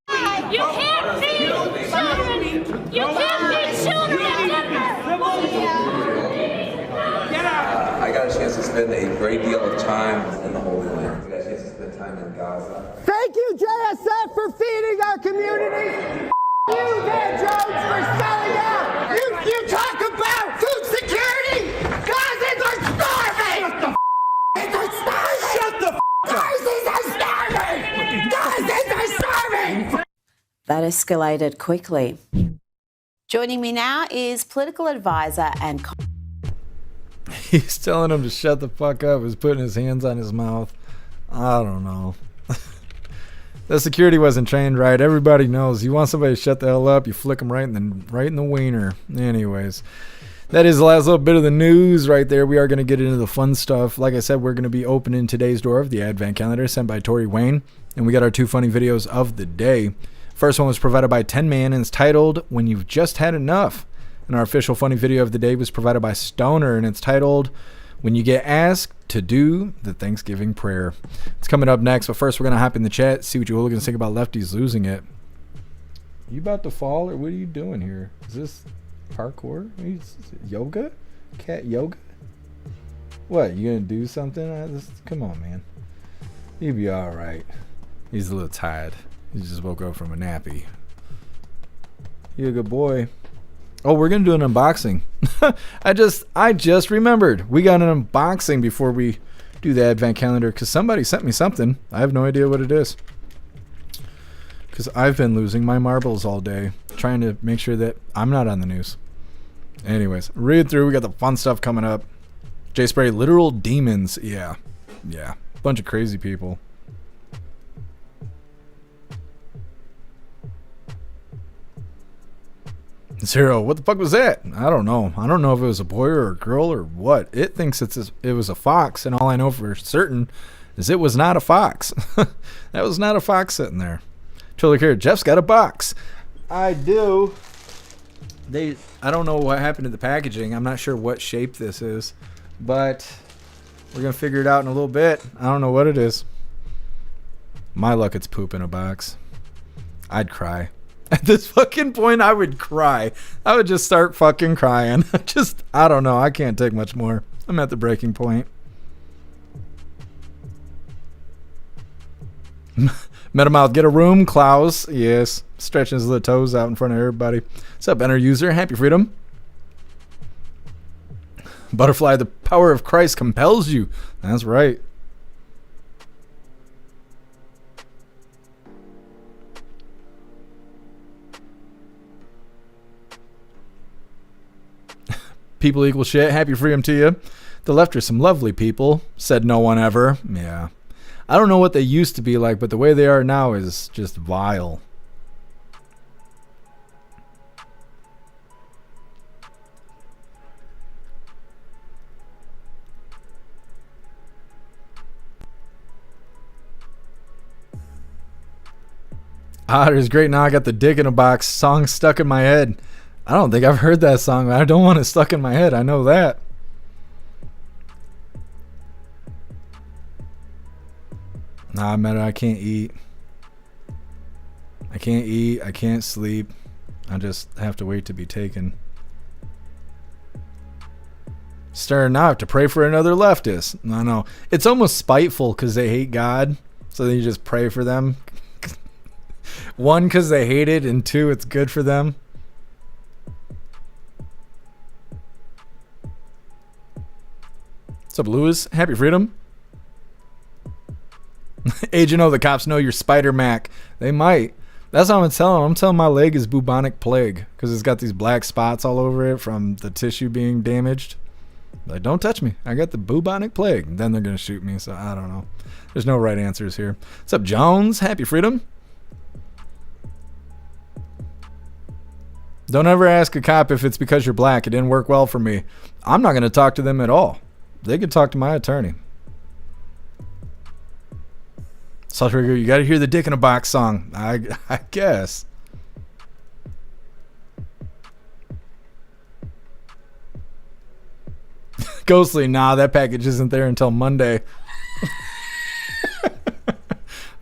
You can't feed children! You can't feed children! I got a chance to spend a great deal of time in the Holy Land. I got a chance to spend time in Gaza. Thank you, JSF, for feeding our community. You, Van Jones, for selling out. You talk about food security. Gazans are starving. Shut the Gazans are starving. Gazans are starving. That escalated quickly. Joining me now is political advisor and... He's telling him to shut the fuck up. He's putting his hands on his mouth. I don't know. The security wasn't trained right. Everybody knows. You want somebody to shut the hell up, you flick them right in the wiener. Anyways, that is the last little bit of the news right there. We are going to get into the fun stuff. Like I said, we're going to be opening today's door of the Advent Calendar sent by Tori Wayne. And we got our two funny videos of the day. First one was provided by 10 Man and it's titled When You've Just Had Enough. And our official funny video of the day was provided by Stoner and it's titled When You Get Asked to Do the Thanksgiving Prayer. It's coming up next, but first we're going to hop in the chat, see what you hooligans think about lefties losing it. You about to fall or what are you doing here? Is this parkour? Yoga? Cat yoga? What, you going to do something? Come on, man. You'll be alright. He's a little tired. He just woke up from a nappy. You're a good boy. Oh, we're gonna do an unboxing. I just remembered we got an unboxing before we do the Advent Calendar because somebody sent me something. I have no idea what it is because I've been losing my marbles all day trying to make sure that I'm not on the news. Anyways, read through. We got the fun stuff coming up. J Spray, literal demons. Yeah, bunch of crazy people. Zero, what the fuck was that? I don't know. I don't know if it was a boy or a girl or what. It thinks it was a fox, and all I know for certain is it was not a fox. That was not a fox sitting there. Totally care. Jeff's got a box. I do. I don't know what happened to the packaging. I'm not sure what shape this is, but we're gonna figure it out in a little bit. I don't know what it is. My luck, it's poop in a box. I'd cry. At this fucking point, I would cry. I would just start fucking crying. I don't know. I can't take much more. I'm at the breaking point. Metamouth, get a room. Klaus, yes. Stretching his little toes out in front of everybody. What's up, Enter User? Happy Freedom. Butterfly, the power of Christ compels you. That's right. People equal shit. Happy freedom to you. The left are some lovely people, said no one ever. Yeah. I don't know what they used to be like, but the way they are now is just vile. Otter's great. Now I got the Dick in a Box song stuck in my head. I don't think I've heard that song. I don't want it stuck in my head. I know that. Nah, man, I can't eat. I can't eat. I can't sleep. I just have to wait to be taken. Starting now, I have to pray for another leftist. No. It's almost spiteful because they hate God. So then you just pray for them. One, because they hate it. And two, it's good for them. What's up, Lewis? Happy freedom. Agent O, the cops know you're Spider Mac. They might. That's what I'm telling them. I'm telling my leg is bubonic plague because it's got these black spots all over it from the tissue being damaged. Like, don't touch me. I got the bubonic plague. And then they're going to shoot me. So I don't know. There's no right answers here. What's up, Jones? Happy freedom. Don't ever ask a cop if it's because you're black. It didn't work well for me. I'm not going to talk to them at all. They can talk to my attorney. Salt Trigger, you got to hear the Dick in a Box song. I guess. Ghostly, nah, that package isn't there until Monday.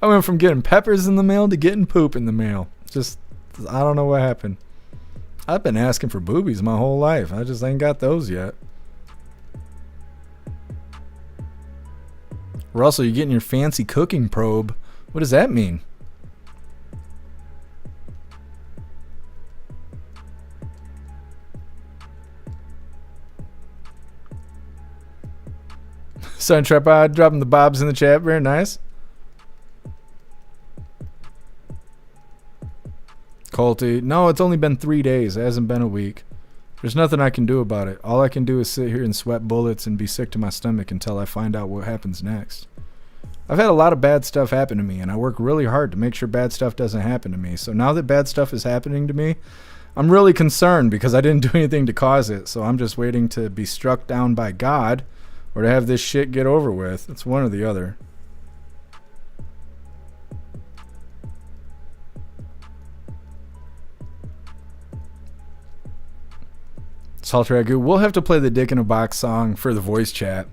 I went from getting peppers in the mail to getting poop in the mail. Just, I don't know what happened. I've been asking for boobies my whole life. I just ain't got those yet. Russell, you're getting your fancy cooking probe. What does that mean? Sun Tripod dropping the bobs in the chat. Very nice. Colty. No, it's only been 3 days. It hasn't been a week. There's nothing I can do about it. All I can do is sit here and sweat bullets and be sick to my stomach until I find out what happens next. I've had a lot of bad stuff happen to me, and I work really hard to make sure bad stuff doesn't happen to me. So now that bad stuff is happening to me, I'm really concerned because I didn't do anything to cause it. So I'm just waiting to be struck down by God or to have this shit get over with. It's one or the other. Salt Ragu, we'll have to play the Dick in a Box song for the voice chat.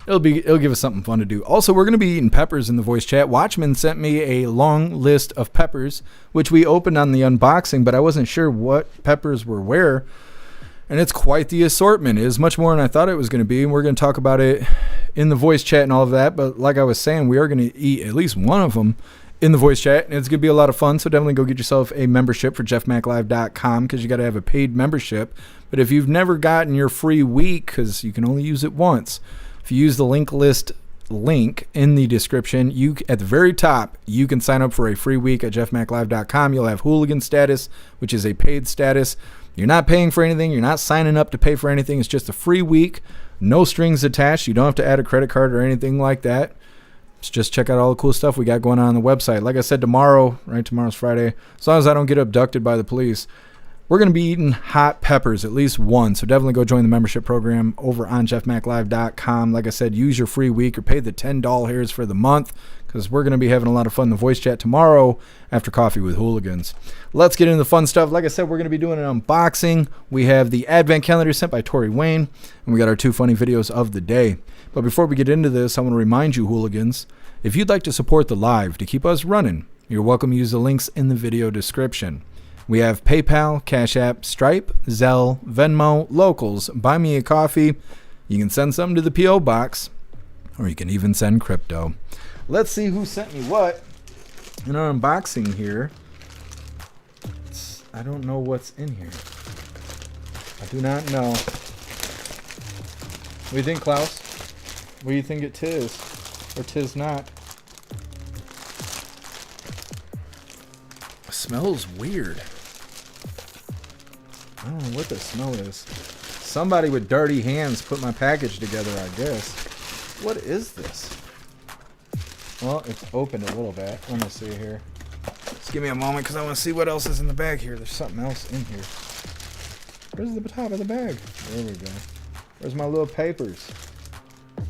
It'll give us something fun to do. Also, we're going to be eating peppers in the voice chat. Watchman sent me a long list of peppers, which we opened on the unboxing, but I wasn't sure what peppers were where. And it's quite the assortment. It is much more than I thought it was going to be. And we're going to talk about it in the voice chat and all of that. But like I was saying, we are going to eat at least one of them in the voice chat. And it's going to be a lot of fun. So definitely go get yourself a membership for jeffmaclive.com because you got to have a paid membership. But if you've never gotten your free week, because you can only use it once, if you use the link list link in the description, you at the very top, you can sign up for a free week at jeffmaclive.com. You'll have Hooligan status, which is a paid status. You're not paying for anything. You're not signing up to pay for anything. It's just a free week. No strings attached. You don't have to add a credit card or anything like that. Just check out all the cool stuff we got going on the website. Like I said, tomorrow, right? Tomorrow's Friday. As long as I don't get abducted by the police, we're going to be eating hot peppers, at least one. So definitely go join the membership program over on jeffmaclive.com. Like I said, use your free week or pay the $10 hairs for the month because we're going to be having a lot of fun in the voice chat tomorrow after coffee with Hooligans. Let's get into the fun stuff. Like I said, we're going to be doing an unboxing. We have the advent calendar sent by Tori Wayne, and we got our 2 funny videos of the day. But before we get into this, I want to remind you, Hooligans, if you'd like to support the live to keep us running, you're welcome to use the links in the video description. We have PayPal, Cash App, Stripe, Zelle, Venmo, Locals, Buy Me a Coffee. You can send something to the P.O. Box, or you can even send crypto. Let's see who sent me what in our unboxing here. I don't know what's in here. I do not know. What do you think, Klaus? What do you think it tis? Or tis not? It smells weird. I don't know what the smell is. Somebody with dirty hands put my package together, I guess. What is this? Well, it's opened a little bit. Let me see here. Just give me a moment because I want to see what else is in the bag here. There's something else in here. Where's the top of the bag? There we go. Where's my little papers?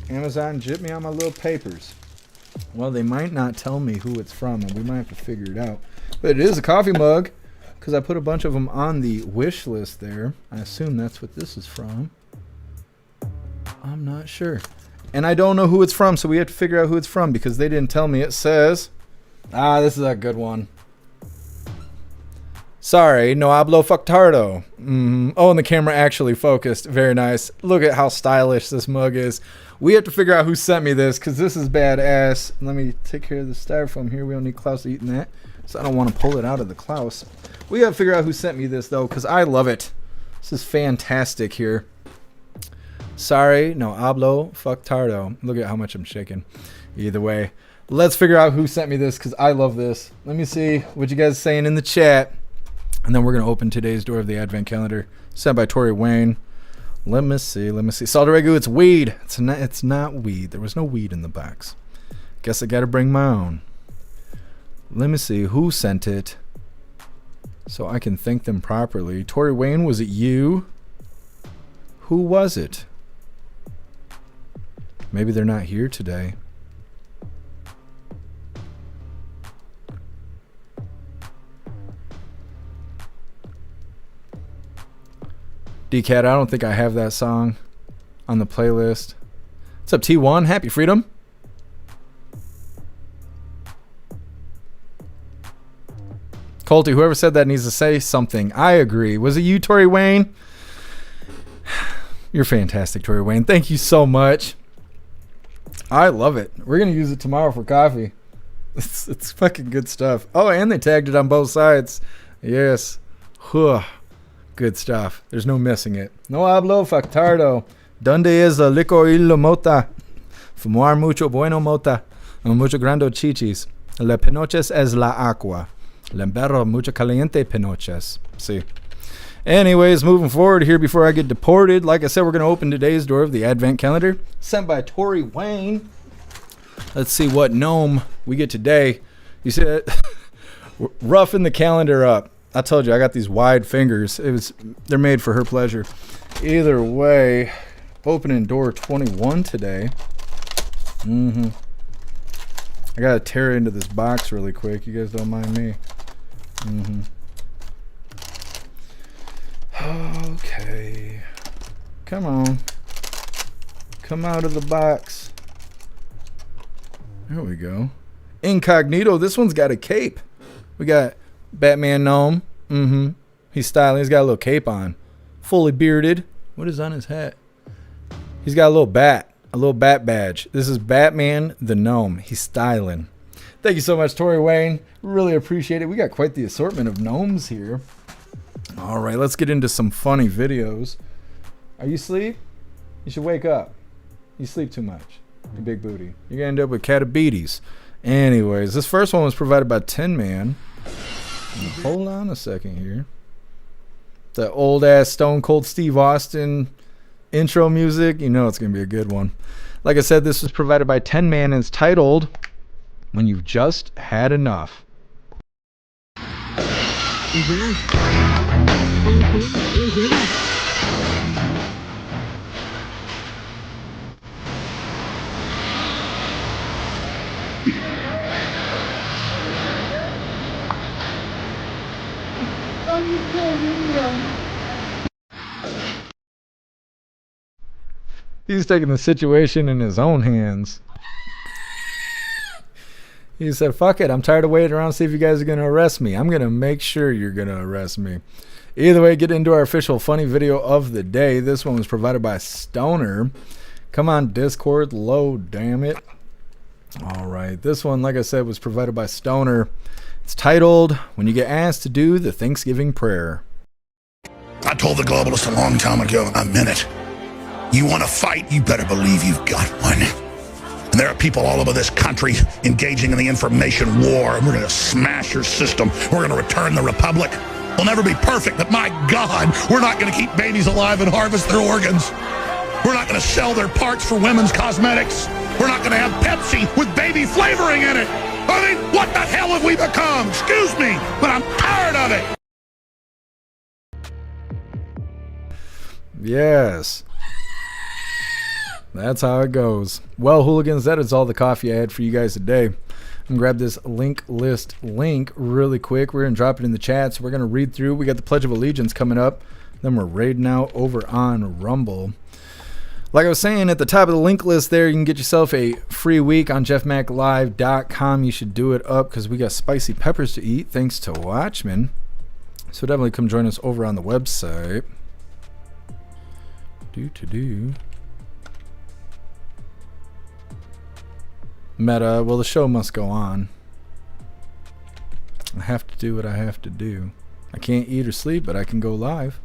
Amazon, jip me on my little papers. Well, they might not tell me who it's from, and we might have to figure it out. But it is a coffee mug because I put a bunch of them on the wish list there. I assume that's what this is from. I'm not sure. And I don't know who it's from, so we have to figure out who it's from because they didn't tell me. It says, this is a good one. Sorry, no hablo factardo. Oh, and the camera actually focused. Very nice. Look at how stylish this mug is. We have to figure out who sent me this because this is badass. Let me take care of the styrofoam here. We don't need Klaus eating that, so I don't want to pull it out of the Klaus. We got to figure out who sent me this, though, because I love it. This is fantastic here. Sorry, no hablo factardo. Look at how much I'm shaking. Either way, let's figure out who sent me this because I love this. Let me see what you guys are saying in the chat. And then we're going to open today's door of the Advent calendar. Sent by Tori Wayne. Let me see. Saldaregu, it's weed. It's not weed. There was no weed in the box. Guess I got to bring my own. Let me see who sent it so I can thank them properly. Tori Wayne, was it you? Who was it? Maybe they're not here today. DCAT, I don't think I have that song on the playlist. What's up, T1? Happy Freedom. Colty, whoever said that needs to say something. I agree. Was it you, Tori Wayne? You're fantastic, Tori Wayne. Thank you so much. I love it. We're going to use it tomorrow for coffee. It's fucking good stuff. Oh, and they tagged it on both sides. Yes. Huh. Good stuff. There's no missing it. No hablo factardo. Donde es la licor y la mota? Fumar mucho bueno mota. Mucho grande chichis. La pinoches es la agua. Lembero mucho caliente pinoches. See. Anyways, moving forward here before I get deported. Like I said, we're going to open today's door of the Advent calendar. Sent by Tori Wayne. Let's see what gnome we get today. You see that? Roughing the calendar up. I told you I got these wide fingers. They're made for her pleasure. Either way, opening door 21 today. I gotta tear into this box really quick. You guys don't mind me. Okay. Come on. Come out of the box. There we go. Incognito. This one's got a cape. We got Batman gnome. He's styling. He's got a little cape on. Fully bearded. What is on his hat? He's got a little bat badge. This is Batman the gnome. He's styling. Thank you so much, Tori Wayne. Really appreciate it. We got quite the assortment of gnomes here. All right, let's get into some funny videos. Are you asleep? You should wake up. You sleep too much. You big booty. You're gonna end up with catabetes. Anyways, this first one was provided by Tin Man. Hold on a second here. The old ass Stone Cold Steve Austin intro music. You know it's going to be a good one. Like I said, this was provided by 10 Man and it's titled When You've Just Had Enough. He's taking the situation in his own hands. He said, fuck it, I'm tired of waiting around to see if you guys are going to arrest me. I'm going to make sure you're going to arrest me. Either way, get into our official funny video of the day. This one was provided by Stoner. Come on, Discord, load, damn it. All right, this one, like I said, was provided by Stoner. It's titled, When You Get Asked to Do the Thanksgiving Prayer. I told the globalists a long time ago, I meant it. You want to fight, you better believe you've got one. And there are people all over this country engaging in the information war, and we're going to smash your system. We're going to return the republic. We'll never be perfect, but my God, we're not going to keep babies alive and harvest their organs. We're not going to sell their parts for women's cosmetics. We're not going to have Pepsi with baby flavoring in it. I mean, what the hell have we become? Excuse me, but I'm tired of it. Yes. That's how it goes. Well, hooligans, that is all the coffee I had for you guys today. I'm going to grab this link list link really quick. We're going to drop it in the chat, so we're going to read through. We got the Pledge of Allegiance coming up. Then we're raiding out over on Rumble. Like I was saying at the top of the link list there, you can get yourself a free week on jeffmaclive.com. You should do it up because we got spicy peppers to eat thanks to Watchmen. So definitely come join us over on the website. Meta, well, the show must go on. I have to do what I have to do. I can't eat or sleep, but I can go live.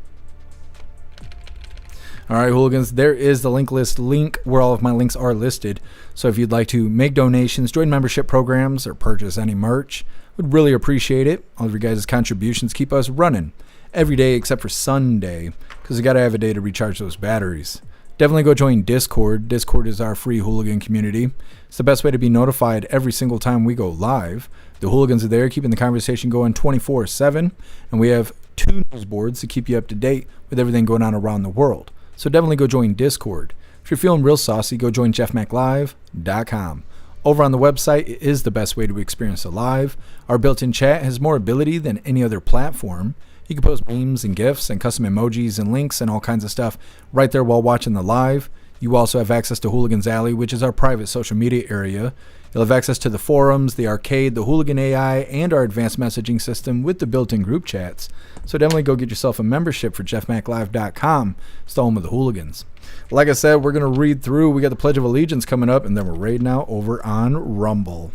Alright, hooligans, there is the link list link where all of my links are listed. So if you'd like to make donations, join membership programs, or purchase any merch, would really appreciate it. All of your guys' contributions keep us running every day except for Sunday, because we got to have a day to recharge those batteries. Definitely go join Discord. Discord is our free hooligan community. It's the best way to be notified every single time we go live. The hooligans are there keeping the conversation going 24/7, and we have 2 news boards to keep you up to date with everything going on around the world. So definitely go join Discord. If you're feeling real saucy, go join jeffmaclive.com. Over on the website, it is the best way to experience a live. Our built-in chat has more ability than any other platform. You can post memes and GIFs and custom emojis and links and all kinds of stuff right there while watching the live. You also have access to Hooligans Alley, which is our private social media area. You'll have access to the forums, the arcade, the Hooligan AI, and our advanced messaging system with the built-in group chats. So definitely go get yourself a membership for jeffmaclive.com. It's the home of the hooligans. Like I said, we're going to read through. We got the Pledge of Allegiance coming up, and then we're raiding out over on Rumble.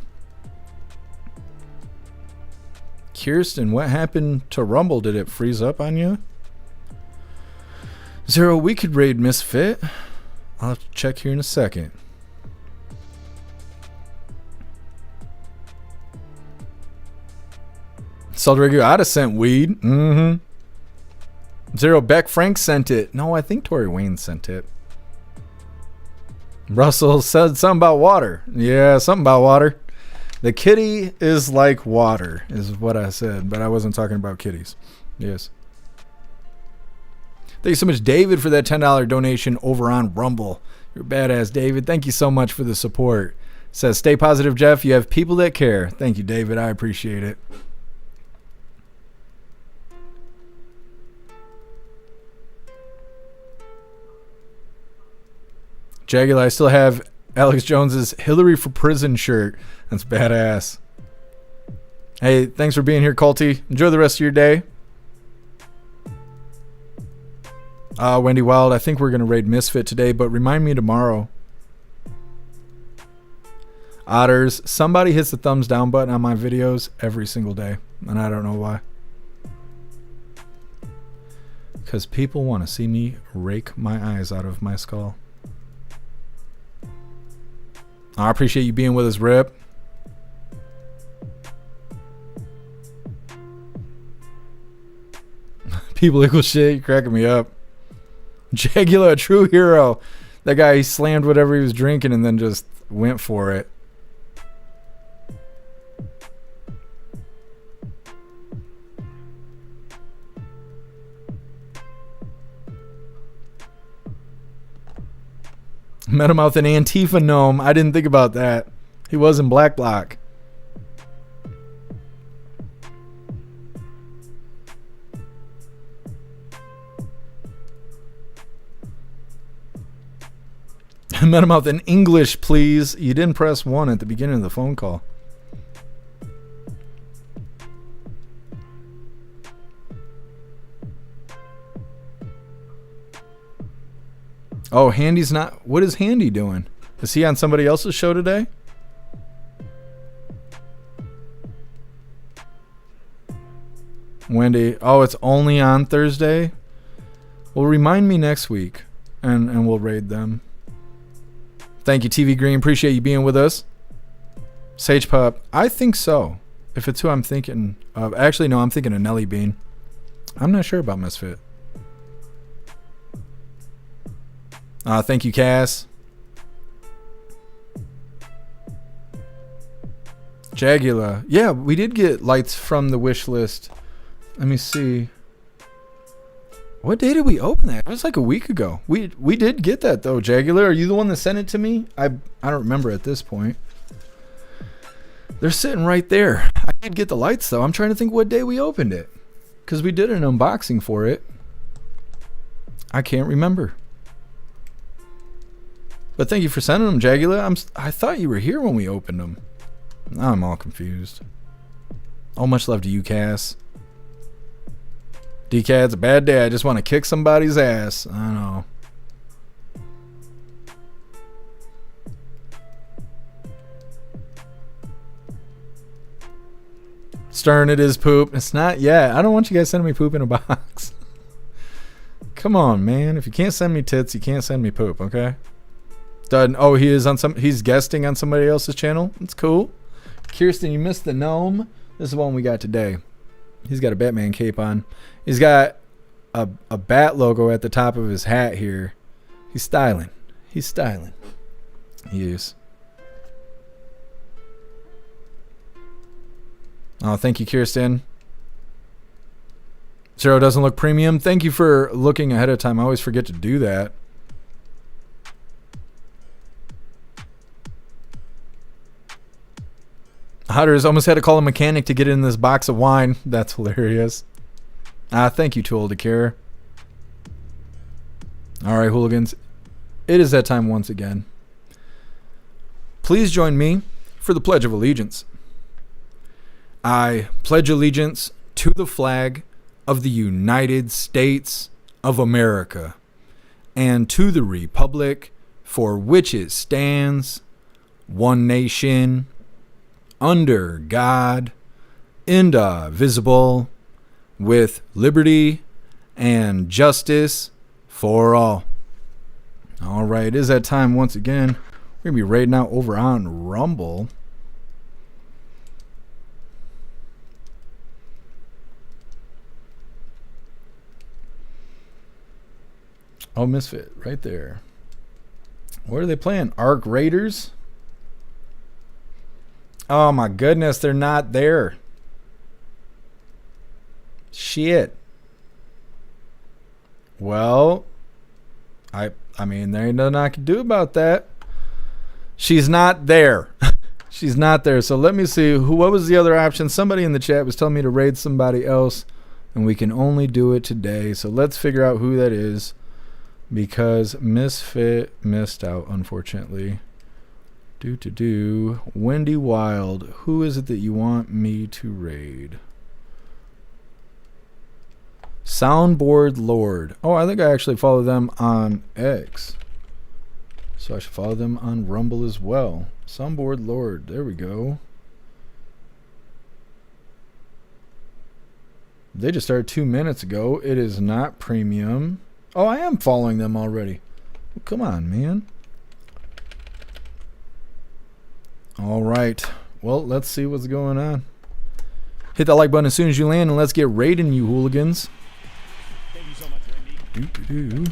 Kirsten, what happened to Rumble? Did it freeze up on you? Zero, we could raid Misfit. I'll have to check here in a second. Saldrego I'd have sent weed. Zero, Beck Frank sent it. No, I think Tory Wayne sent it. Russell said something about water. Yeah, something about water. The kitty is like water, is what I said, but I wasn't talking about kitties. Yes. Thank you so much, David, for that $10 donation over on Rumble. You're badass, David. Thank you so much for the support. Says, stay positive, Jeff. You have people that care. Thank you, David. I appreciate it. Jaguar, I still have Alex Jones's Hillary for Prison shirt. That's badass. Hey, thanks for being here, Culty. Enjoy the rest of your day. Wendy Wild, I think we're going to raid Misfit today, but remind me tomorrow. Otters, somebody hits the thumbs down button on my videos every single day, and I don't know why. Because people want to see me rake my eyes out of my skull. I appreciate you being with us, Rip. People equal shit. You're cracking me up. Jaguar, a true hero. That guy, he slammed whatever he was drinking and then just went for it. Met him out with an Antifa gnome. I didn't think about that. He was in Black Bloc. I met him out in English, please. You didn't press 1 at the beginning of the phone call. Oh, Handy's not... What is Handy doing? Is he on somebody else's show today? Wendy. Oh, it's only on Thursday? Well, remind me next week, and we'll raid them. Thank you, TV Green. Appreciate you being with us. Sage Pup. I think so. If it's who I'm thinking of. Actually, no, I'm thinking of Nelly Bean. I'm not sure about Misfit. Thank you, Cass. Jagula. Yeah, we did get lights from the wish list. Let me see. What day did we open that? It was like a week ago. We did get that though, Jagula. Are you the one that sent it to me? I don't remember at this point. They're sitting right there. I did get the lights though. I'm trying to think what day we opened it. Because we did an unboxing for it. I can't remember. But thank you for sending them, Jagula. I thought you were here when we opened them. Now I'm all confused. Oh, much love to you, Cass. DK, it's a bad day. I just want to kick somebody's ass. I don't know. Stern, it is poop. It's not yet. I don't want you guys sending me poop in a box. Come on, man. If you can't send me tits, you can't send me poop, okay? Done. Oh, he's guesting on somebody else's channel. That's cool. Kirsten, you missed the gnome. This is the one we got today. He's got a Batman cape on. He's got a bat logo at the top of his hat here. He's styling. He's styling. He is. Oh, thank you, Kirsten. Zero doesn't look premium. Thank you for looking ahead of time. I always forget to do that. Hutters almost had to call a mechanic to get in this box of wine. That's hilarious. Thank you, Too Old to Care. All right, hooligans. It is that time once again. Please join me for the Pledge of Allegiance. I pledge allegiance to the flag of the United States of America and to the republic for which it stands, one nation, under God, indivisible, with liberty and justice for all. All right, it is that time once again. We're going to be raiding out over on Rumble. Oh, Misfit, right there. What are they playing? Arc Raiders? Oh my goodness, they're not there. Shit. Well, I mean, there ain't nothing I can do about that. She's not there. She's not there. So let me see. What was the other option? Somebody in the chat was telling me to raid somebody else, and we can only do it today. So let's figure out who that is, because Misfit missed out, unfortunately. Wendy Wild. Who is it that you want me to raid? Soundboard Lord. Oh, I think I actually follow them on X. So I should follow them on Rumble as well. Soundboard Lord. There we go. They just started 2 minutes ago. It is not premium. Oh, I am following them already. Well, come on, man. All right. Well, let's see what's going on. Hit that like button as soon as you land, and let's get raiding, you hooligans. Thank you so much, Wendy.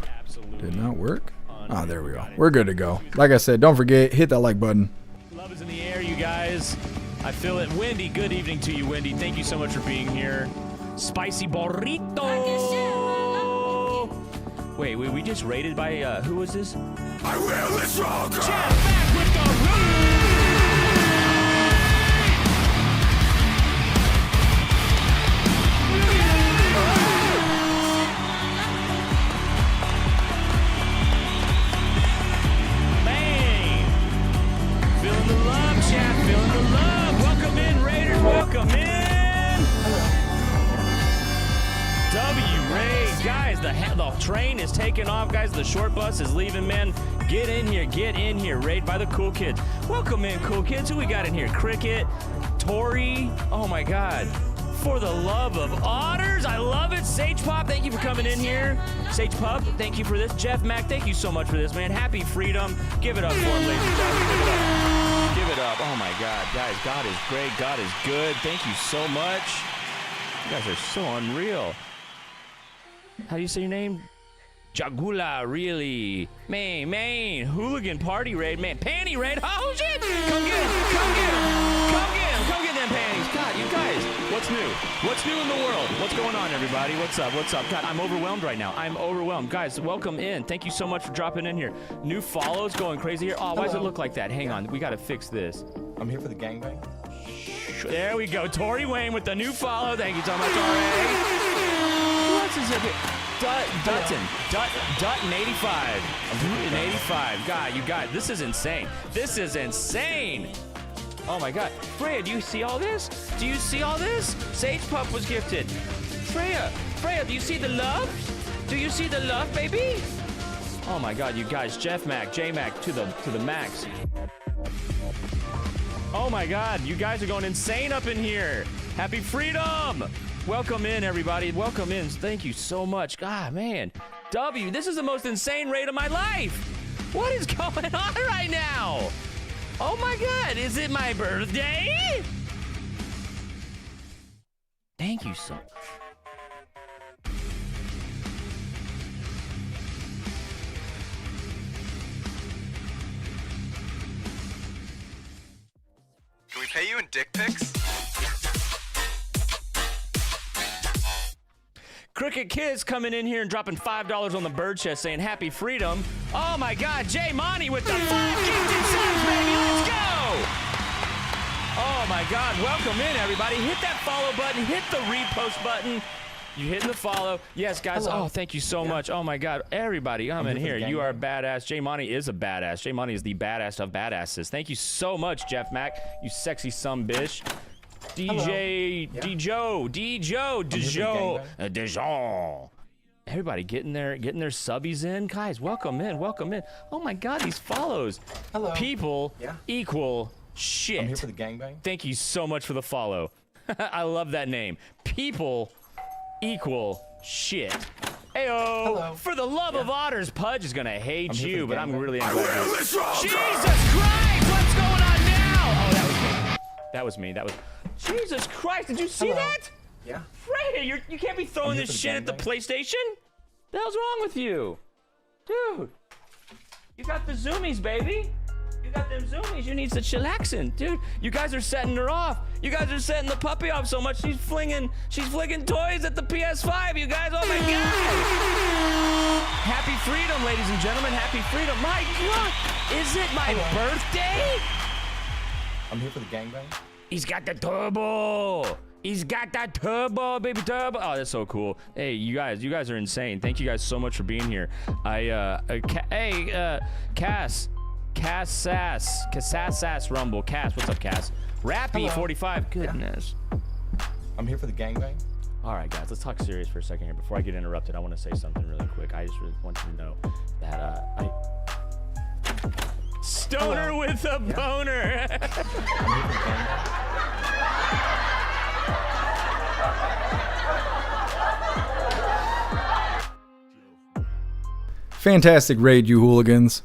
Did not work. Ah, there we go. We're good to go. Like I said, don't forget, hit that like button. Love is in the air, you guys. I feel it. Wendy, good evening to you, Wendy. Thank you so much for being here. Spicy burrito. Wait, we just raided by, who was this? I will this wrong. Jeff back with the raid. Welcome in. W-Raid. Guys, the train is taking off, guys. The short bus is leaving, man. Get in here. Get in here. Raid by the cool kids. Welcome in, cool kids. Who we got in here? Cricket. Tori. Oh, my God. For the love of otters. I love it. Sage Pop, thank you for coming in here. Sage Pop, thank you for this. Jeff Mack, thank you so much for this, man. Happy freedom. Give it up for him, ladies and gentlemen. Give it up. Give it up. Oh my God, guys, God is great. God is good. Thank you so much. You guys are so unreal. How do you say your name? Jagula, really? Main, hooligan party raid, man, panty raid, oh shit! Come get them panties. God, you guys, what's new? What's new in the world? What's going on, everybody? What's up? God, I'm overwhelmed right now. I'm overwhelmed. Guys, welcome in. Thank you so much for dropping in here. New follows going crazy here. Oh, why does it look like that? Hang on, we gotta fix this. I'm here for the gangbang. There we go. Tory Wayne with the new follow. Thank you so much, Tory. Who else is up here? Dutton 85. 85. God, you guys, this is insane. This is insane. Oh my God. Freya, do you see all this? Do you see all this? Sage Pup was gifted. Freya, do you see the love? Do you see the love, baby? Oh my God, you guys, Jeff Mac, J Mac to the max. Oh my God, you guys are going insane up in here. Happy freedom. Welcome in, everybody. Welcome in. Thank you so much. God, man. W, this is the most insane raid of my life. What is going on right now? Oh my God, is it my birthday? Thank you so much. Can we pay you in dick pics? Crooked Kids coming in here and dropping $5 on the bird chest saying happy freedom. Oh my God, Jay Monty with the 5 gifted subs, baby, let's go! Oh my God, welcome in everybody. Hit that follow button, hit the repost button. You hitting the follow. Yes, guys. Hello. Oh, thank you so much. Oh my God, everybody, I'm in here. You are a badass. Jay Monty is a badass. Jay Monty is the baddest of badasses. Thank you so much, Jeff Mac, you sexy sumbitch. DJ, Dijon. Everybody getting their subbies in. Guys, welcome in. Oh my God, these follows. Hello. People equal shit. I'm here for the gangbang. Thank you so much for the follow. I love that name. People equal shit. Heyo. Hello. For the love of otters, Pudge is gonna hate you, but I'm really glad. Jesus Christ, what's going on now? Oh, that was me. Jesus Christ, did you see that? Yeah. Freya, you can't be throwing this shit at the PlayStation. The hell's wrong with you? Dude, you got the zoomies, baby. You got them zoomies. You need the chillaxing. Dude, you guys are setting her off. You guys are setting the puppy off so much she's flinging toys at the PS5, you guys. Oh my God. Happy freedom, ladies and gentlemen. Happy freedom. My God, is it my birthday? I'm here for the gangbang. He's got the turbo. He's got that turbo, baby turbo. Oh, that's so cool. Hey, you guys are insane. Thank you guys so much for being here. Cass Sass Rumble. Cass, what's up, Cass? Rappy 45. Goodness. I'm here for the gangbang. All right, guys, let's talk serious for a second here. Before I get interrupted, I want to say something really quick. I just really want you to know that Stoner with a boner. Fantastic raid, you hooligans.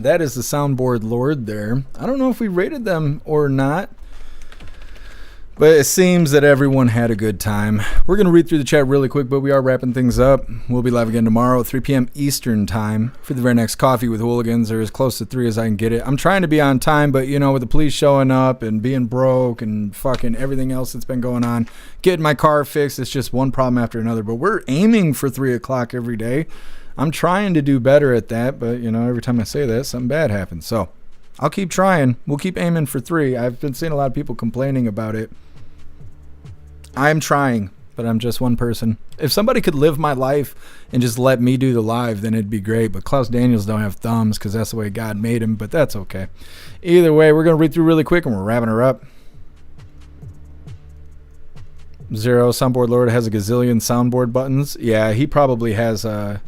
That is the soundboard lord there. I don't know if we rated them or not, but it seems that everyone had a good time. We're going to read through the chat really quick, but we are wrapping things up. We'll be live again tomorrow at 3 p.m. Eastern time for the very next Coffee with Hooligans, or as close to 3 as I can get it. I'm trying to be on time, but you know, with the police showing up and being broke and fucking everything else that's been going on, getting my car fixed, it's just one problem after another. But we're aiming for 3 o'clock every day. I'm trying to do better at that, but you know, every time I say that, something bad happens. So I'll keep trying. We'll keep aiming for 3. I've been seeing a lot of people complaining about it. I'm trying, but I'm just one person. If somebody could live my life and just let me do the live, then it'd be great. But Klaus Daniels don't have thumbs because that's the way God made him, but that's okay. Either way, we're going to read through really quick and we're wrapping her up. Zero, Soundboard Lord has a gazillion soundboard buttons. Yeah, he probably has an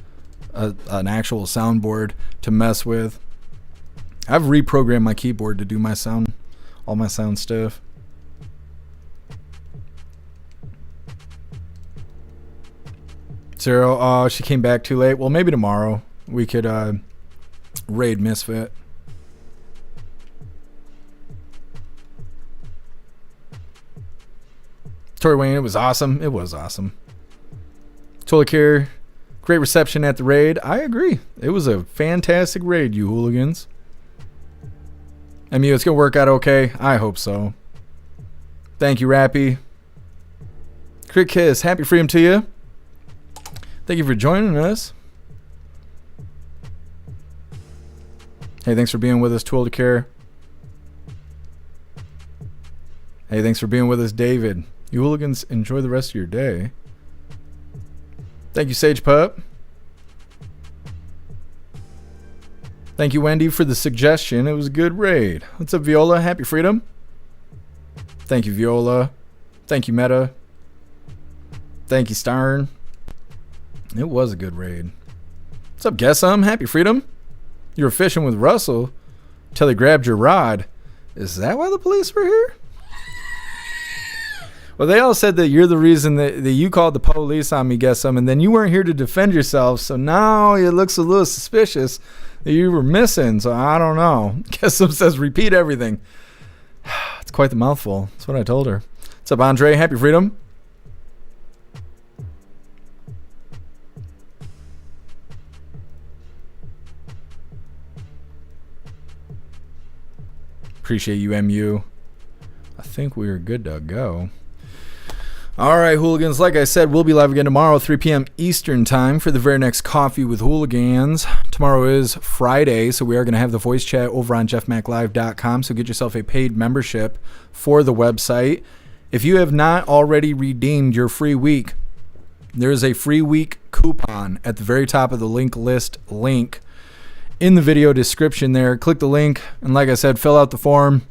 actual soundboard to mess with. I've reprogrammed my keyboard to do my sound, all my sound stuff. Zero, oh, she came back too late. Well, maybe tomorrow we could raid Misfit. Tory Wayne, it was awesome. It was awesome. Total Care, great reception at the raid. I agree. It was a fantastic raid, you hooligans. I mean, it's going to work out okay. I hope so. Thank you, Rappy. Crit Kiss, happy freedom to you. Thank you for joining us. Hey, thanks for being with us, Total Care. Hey, thanks for being with us, David. You hooligans, enjoy the rest of your day. Thank you, Sage Pup. Thank you, Wendy, for the suggestion. It was a good raid. What's up, Viola? Happy freedom. Thank you, Viola. Thank you, Meta. Thank you, Starn. It was a good raid. What's up, Guessum? Happy freedom. You were fishing with Russell till he grabbed your rod. Is that why the police were here? Well, they all said that you're the reason that you called the police on me, Guessum, and then you weren't here to defend yourself, so now it looks a little suspicious that you were missing, so I don't know. Guessum says repeat everything. It's quite the mouthful. That's what I told her. What's up, Andre? Happy freedom. Appreciate you, MU. I think we are good to go. All right, hooligans. Like I said, we'll be live again tomorrow, 3 p.m. Eastern time for the very next Coffee with Hooligans. Tomorrow is Friday, so we are going to have the voice chat over on jeffmaclive.com, so get yourself a paid membership for the website. If you have not already redeemed your free week, there is a free week coupon at the very top of the link list link in the video description there. Click the link, and like I said, fill out the form.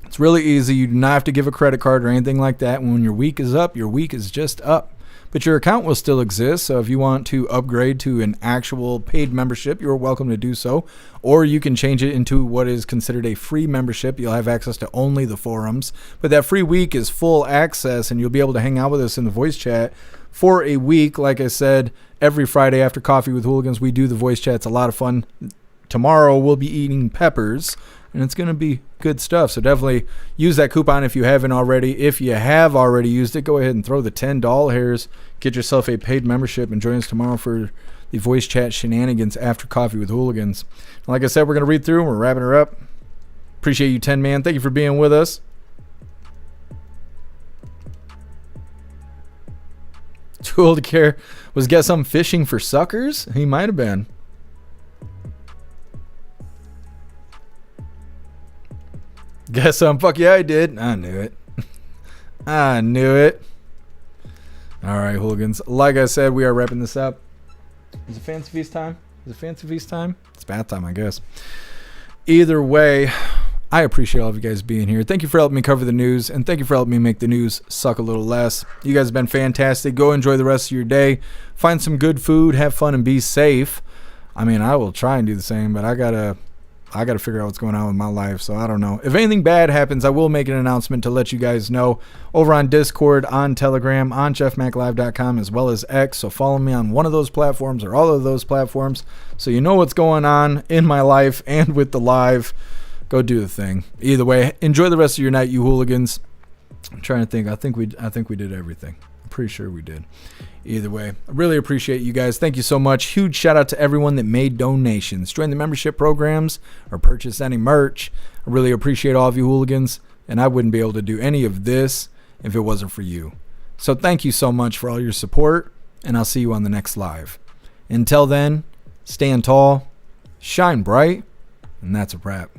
It's really easy. You do not have to give a credit card or anything like that. When your week is up, your week is just up. But your account will still exist, so if you want to upgrade to an actual paid membership, you're welcome to do so. Or you can change it into what is considered a free membership. You'll have access to only the forums. But that free week is full access, and you'll be able to hang out with us in the voice chat for a week. Like I said, every Friday after Coffee with Hooligans, we do the voice chat. It's a lot of fun. Tomorrow, we'll be eating peppers, and it's going to be good stuff. So definitely use that coupon if you haven't already. If you have already used it, go ahead and throw the $10 hairs. Get yourself a paid membership and join us tomorrow for the voice chat shenanigans after Coffee with Hooligans. And like I said, we're going to read through and we're wrapping her up. Appreciate you, 10 man. Thank you for being with us. Too old to care. Was Guess I'm fishing for suckers? He might have been. Guess fuck yeah, I did. I knew it. I knew it. All right, hooligans. Like I said, we are wrapping this up. Is it Fancy Feast time? Is it Fancy Feast time? It's bath time, I guess. Either way, I appreciate all of you guys being here. Thank you for helping me cover the news, and thank you for helping me make the news suck a little less. You guys have been fantastic. Go enjoy the rest of your day. Find some good food, have fun, and be safe. I mean, I will try and do the same, but I gotta figure out what's going on with my life, so I don't know. If anything bad happens, I will make an announcement to let you guys know over on Discord, on Telegram, on jeffmaclive.com, as well as X. So follow me on one of those platforms or all of those platforms so you know what's going on in my life and with the live. Go do the thing. Either way, enjoy the rest of your night, you hooligans. I'm trying to think. I think we did everything. I'm pretty sure we did. Either way, I really appreciate you guys. Thank you so much. Huge shout out to everyone that made donations, join the membership programs, or purchase any merch. I really appreciate all of you hooligans, and I wouldn't be able to do any of this if it wasn't for you. So thank you so much for all your support, and I'll see you on the next live. Until then, stand tall, shine bright, and that's a wrap.